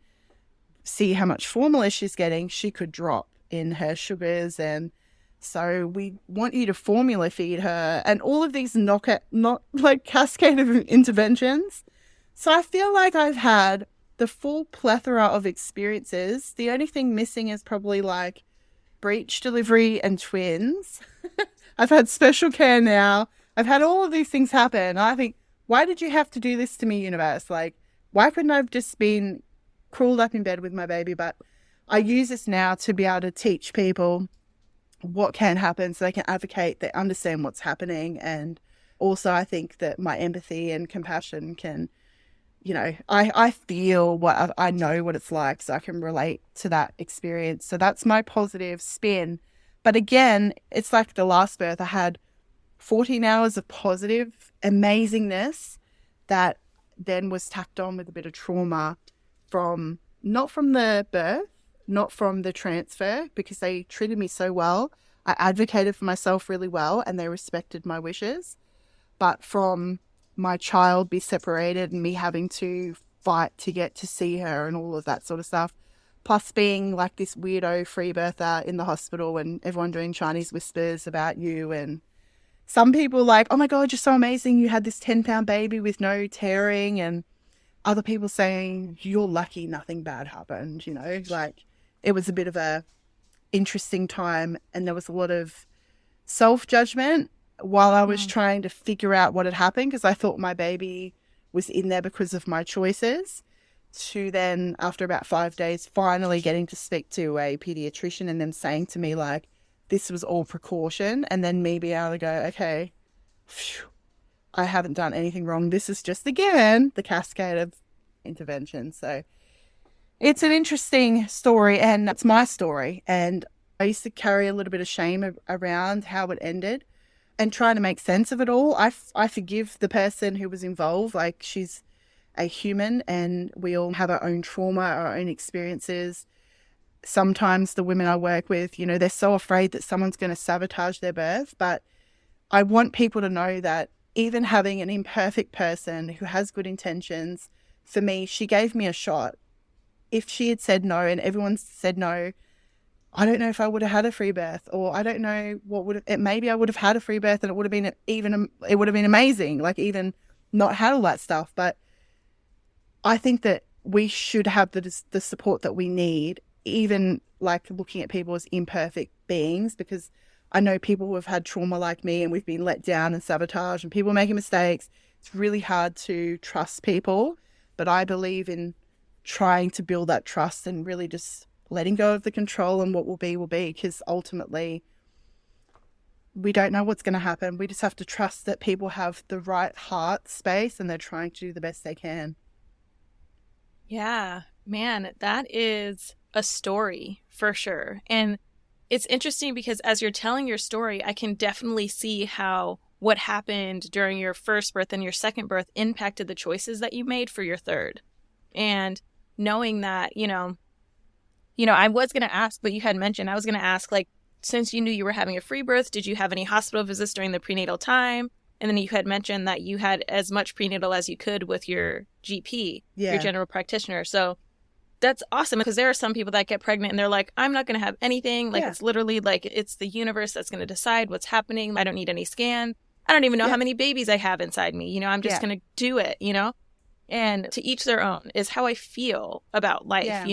see how much formula she's getting, she could drop in her sugars. And so we want you to formula feed her and all of these cascade of interventions. So I feel like I've had the full plethora of experiences. The only thing missing is probably like breech delivery and twins. I've had special care now. I've had all of these things happen. I think, why did you have to do this to me, universe? Like, why couldn't I have just been crawled up in bed with my baby? But I use this now to be able to teach people what can happen so they can advocate, they understand what's happening. And also I think that my empathy and compassion can, I feel what I know what it's like, so I can relate to that experience. So that's my positive spin. But again, it's like the last birth, I had 14 hours of positive amazingness that then was tacked on with a bit of trauma not from the birth, not from the transfer, because they treated me so well. I advocated for myself really well and they respected my wishes, but from my child be separated and me having to fight to get to see her and all of that sort of stuff. Plus being like this weirdo free birther in the hospital and everyone doing Chinese whispers about you, and some people like, oh my God, you're so amazing. You had this 10-pound baby with no tearing, and other people saying you're lucky nothing bad happened, like it was a bit of a interesting time, and there was a lot of self-judgment while I was trying to figure out what had happened, because I thought my baby was in there because of my choices, to then after about 5 days finally getting to speak to a pediatrician and them saying to me like this was all precaution, and then me being able to go, okay, phew, I haven't done anything wrong. This is just, again, the cascade of intervention. So it's an interesting story, and it's my story. And I used to carry a little bit of shame around how it ended and trying to make sense of it all. I forgive the person who was involved. Like, she's a human and we all have our own trauma, our own experiences. Sometimes the women I work with, they're so afraid that someone's going to sabotage their birth. But I want people to know that even having an imperfect person who has good intentions, for me, she gave me a shot. If she had said no and everyone said no, I don't know if I would have had a free birth, or I don't know what would have, maybe I would have had a free birth and it would have been amazing, like even not had all that stuff. But I think that we should have the support that we need, even like looking at people as imperfect beings, because I know people who have had trauma like me and we've been let down and sabotaged and people making mistakes. It's really hard to trust people, but I believe in trying to build that trust and really just letting go of the control, and what will be, because ultimately we don't know what's going to happen. We just have to trust that people have the right heart space and they're trying to do the best they can. Yeah, man, that is a story for sure. And it's interesting because as you're telling your story, I can definitely see how what happened during your first birth and your second birth impacted the choices that you made for your third. And knowing that, I was going to ask, but you had mentioned, I was going to ask, like, since you knew you were having a free birth, did you have any hospital visits during the prenatal time? And then you had mentioned that you had as much prenatal as you could with your GP, your general practitioner. So that's awesome, because there are some people that get pregnant and they're like, I'm not going to have anything. Like, it's literally like it's the universe that's going to decide what's happening. I don't need any scan. I don't even know how many babies I have inside me. I'm just going to do it, And to each their own is how I feel about life,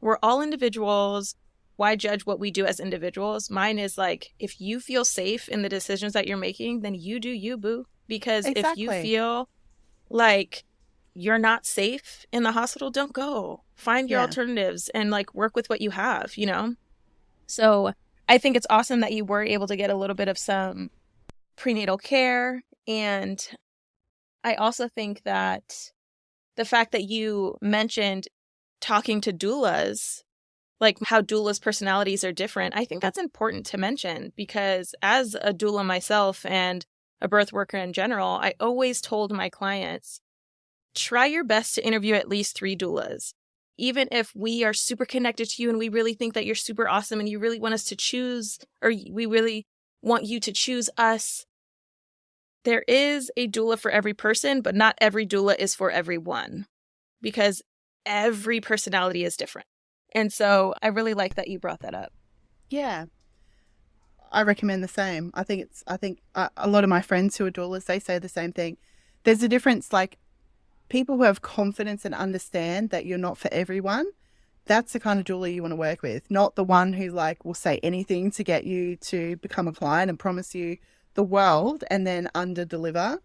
We're all individuals. Why judge what we do as individuals? Mine is like, if you feel safe in the decisions that you're making, then you do you, boo. Because if you feel like you're not safe in the hospital, don't go. Find your alternatives and like work with what you have, So I think it's awesome that you were able to get a little bit of some prenatal care. And I also think that the fact that you mentioned talking to doulas, like how doulas' personalities are different, I think that's important to mention, because as a doula myself and a birth worker in general, I always told my clients, try your best to interview at least 3 doulas. Even if we are super connected to you and we really think that you're super awesome and you really want us to choose, or we really want you to choose us, there is a doula for every person, but not every doula is for everyone, because every personality is different. And so I really like that you brought that up. Yeah. I recommend the same. I think a lot of my friends who are doulas, they say the same thing. There's a difference, like people who have confidence and understand that you're not for everyone. That's the kind of doula you want to work with, not the one who like will say anything to get you to become a client and promise you the world and then under deliver.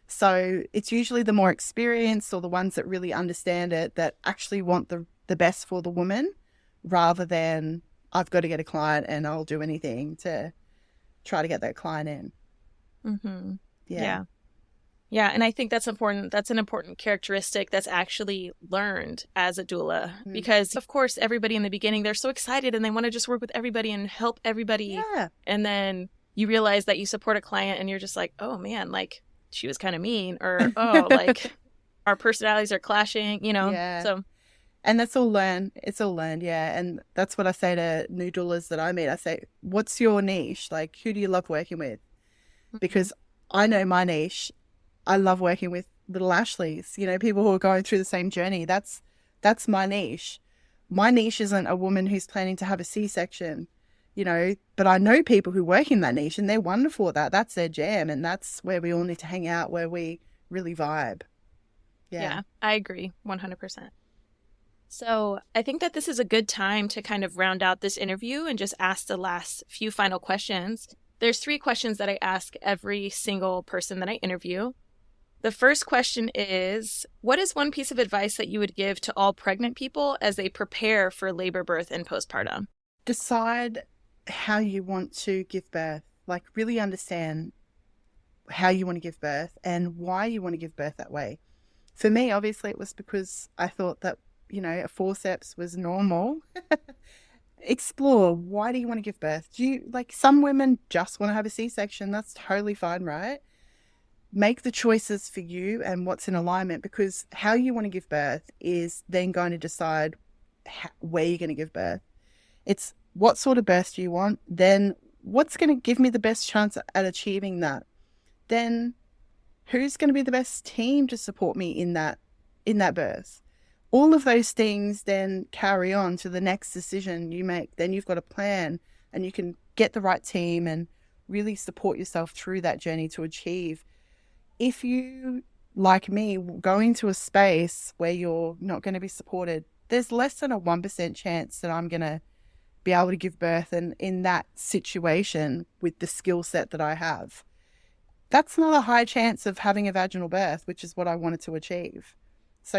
So it's usually the more experienced or the ones that really understand it that actually want the best for the woman, rather than I've got to get a client and I'll do anything to try to get that client in. Mm-hmm. Yeah. And I think that's important. That's an important characteristic that's actually learned as a doula, because of course, everybody in the beginning, they're so excited and they want to just work with everybody and help everybody. Yeah. And then you realize that you support a client and you're just like, oh man, like she was kind of mean, or, oh, like our personalities are clashing, Yeah. So And that's all learned. It's all learned, yeah. And that's what I say to new doulas that I meet. I say, what's your niche? Like, who do you love working with? Because I know my niche. I love working with little Ashleys, people who are going through the same journey. That's my niche. My niche isn't a woman who's planning to have a C-section, but I know people who work in that niche and they're wonderful at that. That's their jam. And that's where we all need to hang out, where we really vibe. Yeah, I agree 100%. So I think that this is a good time to kind of round out this interview and just ask the last few final questions. There's 3 questions that I ask every single person that I interview. The first question is, what is one piece of advice that you would give to all pregnant people as they prepare for labor, birth, and postpartum? Decide how you want to give birth. Like, really understand how you want to give birth and why you want to give birth that way. For me, obviously, it was because I thought that, a forceps was normal. Explore, why do you want to give birth? Some women just want to have a C-section. That's totally fine, right? Make the choices for you and what's in alignment, because how you want to give birth is then going to decide where you're going to give birth. It's what sort of birth do you want? Then what's going to give me the best chance at achieving that? Then who's going to be the best team to support me in that birth? All of those things then carry on to the next decision you make. Then you've got a plan and you can get the right team and really support yourself through that journey to achieve. If you, like me, go into a space where you're not going to be supported, there's less than a 1% chance that I'm going to be able to give birth and in that situation with the skill set that I have. That's not a high chance of having a vaginal birth, which is what I wanted to achieve. So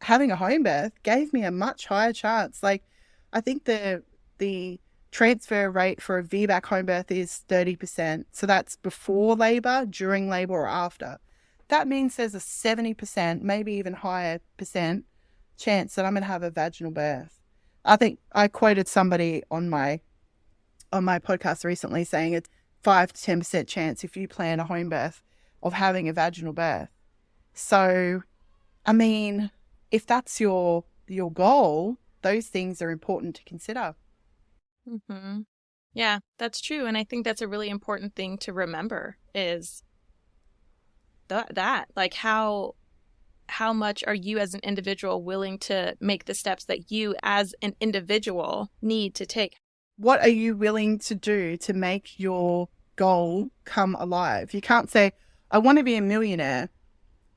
having a home birth gave me a much higher chance. Like, I think the transfer rate for a VBAC home birth is 30%. So that's before labor, during labor, or after. That means there's a 70%, maybe even higher percent chance that I'm going to have a vaginal birth. I think I quoted somebody on my podcast recently saying it's 5 to 10% chance if you plan a home birth of having a vaginal birth. So, I mean, if that's your goal, those things are important to consider. Mm-hmm. Yeah, that's true. And I think that's a really important thing to remember is that like how much are you as an individual willing to make the steps that you as an individual need to take? What are you willing to do to make your goal come alive? You can't say, I want to be a millionaire,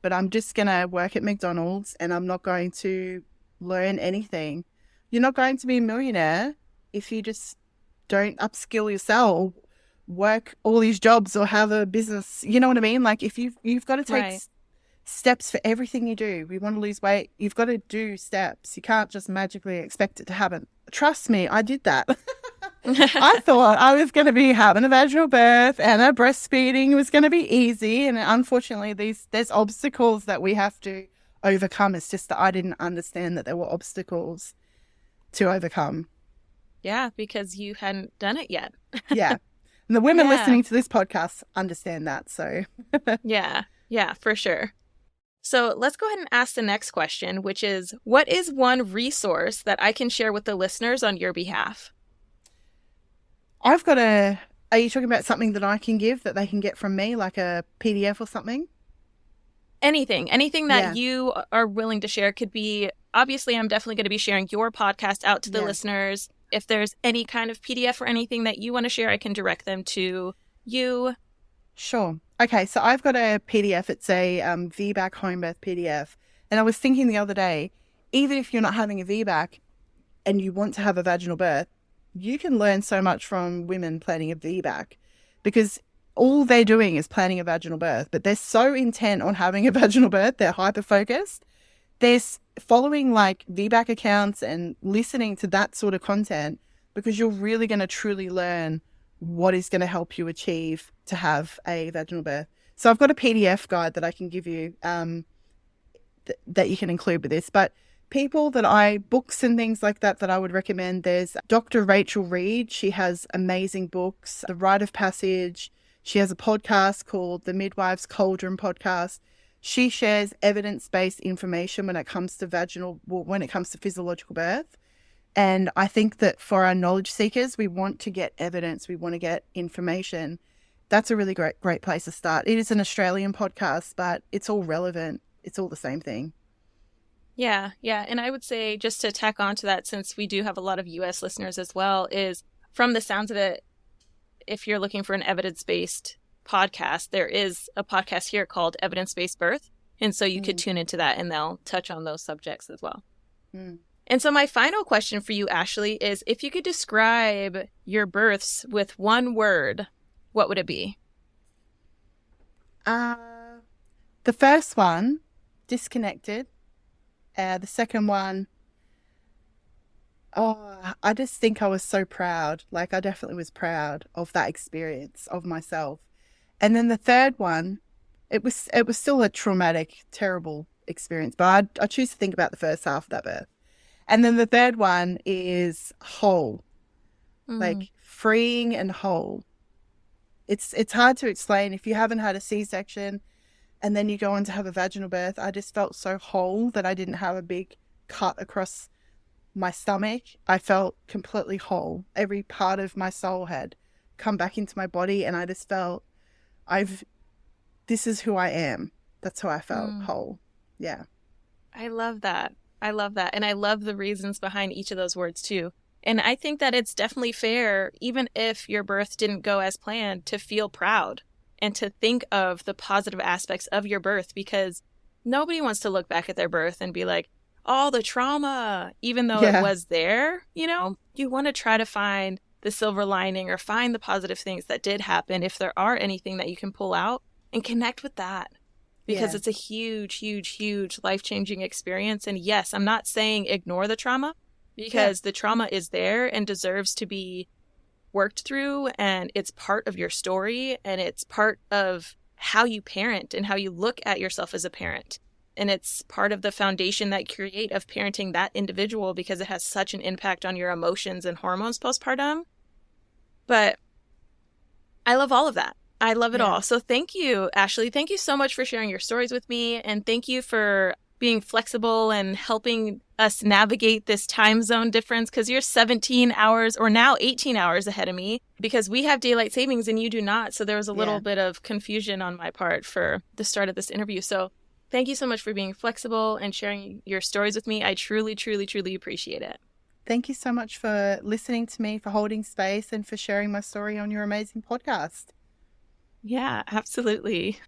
but I'm just going to work at McDonald's and I'm not going to learn anything. You're not going to be a millionaire if you just don't upskill yourself, work all these jobs or have a business. You know what I mean? Like, if you've got to take steps for everything you do. We want to lose weight. You've got to do steps. You can't just magically expect it to happen. Trust me, I did that. I thought I was going to be having a vaginal birth and a breastfeeding was going to be easy. And unfortunately, there's obstacles that we have to overcome. It's just that I didn't understand that there were obstacles to overcome. Yeah, because you hadn't done it yet. Yeah. And the women listening to this podcast understand that. So yeah, for sure. So let's go ahead and ask the next question, which is, what is one resource that I can share with the listeners on your behalf? Are you talking about something that I can give that they can get from me, like a PDF or something? Anything that you are willing to share. Could be, obviously, I'm definitely going to be sharing your podcast out to the listeners. If there's any kind of PDF or anything that you want to share, I can direct them to you. Sure. Okay, so I've got a PDF. It's a VBAC home birth PDF. And I was thinking the other day, even if you're not having a VBAC and you want to have a vaginal birth, you can learn so much from women planning a VBAC, because all they're doing is planning a vaginal birth, but they're so intent on having a vaginal birth, they're hyper-focused. They're following like VBAC accounts and listening to that sort of content, because you're really going to truly learn what is going to help you achieve to have a vaginal birth. So I've got a PDF guide that I can give you that you can include with this. But books and things like that I would recommend, there's Dr. Rachel Reed. She has amazing books, The Rite of Passage. She has a podcast called the Midwife's Cauldron Podcast. She shares evidence-based information when it comes to physiological birth. And I think that for our knowledge seekers, we want to get evidence, we want to get information. That's a really great place to start. It is an Australian podcast, but it's all relevant. It's all the same thing. Yeah. And I would say, just to tack on to that, since we do have a lot of US listeners as well, is from the sounds of it, if you're looking for an evidence-based podcast, there is a podcast here called Evidence-Based Birth. And so you could tune into that and they'll touch on those subjects as well. And so my final question for you, Ashley, is if you could describe your births with one word, what would it be? The first one, disconnected. The second one, I just think I was so proud. Like, I definitely was proud of that experience of myself. And then the third one, it was still a traumatic, terrible experience, but I choose to think about the first half of that birth. And then the third one is whole, like freeing and whole. It's hard to explain. If you haven't had a C-section and then you go on to have a vaginal birth, I just felt so whole that I didn't have a big cut across my stomach. I felt completely whole. Every part of my soul had come back into my body, and I just felt this is who I am. That's how I felt, whole. Yeah. I love that. And I love the reasons behind each of those words too. And I think that it's definitely fair, even if your birth didn't go as planned, to feel proud and to think of the positive aspects of your birth, because nobody wants to look back at their birth and be like, all the trauma, even though it was there. You want to try to find the silver lining or find the positive things that did happen, if there are anything that you can pull out, and connect with that, because it's a huge, huge, huge life-changing experience. And yes, I'm not saying ignore the trauma, because the trauma is there and deserves to be worked through, and it's part of your story, and it's part of how you parent and how you look at yourself as a parent. And it's part of the foundation that you create of parenting that individual, because it has such an impact on your emotions and hormones postpartum. But I love all of that. I love it all. So thank you, Ashley. Thank you so much for sharing your stories with me. And thank you for being flexible and helping us navigate this time zone difference, because you're 17 hours or now 18 hours ahead of me, because we have daylight savings and you do not. So there was a little bit of confusion on my part for the start of this interview. So thank you so much for being flexible and sharing your stories with me. I truly, truly, truly appreciate it. Thank you so much for listening to me, for holding space, and for sharing my story on your amazing podcast. Yeah, absolutely.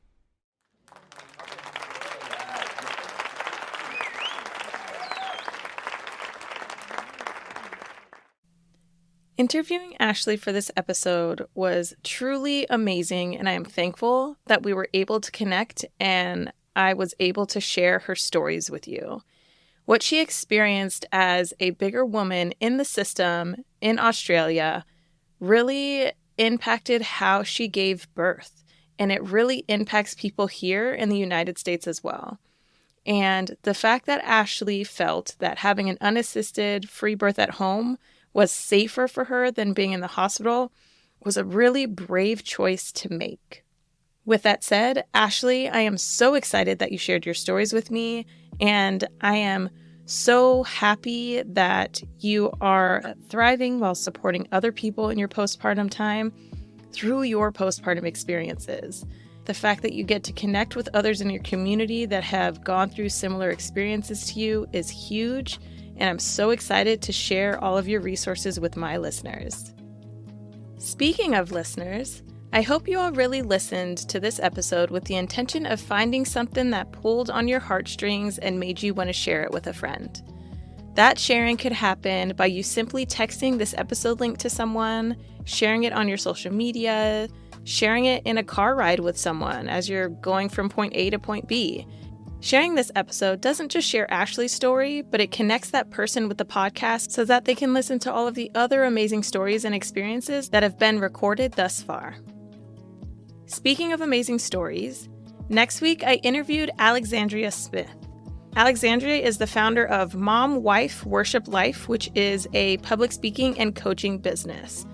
Interviewing Ashley for this episode was truly amazing, and I am thankful that we were able to connect and I was able to share her stories with you. What she experienced as a bigger woman in the system in Australia really impacted how she gave birth, and it really impacts people here in the United States as well. And the fact that Ashley felt that having an unassisted free birth at home was safer for her than being in the hospital was a really brave choice to make. With that said, Ashley, I am so excited that you shared your stories with me, and I am so happy that you are thriving while supporting other people in your postpartum time through your postpartum experiences. The fact that you get to connect with others in your community that have gone through similar experiences to you is huge, and I'm so excited to share all of your resources with my listeners. Speaking of listeners, I hope you all really listened to this episode with the intention of finding something that pulled on your heartstrings and made you want to share it with a friend. That sharing could happen by you simply texting this episode link to someone, sharing it on your social media, sharing it in a car ride with someone as you're going from point A to point B. Sharing this episode doesn't just share Ashley's story, but it connects that person with the podcast so that they can listen to all of the other amazing stories and experiences that have been recorded thus far. Speaking of amazing stories, next week I interviewed Alexandria Smith. Alexandria is the founder of Mom Wife Worship Life, which is a public speaking and coaching business.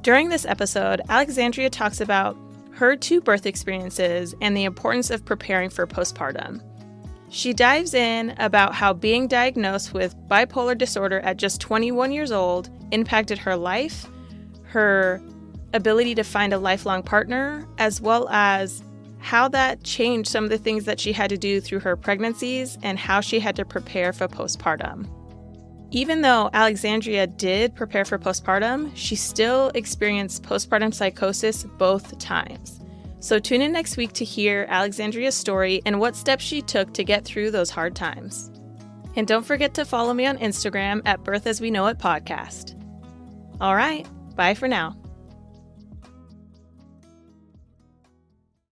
During this episode, Alexandria talks about her 2 birth experiences, and the importance of preparing for postpartum. She dives in about how being diagnosed with bipolar disorder at just 21 years old impacted her life, her ability to find a lifelong partner, as well as how that changed some of the things that she had to do through her pregnancies and how she had to prepare for postpartum. Even though Alexandria did prepare for postpartum, she still experienced postpartum psychosis both times. So tune in next week to hear Alexandria's story and what steps she took to get through those hard times. And don't forget to follow me on Instagram at Birth As We Know It Podcast. All right, bye for now.